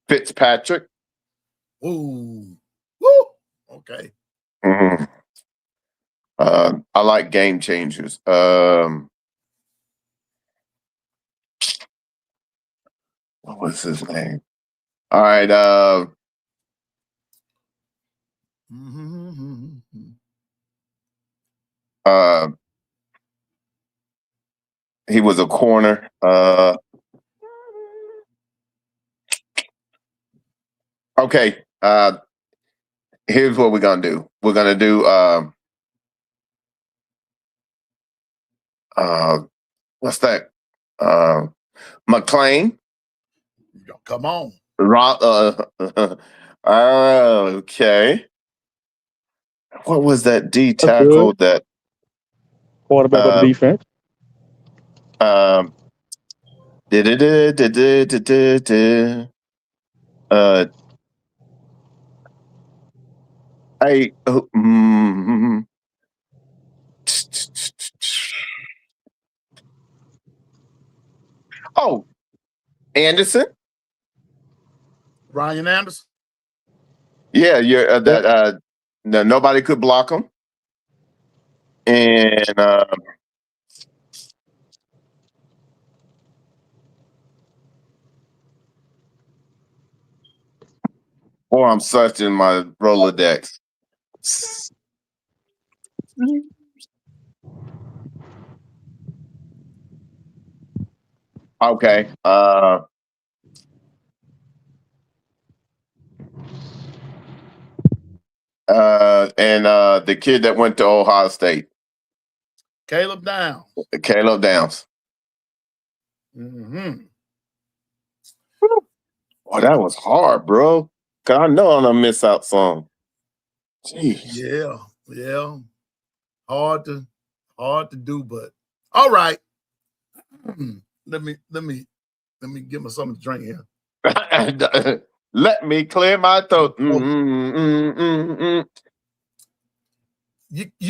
Fitzpatrick. Ooh. Woo. Okay. Mm-hmm. I like game changers. What was his name? All right. He was a corner. Okay. Here's what we're gonna do. We're gonna do what's that? McLean. Come on. Okay. What was that D tackle that quarterback on the defense? Hey, oh, Anderson. Ryan Anderson. Yeah, you're that. No, nobody could block him, and or I'm searching my Rolodex. Okay. And the kid that went to Ohio State, Caleb Downs. Caleb Downs. Mm-hmm. Oh, that was hard, bro. Cause I know I'm gonna miss out some. Jeez. Yeah. Hard to do, but all right. Let me get me something to drink here. Let me clear my throat. You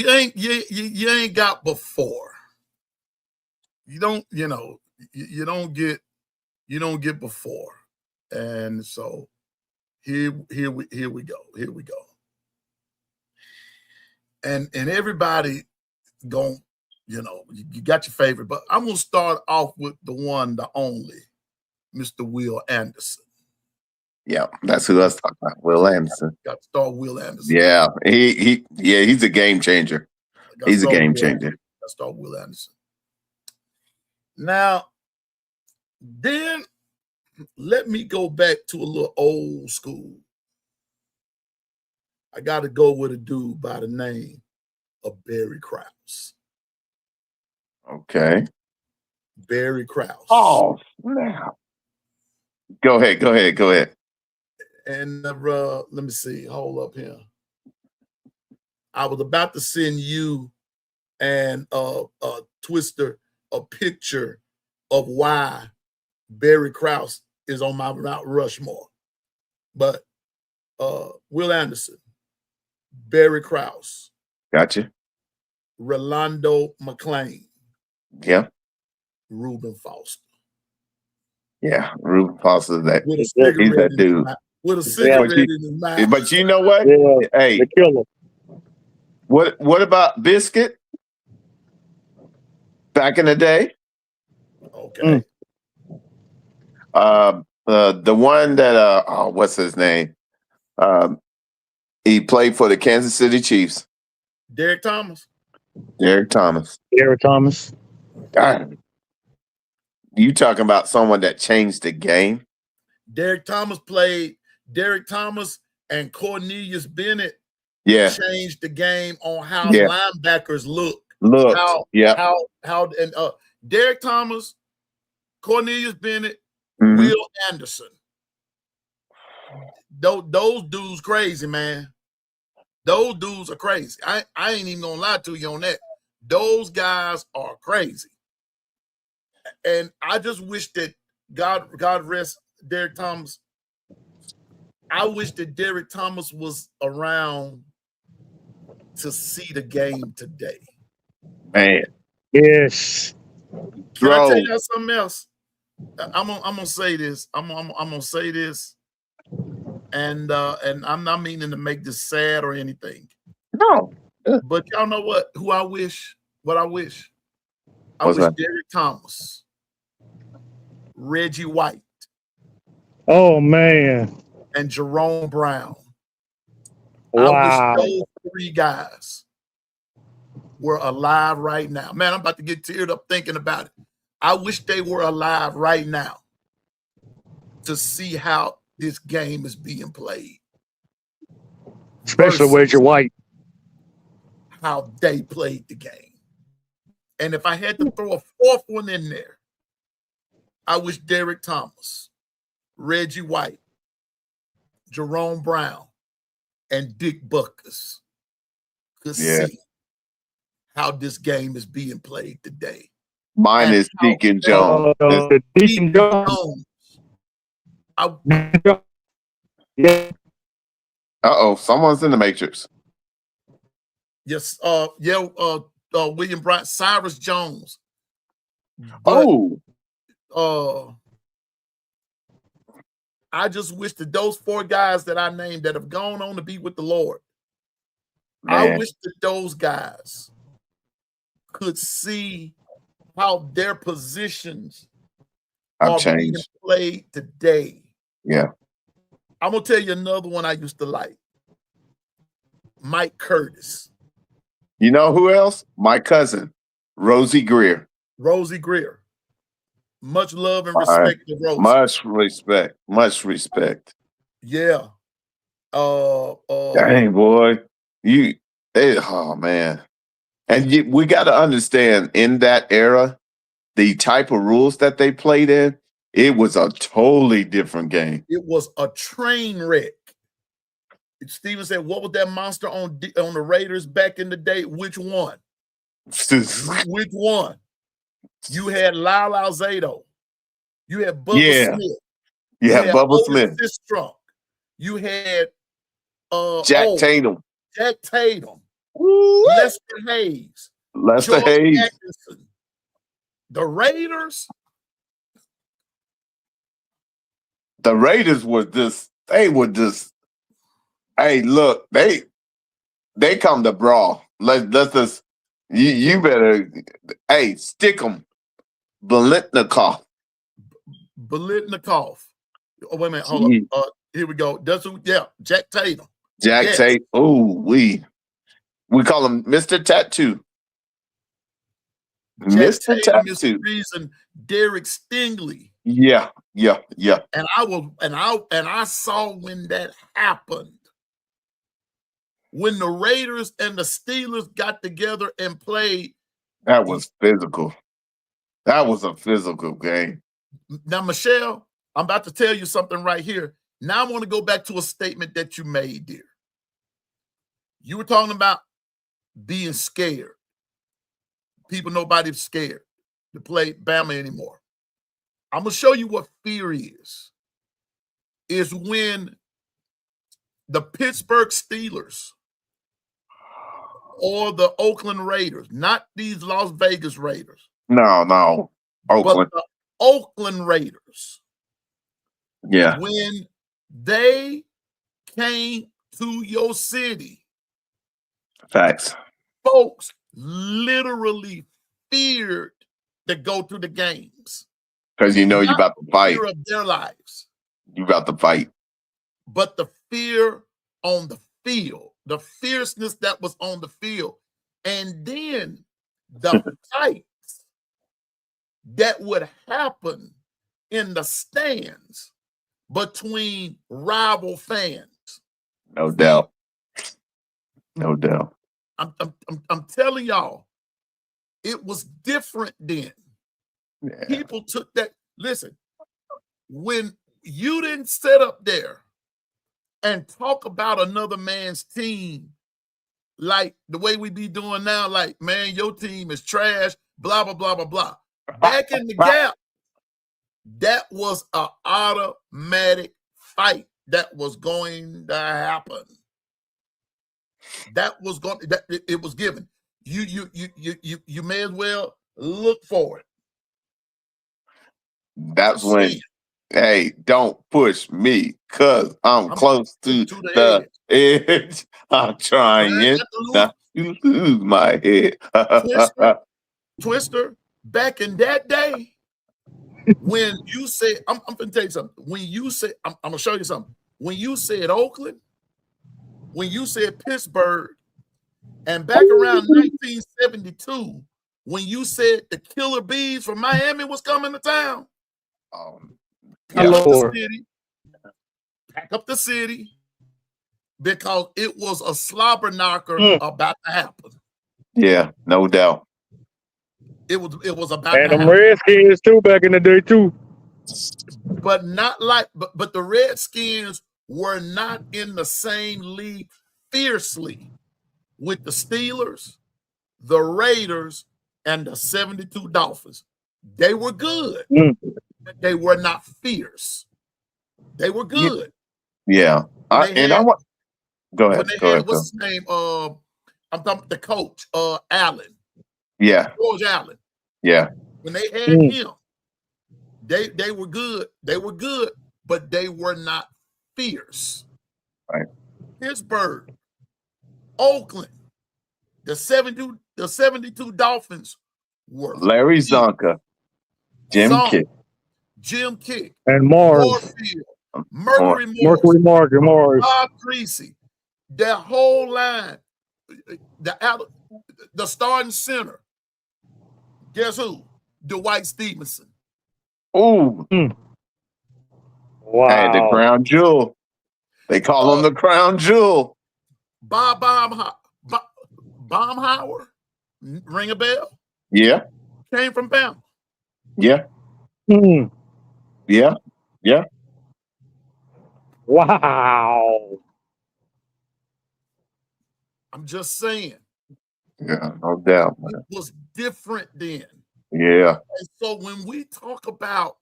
ain't got before. You don't get before. And so here we go. And everybody you got your favorite, but I'm gonna start off with the one, the only, Mr. Will Anderson. Yeah, that's who I was talking about. Will Anderson. Got to start Will Anderson. Yeah, he's a game changer. He's a game changer. Got to start Will Anderson. Now, then let me go back to a little old school. I got to go with a dude by the name of Barry Krause. Okay. Barry Krause. Oh, snap. Go ahead. And let me see. Hold up here. I was about to send you and Twister a picture of why Barry Krause is on my Mount Rushmore. But Will Anderson, Barry Krause. Gotcha. Rolando McClain. Yeah. Reuben Foster. Yeah, Reuben Foster. With a cigarette he's that dude. With a cigarette in his mouth. But you know what? Yeah, hey, the killer. What about Biscuit? Back in the day? Okay. The one that what's his name? He played for the Kansas City Chiefs. Derek Thomas. God. You talking about someone that changed the game? Derek Thomas and Cornelius Bennett changed the game on how linebackers look. And Derek Thomas, Cornelius Bennett, Will Anderson. Those dudes crazy, man. Those dudes are crazy. I ain't even gonna lie to you on that. Those guys are crazy. And I just wish that God rest Derek Thomas. I wish that Derek Thomas was around to see the game today. Man. Yes. Can I tell you something else? I'm gonna say this. I'm gonna say this, and I'm not meaning to make this sad or anything. No. But y'all know what? Who I wish? What I wish? I What's wish that? Derek Thomas, Reggie White, Oh man. and Jerome Brown. Wow. I wish those 3 guys were alive right now. Man, I'm about to get teared up thinking about it. I wish they were alive right now to see how this game is being played. Especially Reggie White. How they played the game. And if I had to throw a 4th one in there, I wish Derek Thomas, Reggie White, Jerome Brown, and Dick Buckus could see how this game is being played today. Mine is Deacon Jones. Deacon Jones. Yeah. Someone's in the Matrix. Yes, William Bryant, Cyrus Jones. But, I just wish that those 4 guys that I named that have gone on to be with the Lord, I wish that those guys could see how their positions are being played today. Yeah. I'm going to tell you another one I used to like. Mike Curtis. You know who else? My cousin, Rosie Greer. Rosie Greer. Much love and respect to Rosie. Much respect. Much respect. Yeah. Dang, boy. Oh, man. And we got to understand, in that era, the type of rules that they played in, it was a totally different game. It was a train wreck. Steven said, what was that monster on the Raiders back in the day? Which one? Which one? You had Lyle Alzado. You had Bubba Smith. You had Bubba Smith. Sistrunk. You had Jack Tatum. Jack Tatum. Lester Hayes. Lester Hayes. Atkinson. The Raiders. The Raiders were just, hey, look, they come to brawl. Let's just, you better, hey, stick them. Biletnikoff. Oh, wait a minute, hold up. Here we go. Jack Tatum. Jack Tatum. Oh, we call him Mr. Tattoo. Mr. Tatum is the reason Derek Stingley. Yeah. And I saw when that happened. When the Raiders and the Steelers got together and played. That was physical. That was a physical game. Now, Michelle, I'm about to tell you something right here. Now I want to go back to a statement that you made, dear. You were talking about being scared. Nobody's scared to play Bama anymore. I'm going to show you what fear is. Is when the Pittsburgh Steelers or the Oakland Raiders, not these Las Vegas Raiders. No. Oakland. But the Oakland Raiders. Yeah. When they came to your city. Facts. Folks literally feared to go to the games. Because you know you're about to fight. Fear of their lives. You're about to fight. But the fear on the field, the fierceness that was on the field, and then the fights that would happen in the stands between rival fans. No doubt. I'm telling y'all, it was different then. Yeah. People took that. Listen, when you didn't sit up there and talk about another man's team like the way we be doing now, like, man, your team is trash, blah, blah, blah, blah, blah. Back in the gap, that was an automatic fight that was going to happen. That was going. That it was given. You may as well look for it. That's when. Hey, don't push me, cause I'm close to the edge. I'm trying not to lose my head. Twister, back in that day, when you said, I'm gonna tell you something. When you said, I'm gonna show you something. When you said Oakland, when you said Pittsburgh, and back around 1972, when you said the Killer Bees from Miami was coming to town, pack up the city, because it was a slobber knocker about to happen. Yeah, no doubt. It was about to happen. And them Redskins too back in the day too. But not like, but the Redskins were not in the same league fiercely with the Steelers, the Raiders, and the 72 Dolphins. They were good. But they were not fierce. They were good. Yeah. Go ahead. What's his name? I'm talking about the coach, Allen. Yeah. George Allen. Yeah. When they had him, they were good. They were good, but they were not fierce. Right. Pittsburgh, Oakland, the 72 Dolphins were Larry Zonka, Jim Kick, and Morris. Mercury Morris. Bob Creasy, that whole line, the starting center. Guess who? Dwight Stevenson. Ooh. Wow. Hey, the crown jewel. They call him the crown jewel. Bob Baumhauer. Ring a bell? Yeah. Came from Bama. Yeah. Yeah. Yeah. Wow. I'm just saying. Yeah, no doubt. It was different then. Yeah. And so when we talk about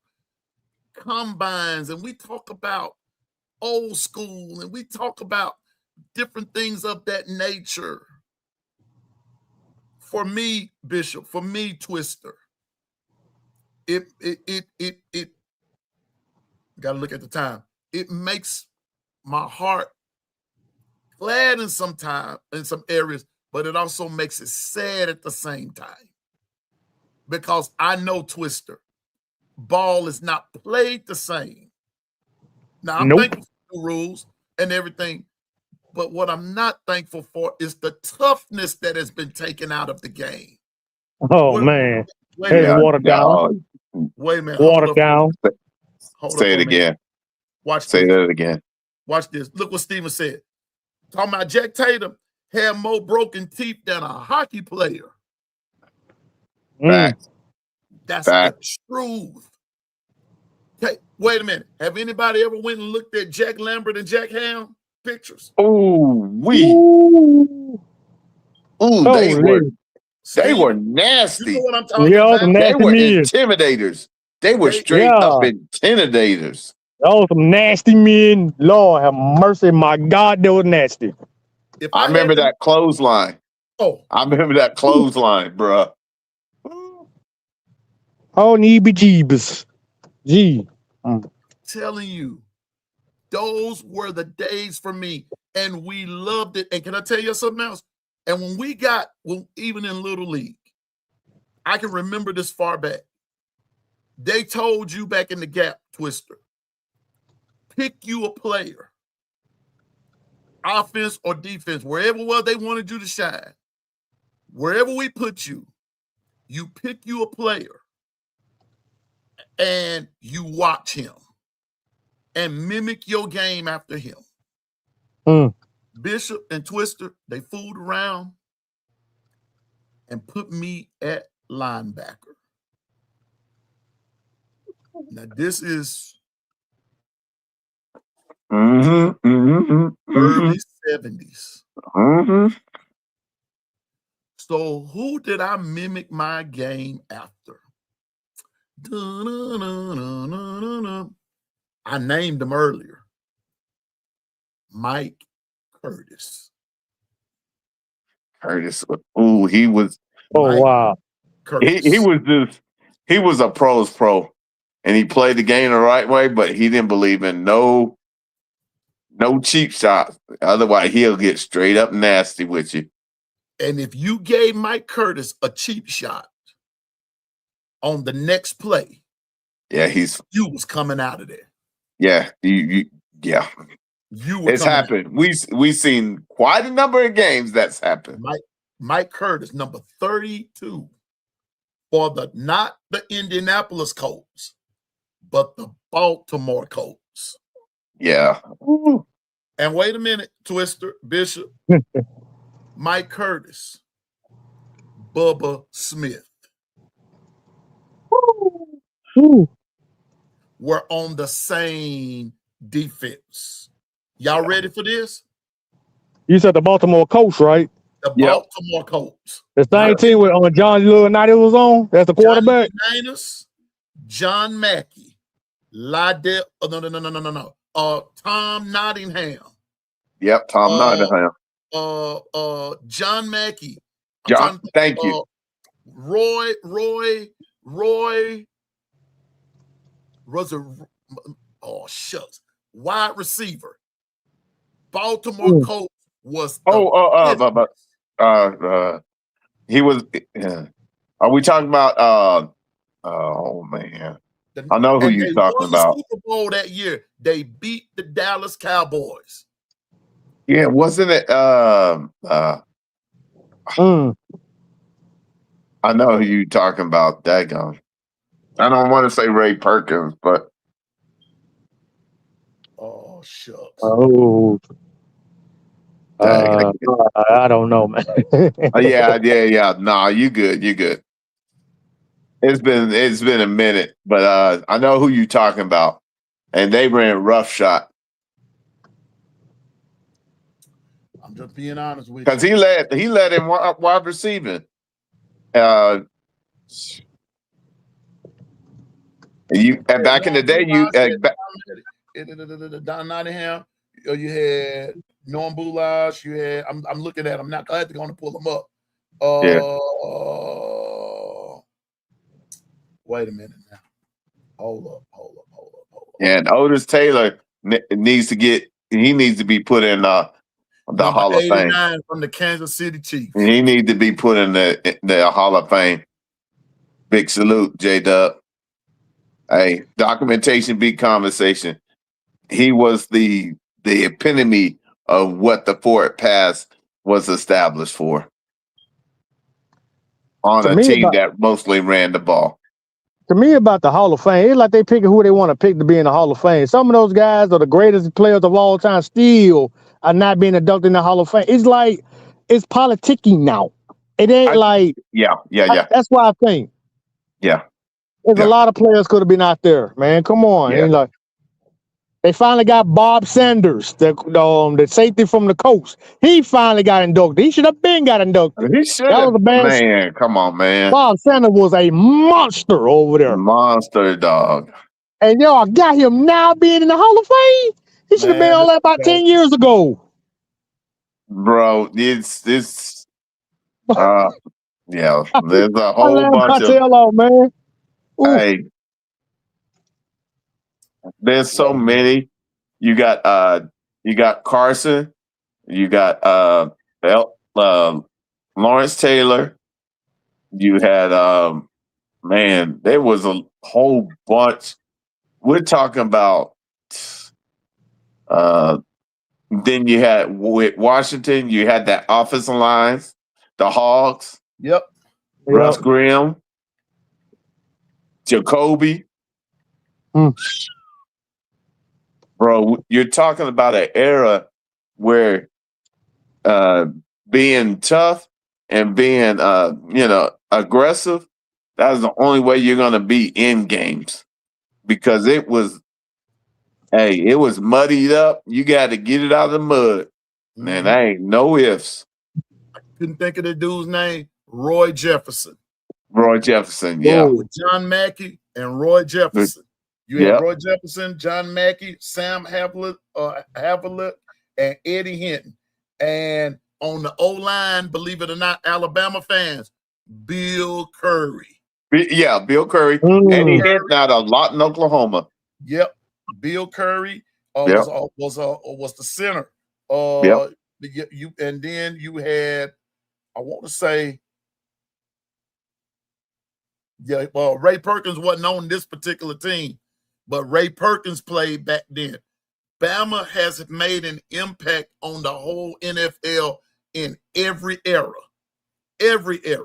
combines and we talk about old school and we talk about different things of that nature, for me, Bishop, for me, Twister, it gotta look at the time. It makes my heart glad in some areas, but it also makes it sad at the same time. Because I know, Twister, ball is not played the same. Now, I'm thankful for the rules and everything, but what I'm not thankful for is the toughness that has been taken out of the game. Oh, man. Wait a minute. Watered down. Wait a minute. Watered down. Say it again. Say that again. Watch this. Look what Steven said. Talking about Jack Tatum had more broken teeth than a hockey player. Facts. That's the truth. Okay, wait a minute. Have anybody ever went and looked at Jack Lambert and Jack Ham pictures? Ooh, they were nasty. You know what I'm talking about? They were intimidators. They were straight up intimidators. Those some nasty men. Lord have mercy. My God, they were nasty. I remember that clothesline. I remember that clothesline, bruh. Oh, jeebus. Gee. Telling you, those were the days for me, and we loved it. And can I tell you something else? And even in Little League, I can remember this far back. They told you back in the gap, Twister, pick you a player, offense or defense, wherever they wanted you to shine. Wherever we put you, you pick you a player and you watch him and mimic your game after him. Bishop and Twister, they fooled around and put me at linebacker. Now, this is early 70s. So who did I mimic my game after? I named him earlier. Mike Curtis. Curtis. Ooh, he was. Oh wow. Curtis. He was a pro's pro, and he played the game the right way, but he didn't believe in no cheap shots. Otherwise, he'll get straight up nasty with you. And if you gave Mike Curtis a cheap shot on the next play, yeah, you was coming out of there. Yeah, yeah. It's happened. We've seen quite a number of games that's happened. Mike Curtis, number 32, for not the Indianapolis Colts, but the Baltimore Colts. Yeah. Ooh. And wait a minute, Twister, Bishop, Mike Curtis, Bubba Smith were on the same defense. Y'all ready for this? You said the Baltimore Colts, right? The Baltimore Colts. The same team with John Laurinaitis was on. That's the quarterback. John Mackey, Lydell. Tom Nottingham. Yep, Tom Nottingham. John Mackey. John, thank you. Roy. Was a shucks. Wide receiver. Baltimore Colts was. He was. Are we talking about? Oh man, I know who you're talking about. Super Bowl that year, they beat the Dallas Cowboys. Yeah, wasn't it? I know who you're talking about. Daggone. I don't want to say Ray Perkins, but oh shucks. Oh. I don't know, man. yeah. Nah, you good. It's been a minute, but I know who you're talking about, and they ran rough shot. I'm just being honest with you, because he led in wide receiving. Back in the day, Don Nottingham, you had Norm Boulage, you had I'm looking at them now. I had to go and pull them up. Wait a minute now. Hold up. And Otis Taylor needs to be put in the Hall of Fame from the Kansas City Chiefs. He needs to be put in the Hall of Fame. Big salute, J-Dub. Hey, documentation beat conversation. He was the epitome of what the forward pass was established for on a team that mostly ran the ball. To me, about the Hall of Fame, it's like they picking who they want to pick to be in the Hall of Fame. Some of those guys are the greatest players of all time, still are not being inducted in the Hall of Fame. It's like it's politicking now. It ain't That's why I think. Yeah. There's a lot of players could have been out there, man. Come on. Yeah. Like, they finally got Bob Sanders, the safety from the Colts. He finally got inducted. He should have got inducted. He should have. Man, come on, man. Bob Sanders was a monster over there. Monster dog. And y'all got him now being in the Hall of Fame. He should have been on that about 10 years ago. Bro, it's there's a whole bunch of man. Hey, there's so many. You got Carson, you got Lawrence Taylor, you had there was a whole bunch. We're talking about then you had with Washington, you had that offensive lines, the Hogs. Yep. Russ Grimm, Jacoby. Bro, you're talking about an era where being tough and being aggressive, that's the only way you're gonna be in games. Because it was muddied up. You got to get it out of the mud. Man, there ain't no ifs. I couldn't think of the dude's name. Roy Jefferson. Yeah. With John Mackey and Roy Jefferson. You had Roy Jefferson, John Mackey, Sam Havlitt, and Eddie Hinton. And on the O-line, believe it or not, Alabama fans, Bill Curry. Yeah, Bill Curry. And he hit out a lot in Oklahoma. Yep. Bill Curry was the center. And then you had, I want to say, Ray Perkins wasn't on this particular team, but Ray Perkins played back then. Bama has made an impact on the whole NFL in every era. Every era.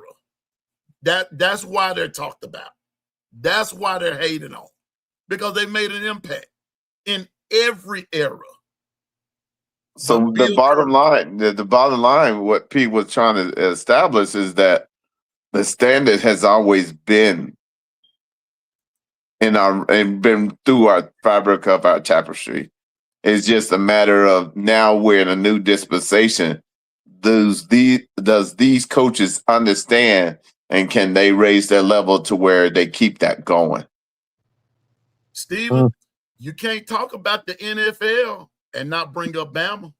That's why they're talked about. That's why they're hated on. Because they made an impact in every era. So the bottom line, what Pete was trying to establish is that the standard has always been been through our fabric of our tapestry. It's just a matter of now we're in a new dispensation. Does these coaches understand, and can they raise their level to where they keep that going? Steven, you can't talk about the NFL and not bring up Bama.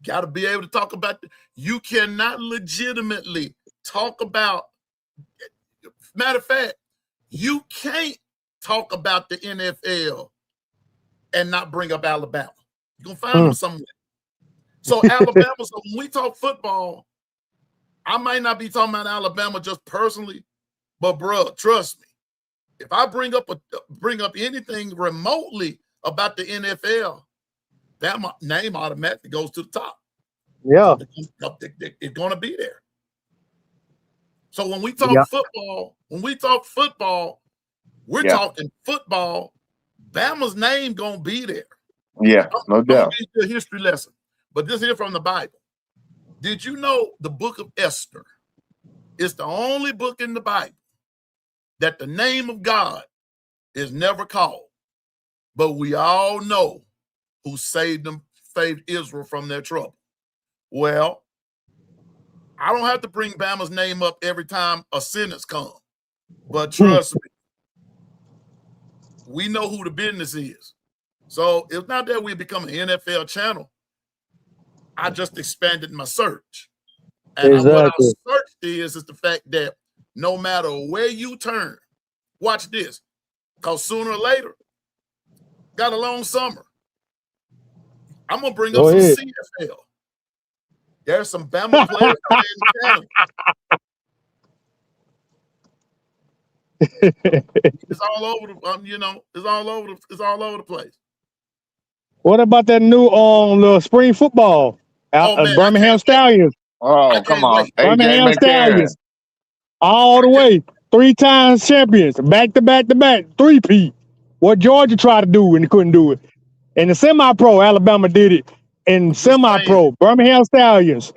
Got to be able to talk about you cannot legitimately talk about. Matter of fact, you can't talk about the NFL and not bring up Alabama. You're gonna find them somewhere. So Alabama. So when we talk football, I might not be talking about Alabama just personally, but bro, trust me. If I bring up anything remotely about the NFL, that name automatically goes to the top. Yeah, it's going to be there. So when we talk football, we're talking football. Bama's name going to be there. Yeah, no doubt. I'm going to give you a history lesson, but this here from the Bible. Did you know the book of Esther is the only book in the Bible that the name of God is never called, but we all know who saved Israel from their trouble? Well, I don't have to bring Bama's name up every time a sentence comes, but trust me, we know who the business is. So it's not that we become an NFL channel. I just expanded my search. And what our search is the fact that no matter where you turn, watch this, because sooner or later, got a long summer. I'm going to bring up some CFL. There's some Bama players in the channel. It's all over the, it's all over the place. What about that new the spring football? Birmingham Stallions. Oh, come on. Birmingham Stallions. All the way. 3 times champions. Back to back to back. 3-peat. What Georgia tried to do and couldn't do it. In the semi-pro, Alabama did it. In semi-pro, Birmingham Stallions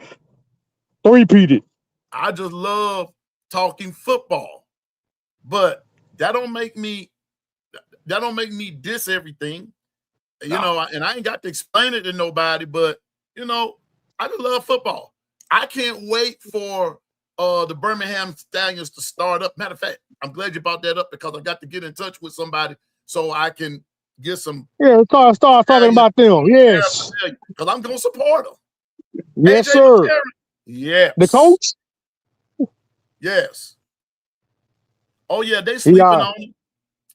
3-peated. I just love talking football. But that don't make me diss everything. You know, and I ain't got to explain it to nobody, but you know, I just love football. I can't wait for the Birmingham Stallions to start up. Matter of fact, I'm glad you brought that up because I got to get in touch with somebody so I can get some. Yeah, start talking about them. Yes, because I'm gonna support them. Yes, AJ sir. McCarron. Yes, the coach. Yes. Oh yeah, they sleeping on him.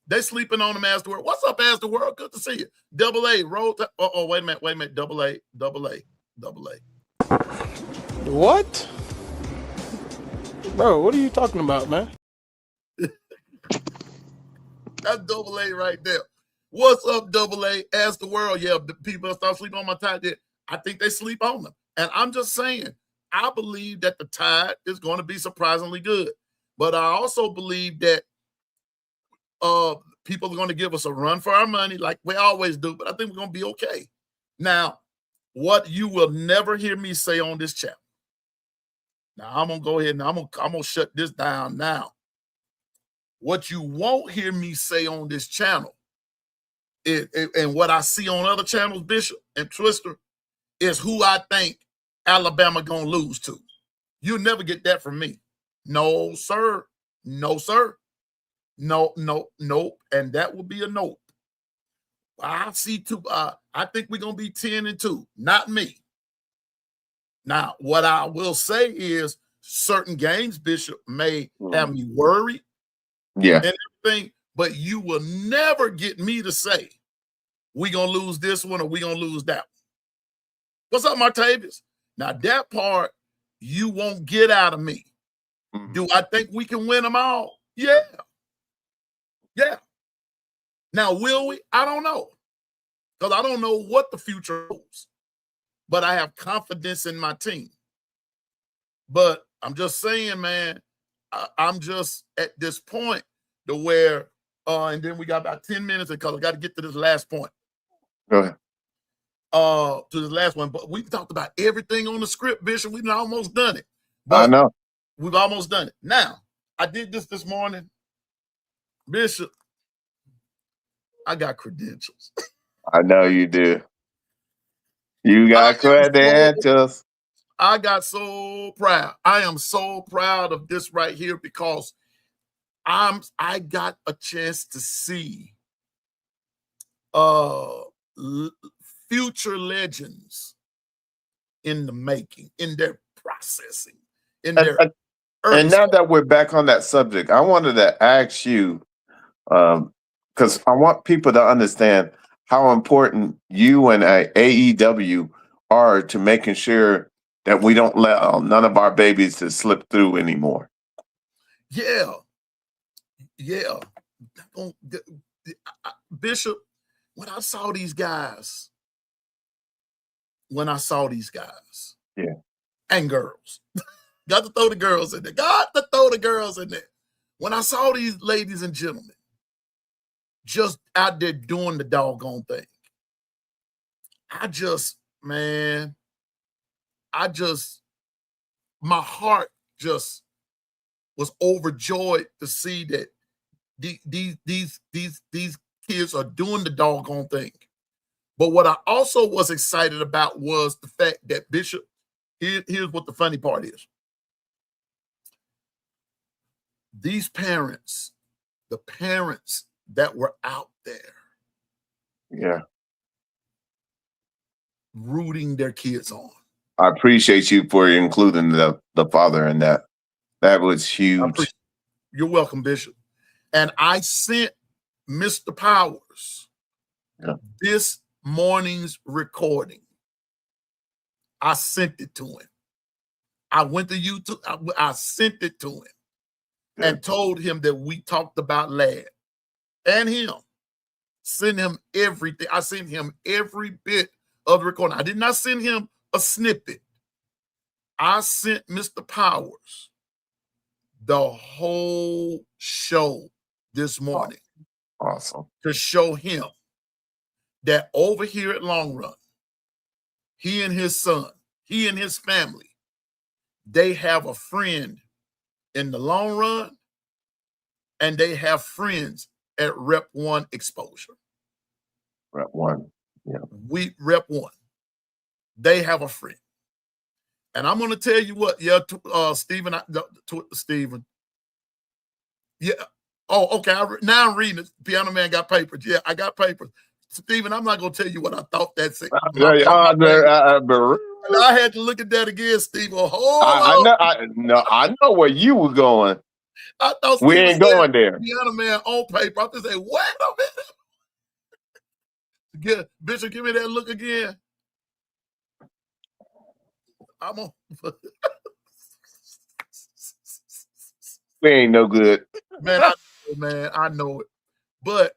They sleeping on him as the world. What's up, as the world? Good to see you. Double A, roll. Wait a minute. Double A. What? Bro, what are you talking about, man? That's Double A right there. What's up, Double A? Ask the world. Yeah, the people start sleeping on my Tide. I think they sleep on them. And I'm just saying, I believe that the Tide is going to be surprisingly good. But I also believe that people are going to give us a run for our money like we always do, but I think we're going to be okay. Now, what you will never hear me say on this channel. Now, I'm going to go ahead and I'm going to shut this down now. What you won't hear me say on this channel and what I see on other channels, Bishop and Twister, is who I think Alabama going to lose to. You'll never get that from me. No, sir. No, sir. No, and that will be a nope. I see I think we're gonna be 10-2. Not me. Now, what I will say is certain games, Bishop, may have me worried. Yeah. And everything, but you will never get me to say we're going to lose this one or we're going to lose that one. What's up, Martavius? Now, that part you won't get out of me. Do I think we can win them all? Yeah. Yeah. Now, will we? I don't know. Because I don't know what the future holds. But I have confidence in my team. But I'm just saying, man, I'm just at this point to where, and then we got about 10 minutes because I got to get to this last point. Go ahead. To the last one. But we've talked about everything on the script, Bishop. We've almost done it. But I know. We've almost done it. Now, I did this morning. Bishop, I got credentials. I know you do. You got credentials. I got so proud. I am so proud of this right here because I got a chance to see future legends in the making, in their processing, in their and now that we're back on that subject, I wanted to ask you, because I want people to understand how important you and AEW are to making sure that we don't let none of our babies to slip through anymore. Yeah. Bishop, when I saw these guys, yeah, and girls, got to throw the girls in there. When I saw these ladies and gentlemen just out there doing the doggone thing, my heart just was overjoyed to see that these kids are doing the doggone thing. But what I also was excited about was the fact that Bishop, here's what the funny part is. These parents, the parents that were out there, yeah, rooting their kids on. I appreciate you for including the father in that. That was huge. You're welcome, Bishop. And I sent Mr. Powers this morning's recording. I sent it to him. I went to YouTube. I sent it to him and told him that we talked about Lad and him. Send him everything. I sent him every bit of the recording. I did not send him a snippet. I sent Mr. Powers the whole show this morning. Awesome. To show him that over here at Long Run, he and his son, he and his family, they have a friend in the Long Run, and they have friends at Rep 1 Exposure. Rep 1, yeah. We Rep 1. They have a friend. And I'm going to tell you what, Stephen, Stephen. Yeah. Oh, okay. Now I'm reading it. Piano Man got papers. Yeah, I got papers. Stephen, I'm not going to tell you what I thought that said. I had to look at that again, Stephen. I know where you were going. I thought we ain't going there. Piano Man on paper. I just say, wait a minute. Bishop, give me that look again. I'm on. We ain't no good. Man, I know it. But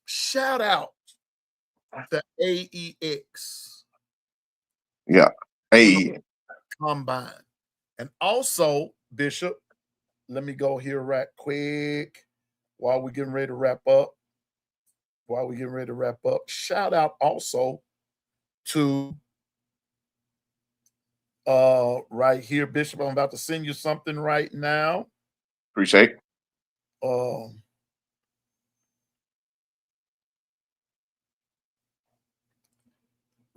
shout out to AEX. Yeah, AEX Combine. And also, Bishop, let me go here right quick while we're getting ready to wrap up. Shout out also to right here, Bishop. I'm about to send you something right now. Appreciate.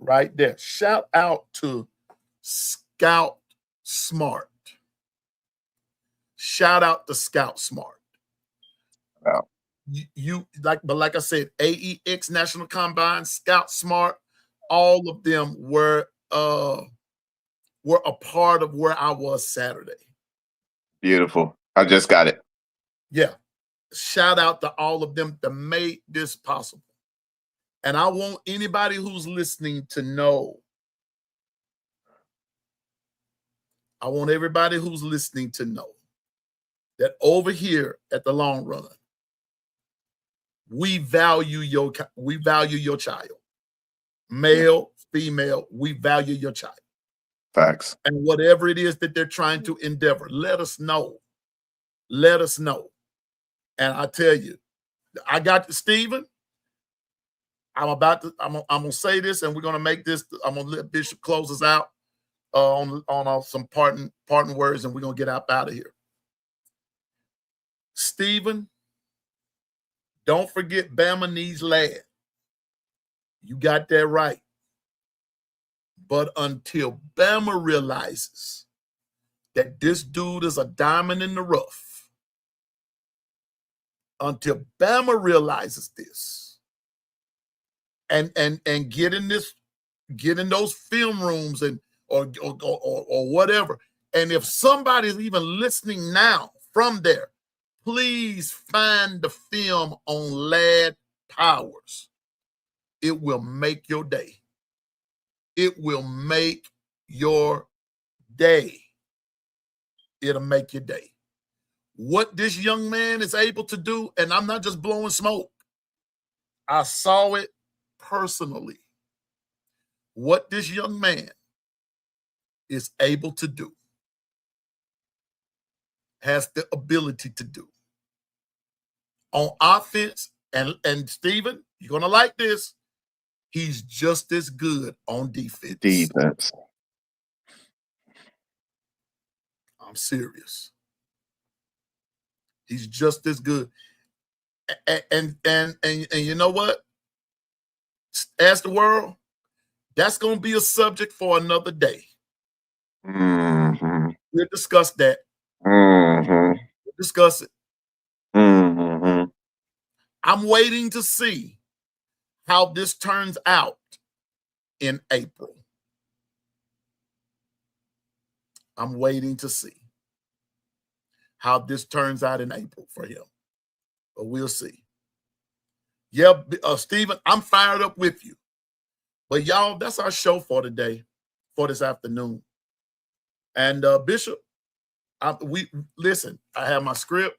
Right there. Shout out to Scout Smart. Shout out to Scout Smart. Wow. Like I said, AEX National Combine, Scout Smart, all of them were were a part of where I was Saturday. Beautiful. I just got it. Yeah. Shout out to all of them that made this possible. And I want anybody who's listening to know. I want everybody who's listening to know that over here at the Long Run, we value your child. Male, female, we value your child. Facts. And whatever it is that they're trying to endeavor, let us know. Let us know. And I tell you, I got Stephen. I'm gonna say this, and we're gonna make this. I'm gonna let Bishop close us out on some parting words, and we're gonna get out of here. Stephen, don't forget Bama needs lad. You got that right. But until Bama realizes that this dude is a diamond in the rough, until Bama realizes this, and get in those film rooms and or whatever, and if somebody's even listening now from there, please find the film on Lad Powers. It will make your day. It will make your day. It'll make your day. What this young man is able to do, and I'm not just blowing smoke. I saw it personally. What this young man is able to do, has the ability to do on offense, and Stephen, you're going to like this. He's just as good on defense. I'm serious. He's just as good. And you know what? Ask the world. That's going to be a subject for another day. Mm-hmm. We'll discuss that. Mm-hmm. We'll discuss it. Mm-hmm. I'm waiting to see how this turns out in April. I'm waiting to see how this turns out in April for him. But we'll see. Yeah, Stephen, I'm fired up with you. But y'all, that's our show for today, for this afternoon. And Bishop, we listen, I have my script,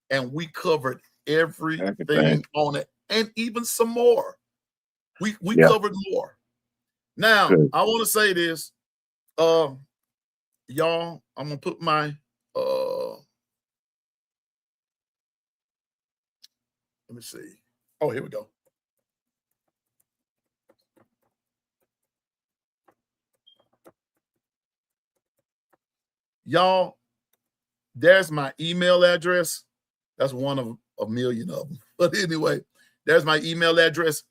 and we covered everything on it, and even some more. We covered more. Now, I want to say this. Y'all, I'm going to put my let me see. Oh, here we go. Y'all, there's my email address. That's one of a million of them. But anyway, there's my email address.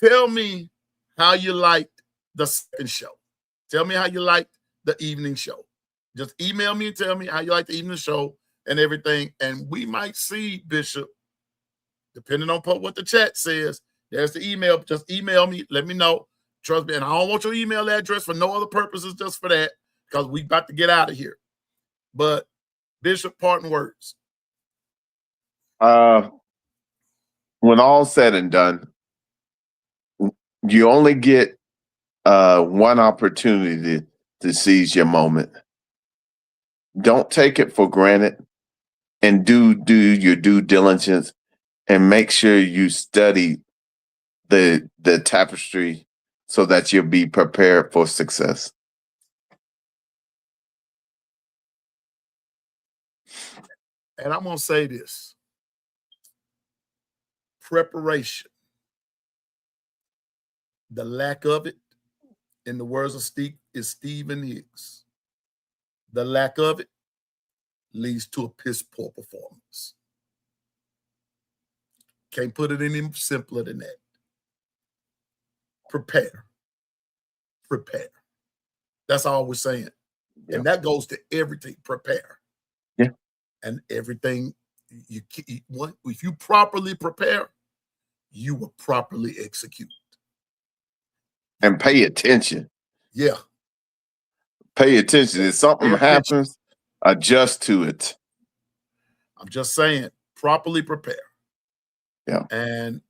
Tell me how you liked the second show. Tell me how you liked the evening show. Just email me and tell me how you like the evening show and everything. And we might see, Bishop, depending on what the chat says. There's the email. Just email me. Let me know. Trust me. And I don't want your email address for no other purposes, just for that, because we about to get out of here. But Bishop, parting words. When all's said and done, you only get one opportunity to seize your moment. Don't take it for granted, and do your due diligence, and make sure you study the tapestry so that you'll be prepared for success. And I'm going to say this. Preparation. The lack of it, in the words of Stephen Hicks, the lack of it leads to a piss poor performance. Can't put it any simpler than that. Prepare. Prepare. That's all we're saying. Yeah. And that goes to everything. Prepare. Yeah. And everything, if you properly prepare, you will properly execute. And pay attention. Yeah. Pay attention. If something happens, adjust to it. I'm just saying, properly prepare. Yeah. And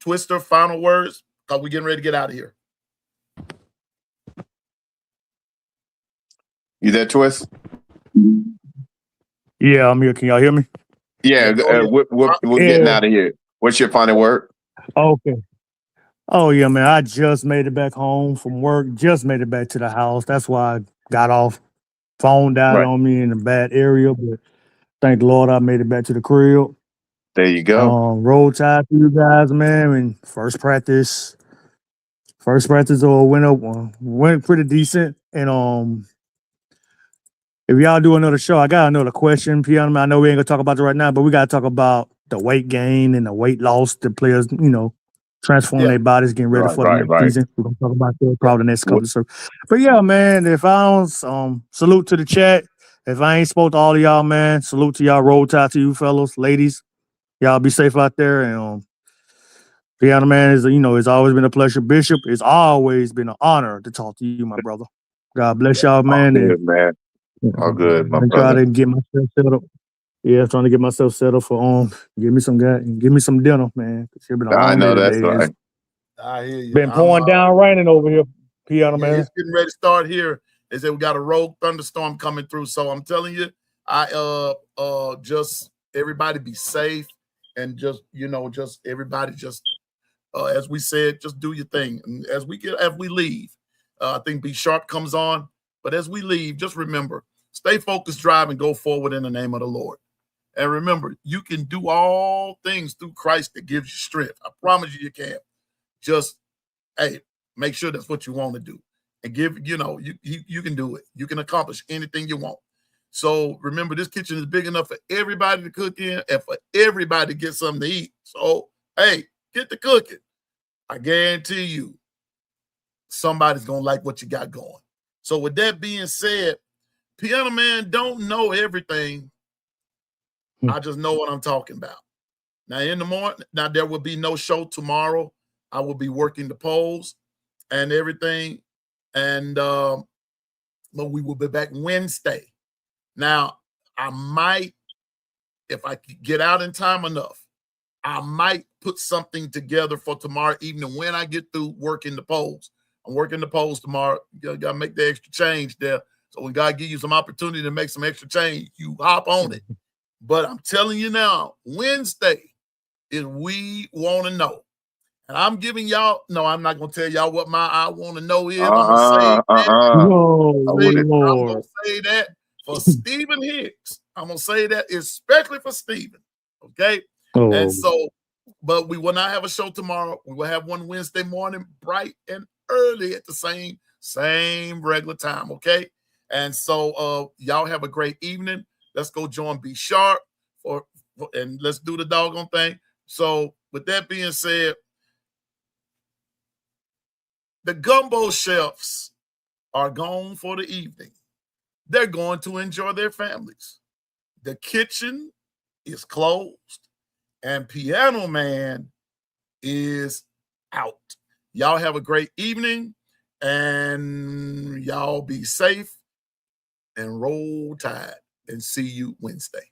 Twister, final words, because we're getting ready to get out of here. You there, Twist? Yeah, I'm here. Can y'all hear me? Yeah, we're getting out of here. What's your final word? Okay. Oh, yeah, man. I just made it back home from work. Just made it back to the house. That's why I got off. Phone died on me in a bad area, but thank the Lord I made it back to the crib. There you go. Roll tide for you guys, man. And first practice went pretty decent. And if y'all do another show, I got another question, Piano Man. I know we ain't gonna talk about it right now, but we gotta talk about the weight gain and the weight loss. The players, transforming their bodies, getting ready for the next season. We're gonna talk about that probably the next couple of shows. But yeah, man, if I don't salute to the chat. If I ain't spoke to all of y'all, man, salute to y'all. Roll tide to you fellas, ladies. Y'all be safe out there. And Piano Man it's always been a pleasure. Bishop, it's always been an honor to talk to you, my brother. God bless y'all, man. All good, man. All good, my brother. Try to get myself set up. Yeah, trying to get myself set up for give me some dinner, man. It's been a long day that's today. right. I hear you. Been pouring down raining over here, Piano Man. It's getting ready to start here. They said we got a rogue thunderstorm coming through. So I'm telling you, just everybody be safe and just everybody just as we said, just do your thing. And as we leave, I think Be Sharp comes on. But as we leave, just remember, stay focused, drive, and go forward in the name of the Lord. And remember, you can do all things through Christ that gives you strength. I promise you can. Just, make sure that's what you want to do. And you can do it. You can accomplish anything you want. So remember, this kitchen is big enough for everybody to cook in and for everybody to get something to eat. So, get to cooking. I guarantee you, somebody's going to like what you got going. So with that being said, Piano Man don't know everything. I just know what I'm talking about. Now in the morning, there will be no show tomorrow. I will be working the polls and everything. And but we will be back Wednesday. Now, I might, if I could get out in time enough, I might put something together for tomorrow evening when I get through working the polls. I'm working the polls tomorrow. You got to make the extra change there. So when God give you some opportunity to make some extra change, you hop on it. But I'm telling you now, Wednesday is We Want to Know. And I'm giving y'all, no, I'm not going to tell y'all what my I want to know is. I'm going to say that. I'm going to say that for Stephen Hicks. I'm going to say that especially for Stephen. Okay? And so, but we will not have a show tomorrow. We will have one Wednesday morning, bright and early at the same regular time, okay? And so y'all have a great evening. Let's go join Be Sharp and let's do the doggone thing. So with that being said, the gumbo chefs are gone for the evening. They're going to enjoy their families. The kitchen is closed and Piano Man is out. Y'all have a great evening and y'all be safe and roll tide and see you Wednesday.